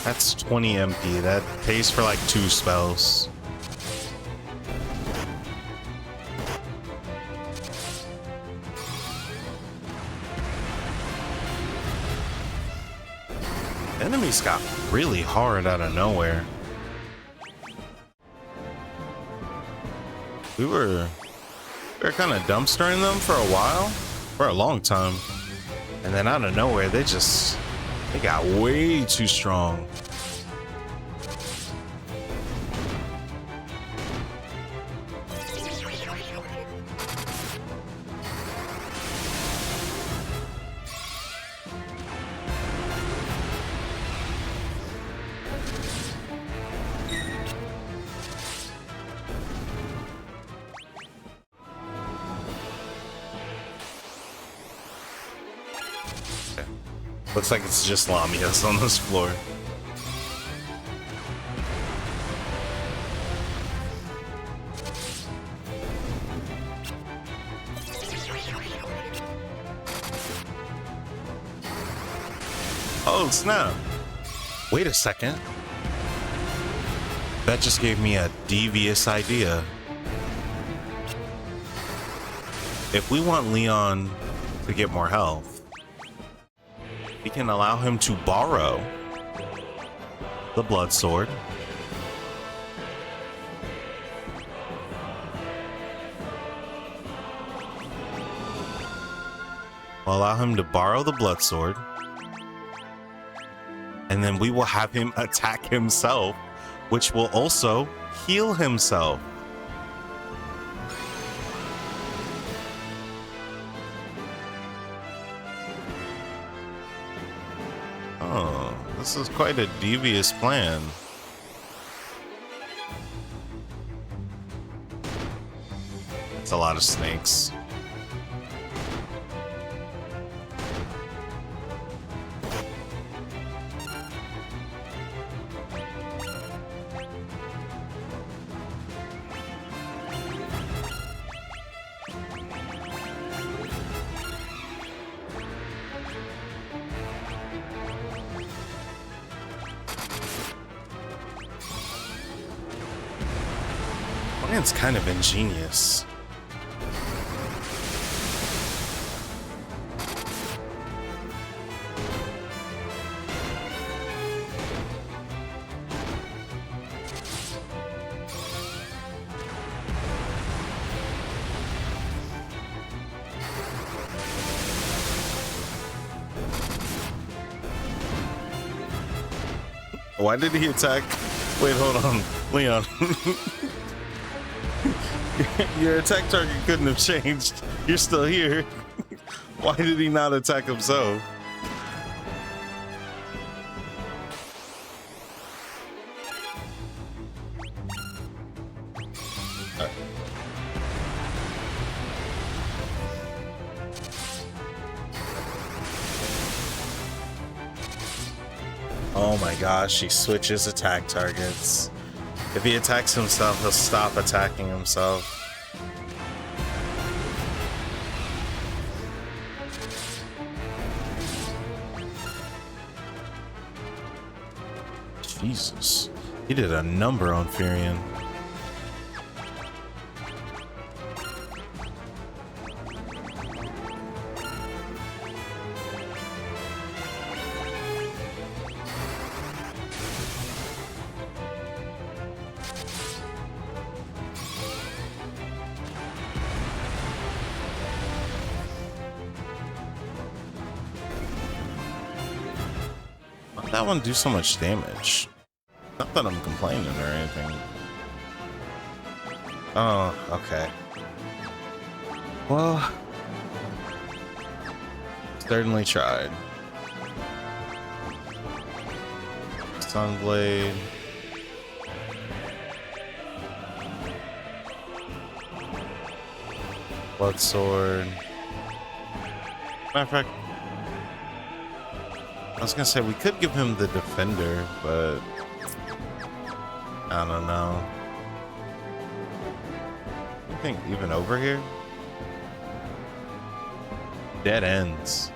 That's 20 MP. That pays for like 2 spells. Enemies got really hard out of nowhere. We were kind of dumpstering them for a while, for a long time. And then out of nowhere, they got way too strong. Looks like it's just Lamias on this floor. Oh, snap. Wait a second. That just gave me a devious idea. If we want Leon to get more health, we can allow him to borrow the blood sword. We'll allow him to borrow the blood sword. And then we will have him attack himself, which will also heal himself. Oh, this is quite a devious plan. It's a lot of snakes. Plan's kind of ingenious. Why did he attack? Wait, hold on. Leon. Your attack target couldn't have changed. You're still here. Why did he not attack himself? Oh my gosh, he switches attack targets. If he attacks himself, he'll stop attacking himself. Jesus. He did a number on Furion. That one do so much damage. Not that I'm complaining or anything. Oh, okay. Well, certainly tried. Sunblade. Blood sword. Matter of fact, I was gonna say we could give him the defender, but I don't know. Anything even over here? Dead ends.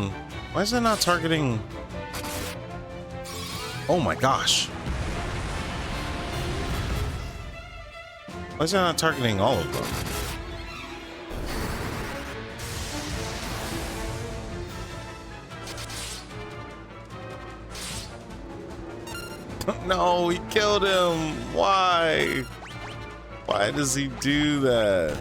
Why is it not targeting? Oh my gosh. Why is it not targeting all of them? No, he killed him. Why? Why does he do that?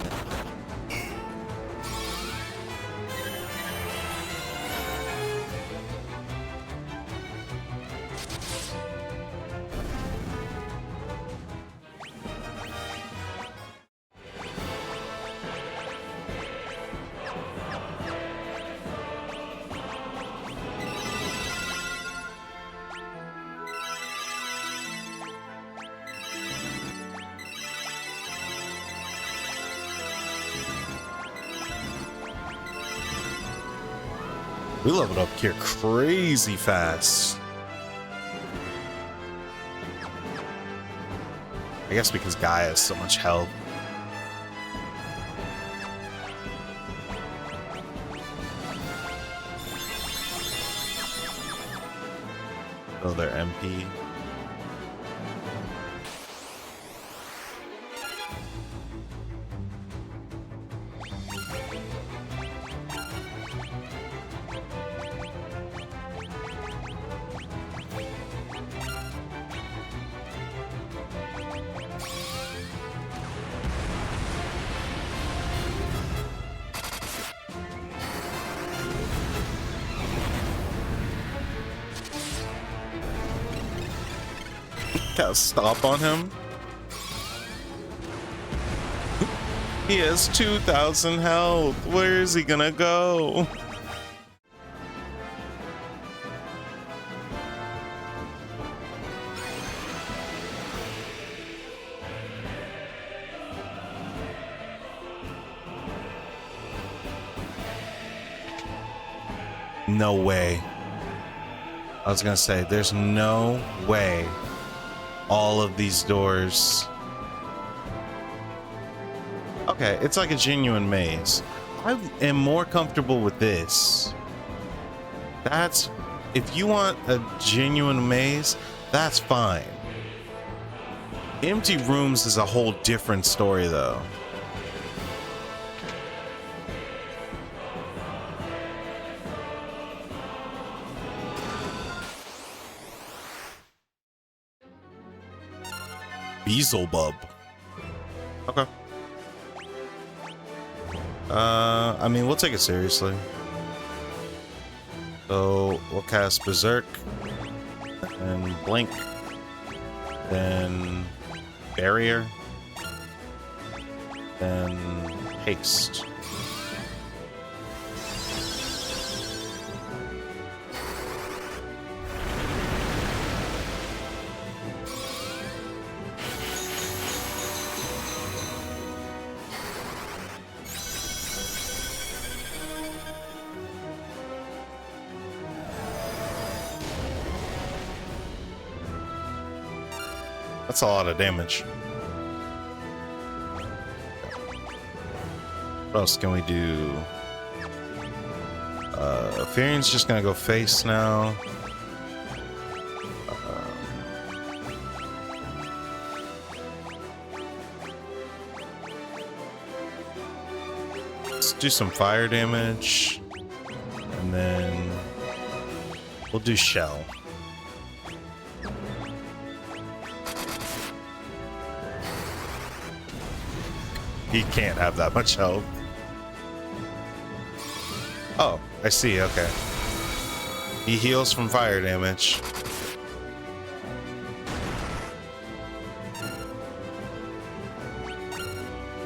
We leveled up here crazy fast. I guess because Gaia has so much health. Oh, they're MP. Cast stop on him. He has 2,000 health. Where is he gonna go? No way. I was gonna say, there's no way all of these doors. Okay, it's like a genuine maze. I am more comfortable with this. That's, if you want a genuine maze, that's fine. Empty rooms is a whole different story though. Beelzebub. Okay. I mean, we'll take it seriously. So we'll cast Berserk and Blink, then Barrier, then Haste. That's a lot of damage. What else can we do? Furian's just gonna go face now. Let's do some fire damage. And then we'll do shell. He can't have that much health. Oh, I see, okay. He heals from fire damage.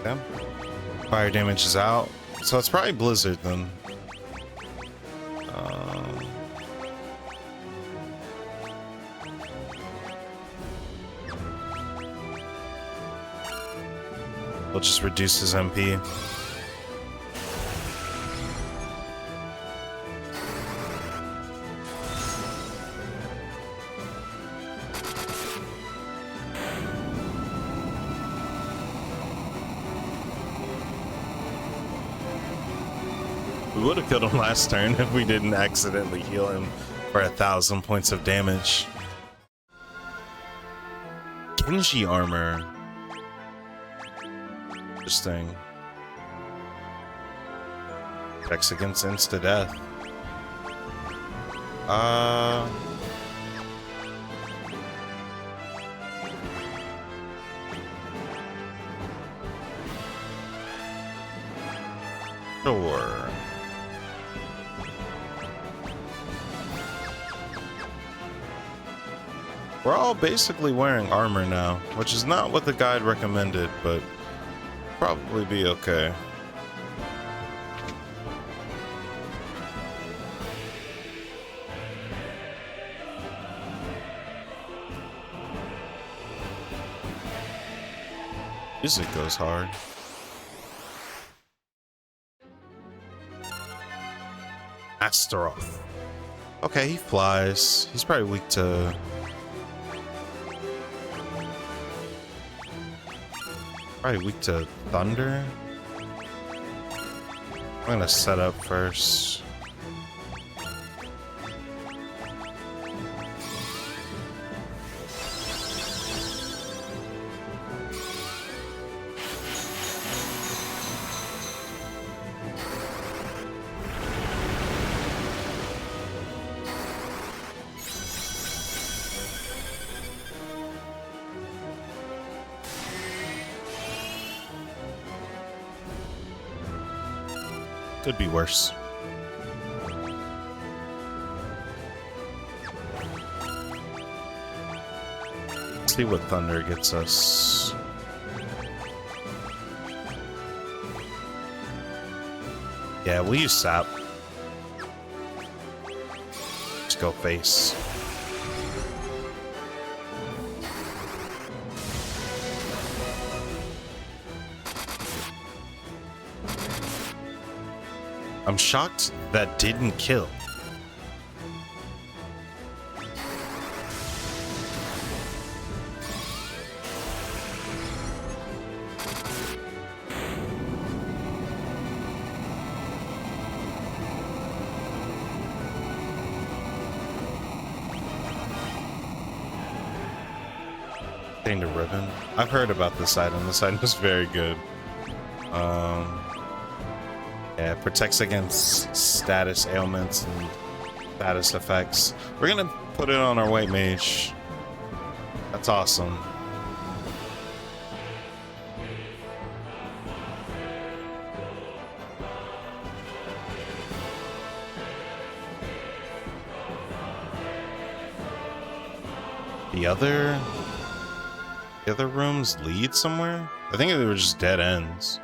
Yeah. Fire damage is out. So it's probably Blizzard then. We'll just reduce his MP. would have killed him last turn if we didn't accidentally heal him for 1,000 points of damage. Genji armor. Interesting. Protects against insta-death. Sure. We're all basically wearing armor now, which is not what the guide recommended, but probably be okay. Music goes hard. Astaroth. Okay, he flies. He's probably weak to... Probably weak to thunder. I'm gonna set up first. Could be worse. Let's see what thunder gets us. Yeah, we'll use sap. Just go face. I'm shocked that didn't kill. Chained a ribbon. I've heard about this item. This item is very good. Yeah, it protects against status ailments and status effects. We're gonna put it on our white mage. That's awesome. The other rooms lead somewhere? I think they were just dead ends.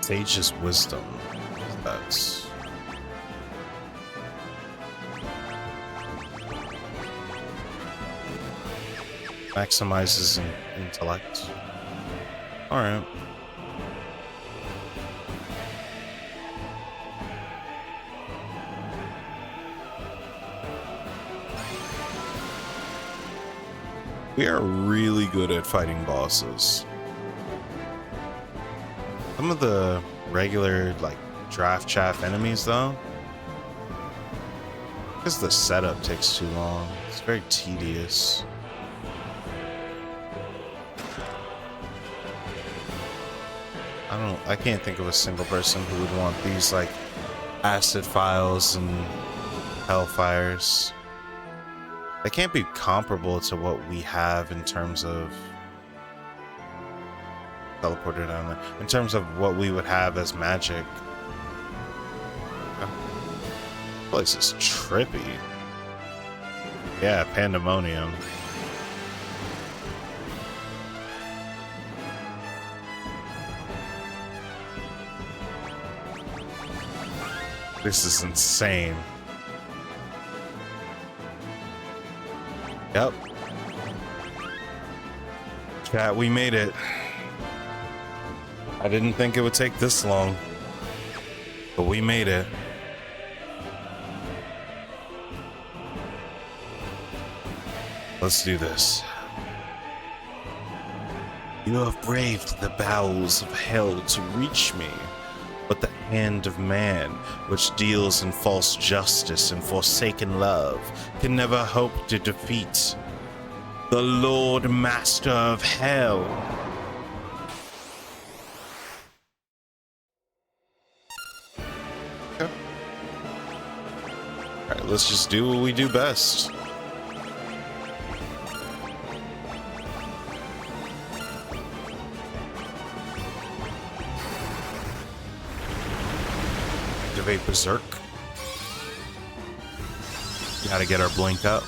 Sage's wisdom. That's maximizes intellect. All right. We are really good at fighting bosses. Some of the regular, like, draft chaff enemies, though, because the setup takes too long. It's very tedious. I can't think of a single person who would want these, like, acid files and hellfires. They can't be comparable to what we have in terms of teleporter down there. In terms of what we would have as magic. This place is trippy. Yeah, pandemonium. This is insane. Yep. Chat, we made it. I didn't think it would take this long, but we made it. Let's do this. You have braved the bowels of hell to reach me, but the hand of man, which deals in false justice and forsaken love, can never hope to defeat the Lord Master of Hell. Okay. Alright, let's just do what we do best. Activate Berserk. Gotta get our blink up.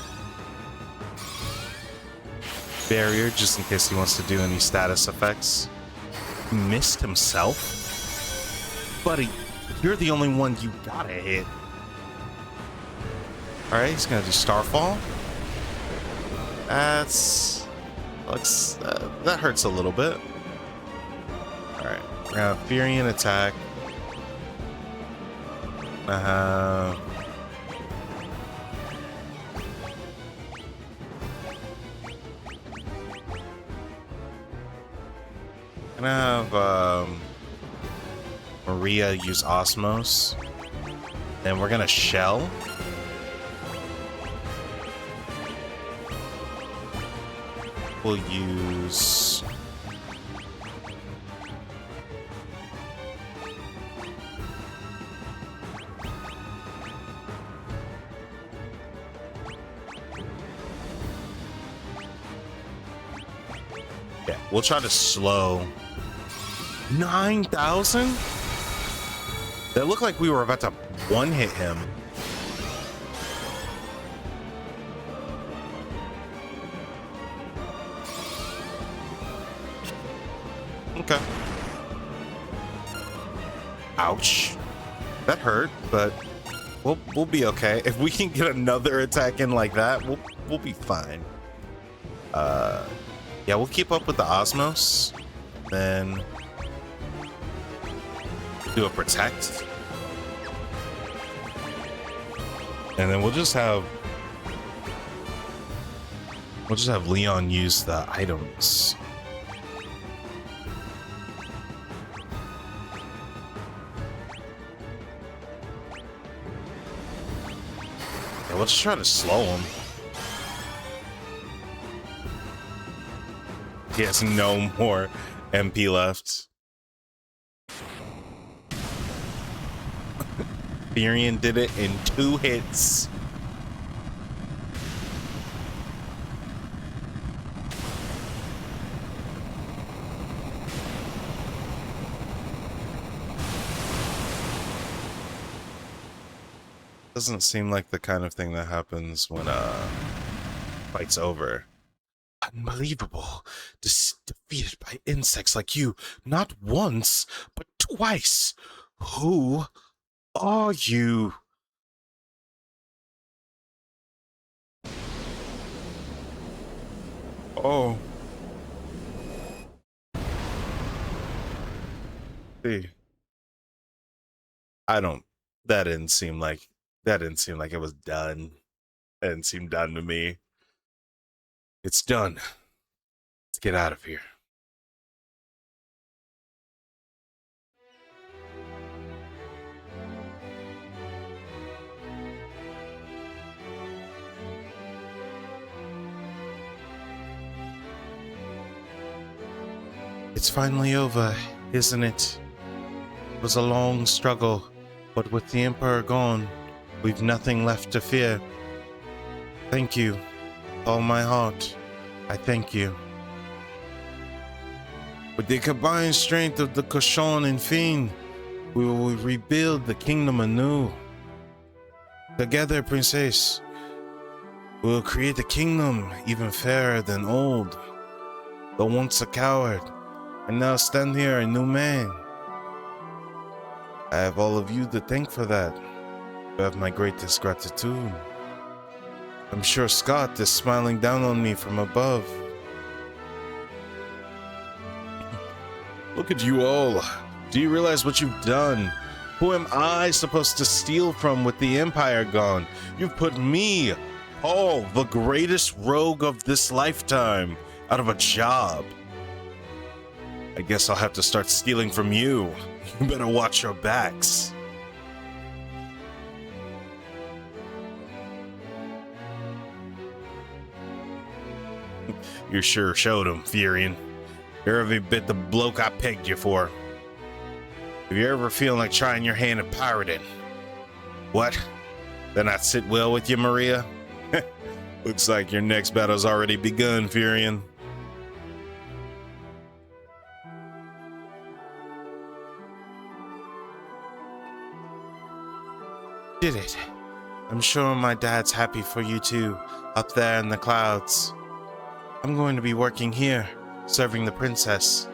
Barrier, just in case he wants to do any status effects. He missed himself? Buddy, you're the only one you gotta hit. Alright, he's gonna do Starfall. That hurts a little bit. Alright, we're gonna have Furion attack. Gonna have Maria use Osmos. Then we're gonna Shell. We'll use we'll try to slow 9,000? That looked like we were about to one-hit him. Okay. Ouch. That hurt, but we'll be okay. If we can get another attack in like that, we'll be fine. Yeah, we'll keep up with the Osmos. Then do a protect. And then we'll just have Leon use the items. Yeah, we'll just try to slow him. He has no more MP left. Furion did it in 2 hits. Doesn't seem like the kind of thing that happens when fight's over. Unbelievable. Defeated by insects like you, not once, but twice. Who are you? Oh. See. That didn't seem like it was done. That didn't seem done to me. It's done. Let's get out of here. It's finally over, isn't it? It was a long struggle, but with the Emperor gone, we've nothing left to fear. Thank you. All my heart, I thank you. With the combined strength of the Cochon and Fiend, we will rebuild the kingdom anew. Together, Princess, we will create a kingdom even fairer than old. Though once a coward, and now stand here a new man. I have all of you to thank for that. You have my greatest gratitude. I'm sure Scott is smiling down on me from above. Look at you all. Do you realize what you've done? Who am I supposed to steal from with the Empire gone? You've put me, Paul, the greatest rogue of this lifetime, out of a job. I guess I'll have to start stealing from you. You better watch your backs. You sure showed him, Furion. You're every bit the bloke I pegged you for. If you're ever feeling like trying your hand at pirating. What? Then that sit well with you, Maria? Looks like your next battle's already begun, Furion. Did it. I'm sure my dad's happy for you too, up there in the clouds. I'm going to be working here, serving the princess.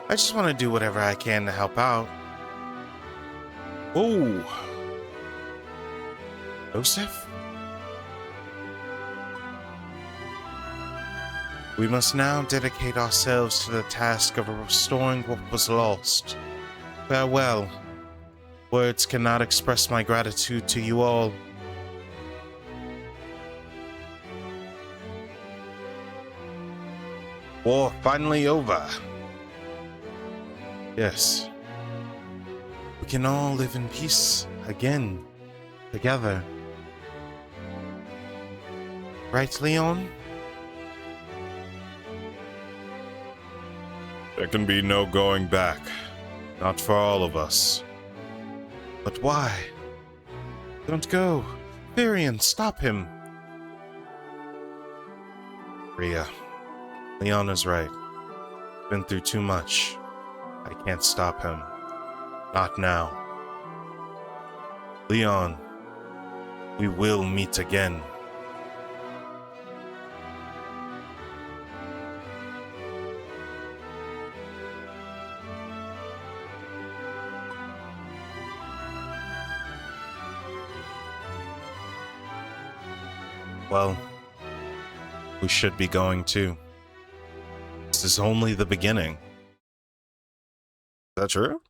I just want to do whatever I can to help out. Oh. Joseph? We must now dedicate ourselves to the task of restoring what was lost. Farewell. Words cannot express my gratitude to you all. War finally over. Yes. We can all live in peace again, together. Right, Leon? There can be no going back. Not for all of us. But why? Don't go. Furion, stop him. Rhea. Leon is right. Been through too much. I can't stop him. Not now. Leon, we will meet again. Well, we should be going too. This is only the beginning. Is that true?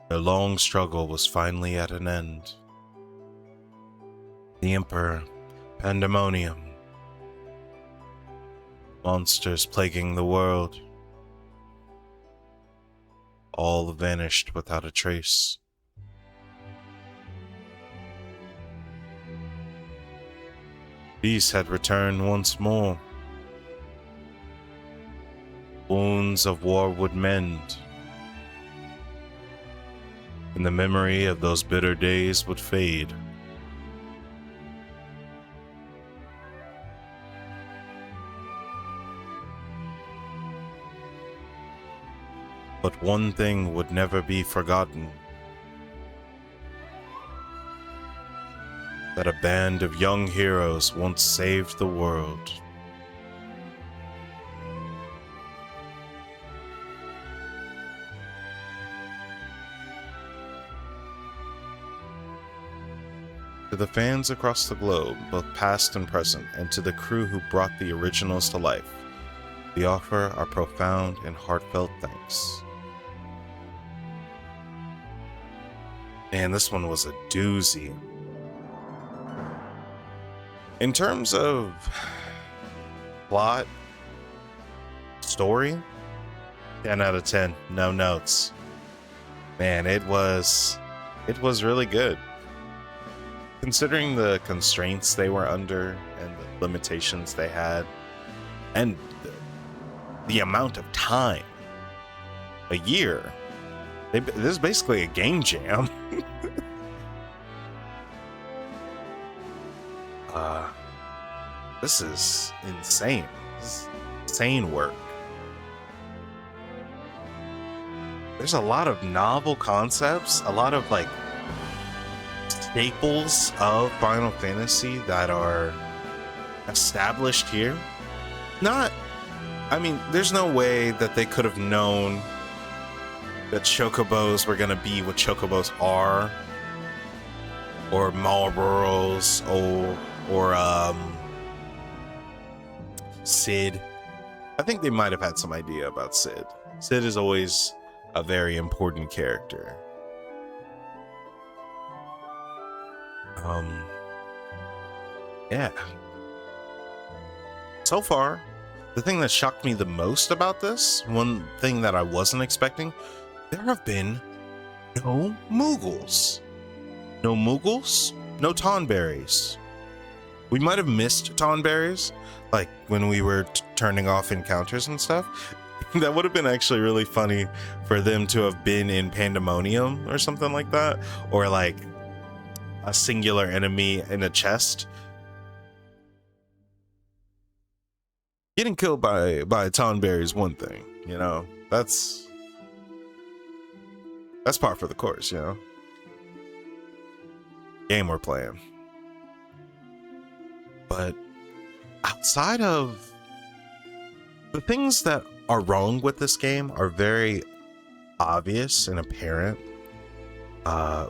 Their long struggle was finally at an end. The Emperor, pandemonium, monsters plaguing the world, all vanished without a trace. Peace had returned once more. Wounds of war would mend, and the memory of those bitter days would fade. But one thing would never be forgotten. That a band of young heroes once saved the world. To the fans across the globe, both past and present, and to the crew who brought the originals to life, we offer our profound and heartfelt thanks. Man, this one was a doozy. In terms of plot, story, 10 out of 10, no notes. Man, it was really good. Considering the constraints they were under and the limitations they had, and the amount of time, a year, this is basically a game jam. This is insane. This is insane work. There's a lot of novel concepts, a lot of like staples of Final Fantasy that are established here. There's no way that they could have known that chocobos were going to be what chocobos are or Marlboros, or Sid. I think they might have had some idea about Sid. Sid is always a very important character. Yeah. So far, the thing that shocked me the most about this, one thing that I wasn't expecting, there have been no Moogles. No Moogles, no Tonberries. We might have missed Tonberries, like when we were turning off encounters and stuff. That would have been actually really funny for them to have been in Pandemonium or something like that, or like a singular enemy in a chest. Getting killed by a Tonberry is one thing, you know. That's par for the course, you know. Game we're playing. But outside of the things that are wrong with this game are very obvious and apparent.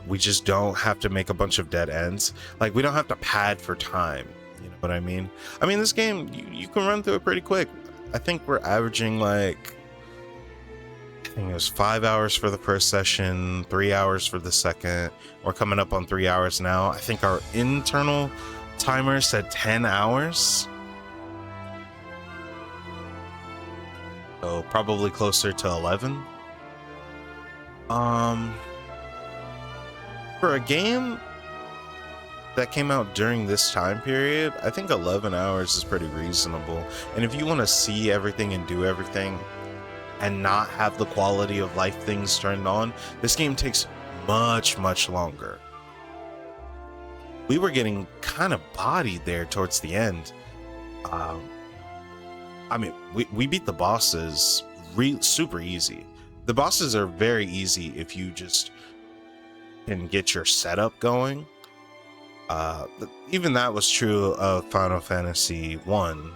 We just don't have to make a bunch of dead ends. Like, we don't have to pad for time. You know what I mean? I mean, this game, you can run through it pretty quick. I think we're averaging like, I think it was 5 hours for the first session, 3 hours for the second. We're coming up on 3 hours now. I think our internal timer said 10 hours. So probably closer to 11. For a game that came out during this time period, I think 11 hours is pretty reasonable. And if you want to see everything and do everything and not have the quality of life things turned on, this game takes much, much longer. We were getting kind of bodied there towards the end. I mean, we beat the bosses super easy. The bosses are very easy if you just can get your setup going. Even that was true of Final Fantasy 1,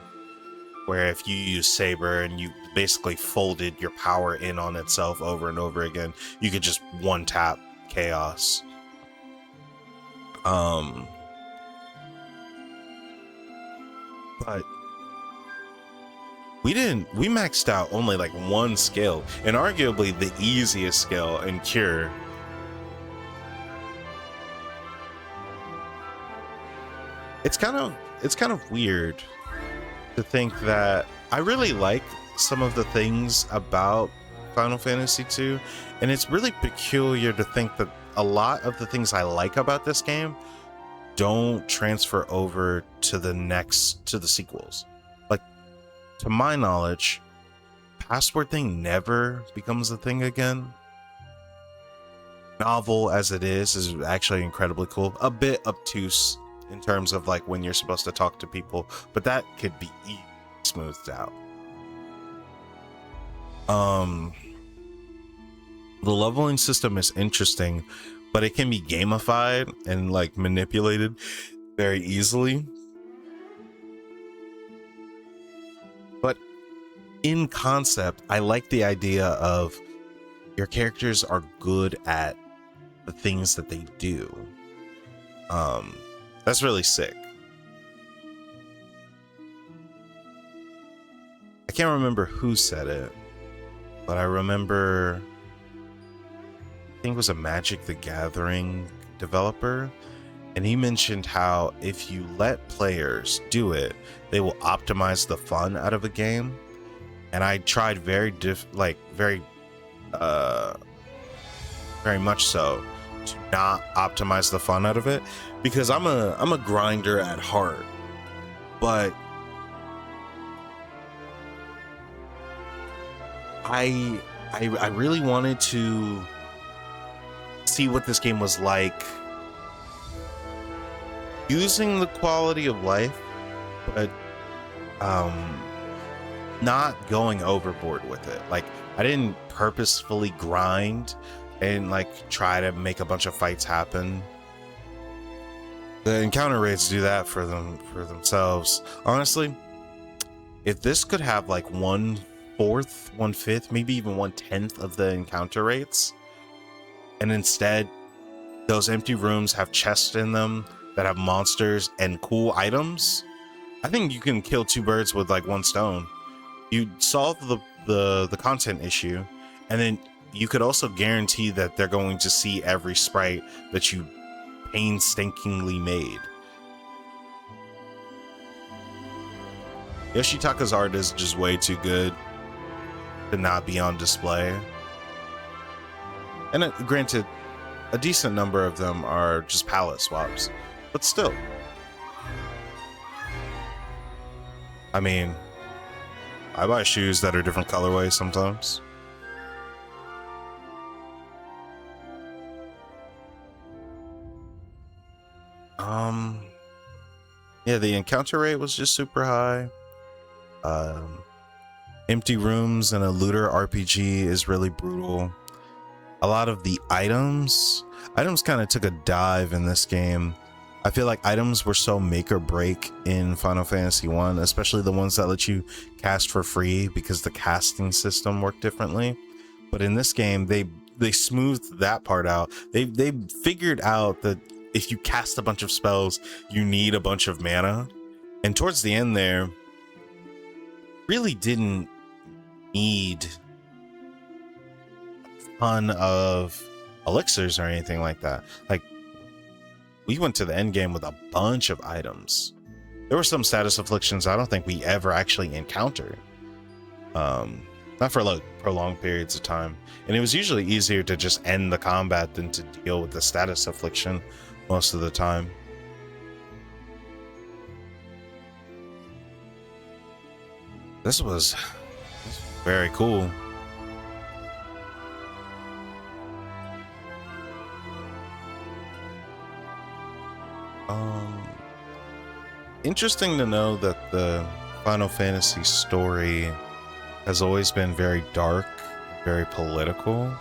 where if you use Saber and you basically folded your power in on itself over and over again, you could just one tap chaos. But we maxed out only like one skill, and arguably the easiest skill in Cure. It's kind of weird to think that I really like some of the things about Final Fantasy II, and it's really peculiar to think that a lot of the things I like about this game don't transfer over to the sequels. Like, to my knowledge, password thing never becomes a thing again. Novel as it is actually incredibly cool. A bit obtuse in terms of like when you're supposed to talk to people, but that could be smoothed out. The leveling system is interesting, but it can be gamified and like manipulated very easily. But in concept, I like the idea of your characters are good at the things that they do. That's really sick. I can't remember who said it, but I remember, I think it was a Magic the Gathering developer, and he mentioned how if you let players do it, they will optimize the fun out of a game. And I tried very much so to not optimize the fun out of it, because I'm a grinder at heart, but I really wanted to see what this game was like using the quality of life, but not going overboard with it. Like, I didn't purposefully grind and like try to make a bunch of fights happen. The encounter rates do that for themselves. Honestly, if this could have like 1/4, 1/5, maybe even 1/10 of the encounter rates, and instead those empty rooms have chests in them that have monsters and cool items, I think you can kill two birds with like one stone. You solve the content issue, and then you could also guarantee that they're going to see every sprite that you painstakingly made. Yoshitaka's art is just way too good to not be on display. And granted, a decent number of them are just palette swaps, but still. I mean, I buy shoes that are different colorways sometimes. Yeah, the encounter rate was just super high. Empty rooms and a looter RPG is really brutal. A lot of the items kind of took a dive in this game. I feel like items were so make or break in Final Fantasy 1, especially the ones that let you cast for free because the casting system worked differently. But in this game, they smoothed that part out. They figured out that if you cast a bunch of spells, you need a bunch of mana. And towards the end there, really didn't need a ton of elixirs or anything like that. Like, we went to the end game with a bunch of items. There were some status afflictions I don't think we ever actually encountered. Not for like prolonged periods of time. And it was usually easier to just end the combat than to deal with the status affliction most of the time. This was very cool. Interesting to know that the Final Fantasy story has always been very dark, very political.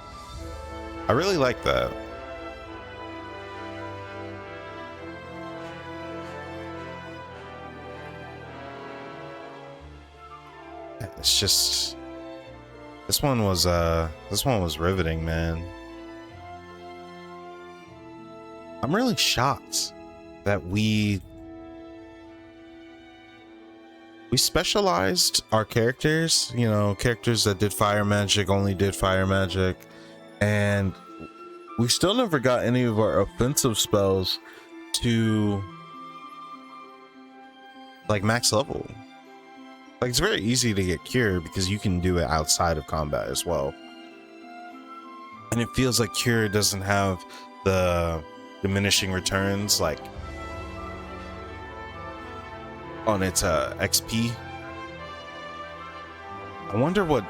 I really like that. It's just this one was riveting, man. I'm really shocked that we specialized our characters, you know, characters that did fire magic only did fire magic, and we still never got any of our offensive spells to like max level. Like, it's very easy to get Cure because you can do it outside of combat as well, and it feels like Cure doesn't have the diminishing returns like on its XP. I wonder what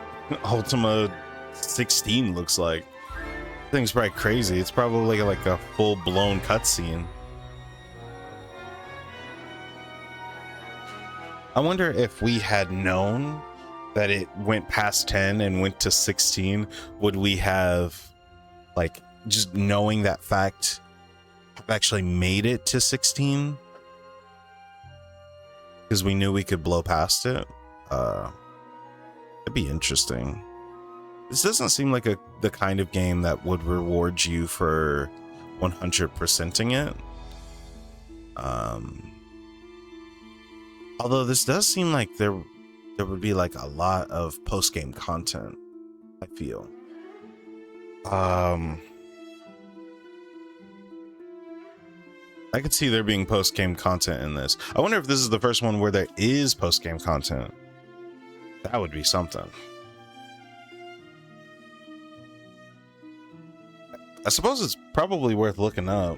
Ultima 16 looks like. I think it's probably crazy. It's probably like a full-blown cutscene. I wonder if we had known that it went past 10 and went to 16, would we have, like, just knowing that fact, have actually made it to 16? Because we knew we could blow past it. It'd be interesting. This doesn't seem like the kind of game that would reward you for 100%ing it. Although this does seem like there would be like a lot of post-game content, I feel. I could see there being post-game content in this. I wonder if this is the first one where there is post-game content. That would be something. I suppose it's probably worth looking up.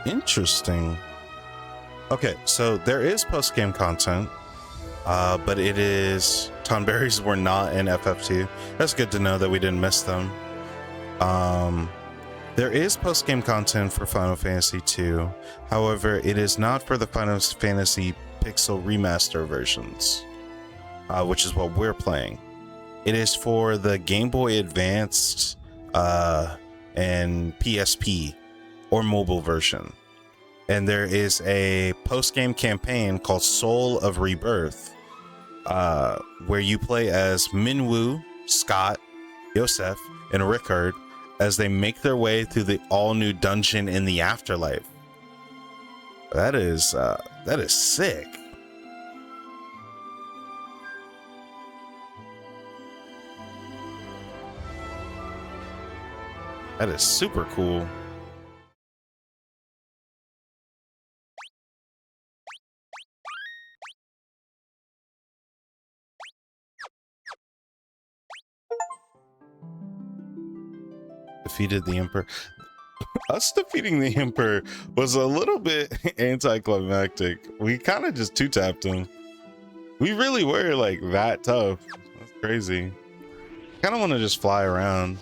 Interesting. Okay, so there is post-game content, but it is Tonberries were not in FF2. That's good to know that we didn't miss them. There is post-game content for Final Fantasy II. However, it is not for the Final Fantasy Pixel Remaster versions, which is what we're playing. It is for the Game Boy Advanced and PSP or mobile version. And there is a post-game campaign called Soul of Rebirth, where you play as Minwu, Scott, Yosef, and Rickard as they make their way through the all-new dungeon in the afterlife. That is sick. That is super cool. Defeated the Emperor. Us defeating the Emperor was a little bit anticlimactic. We kind of just two-tapped him. We really were like that tough. That's crazy. Kind of want to just fly around.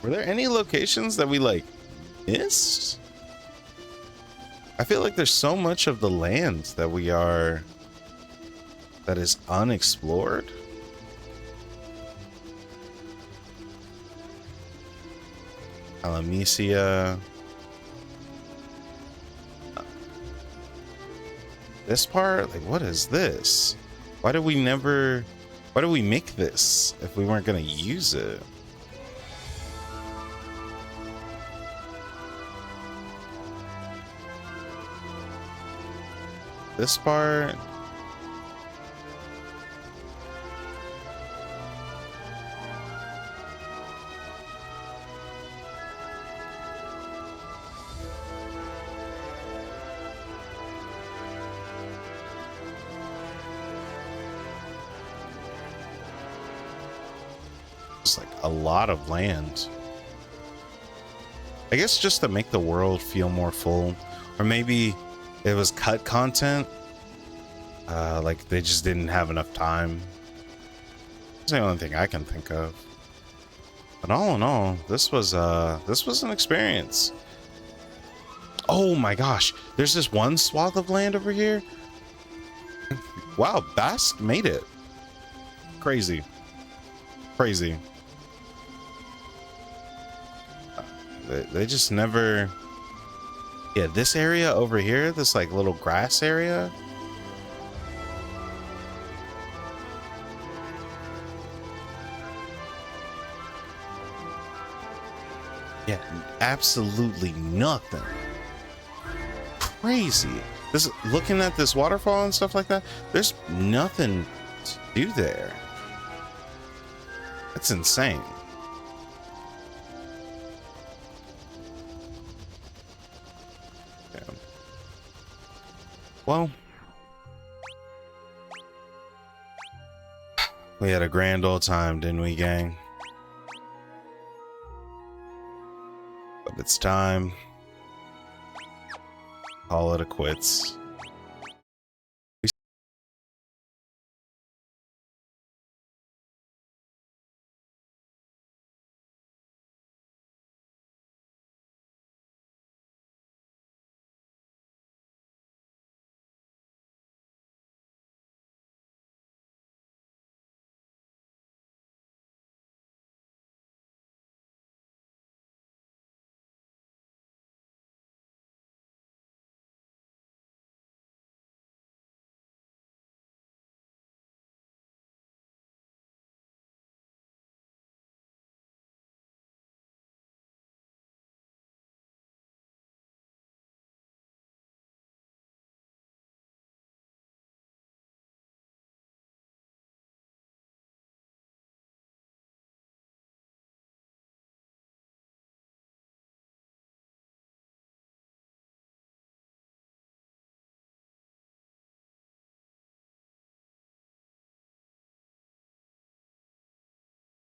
Were there any locations that we like missed? I feel like there's so much of the land that is unexplored. Alamesia. This part, like, what is this? Why did we make this if we weren't going to use it? This part. It's like a lot of land. I guess just to make the world feel more full, or maybe it was cut content. Like they just didn't have enough time. That's the only thing I can think of. But all in all, this was an experience. Oh my gosh, there's this one swath of land over here. Wow, Bast made it. Crazy. Crazy. They just never. Yeah, this area over here, this like little grass area. Yeah, absolutely nothing. Crazy. This, looking at this waterfall and stuff like that, there's nothing to do there. That's insane. Well, we had a grand old time, didn't we, gang? But it's time. Call it a quits.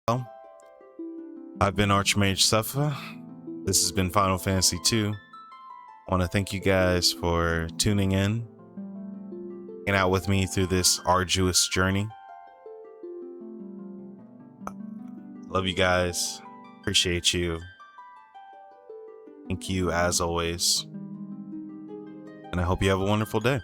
Well, I've been Archmage Suffa. This has been Final Fantasy II. I want to thank you guys for tuning in, hanging out with me through this arduous journey. Love you guys. Appreciate you. Thank you as always. And I hope you have a wonderful day.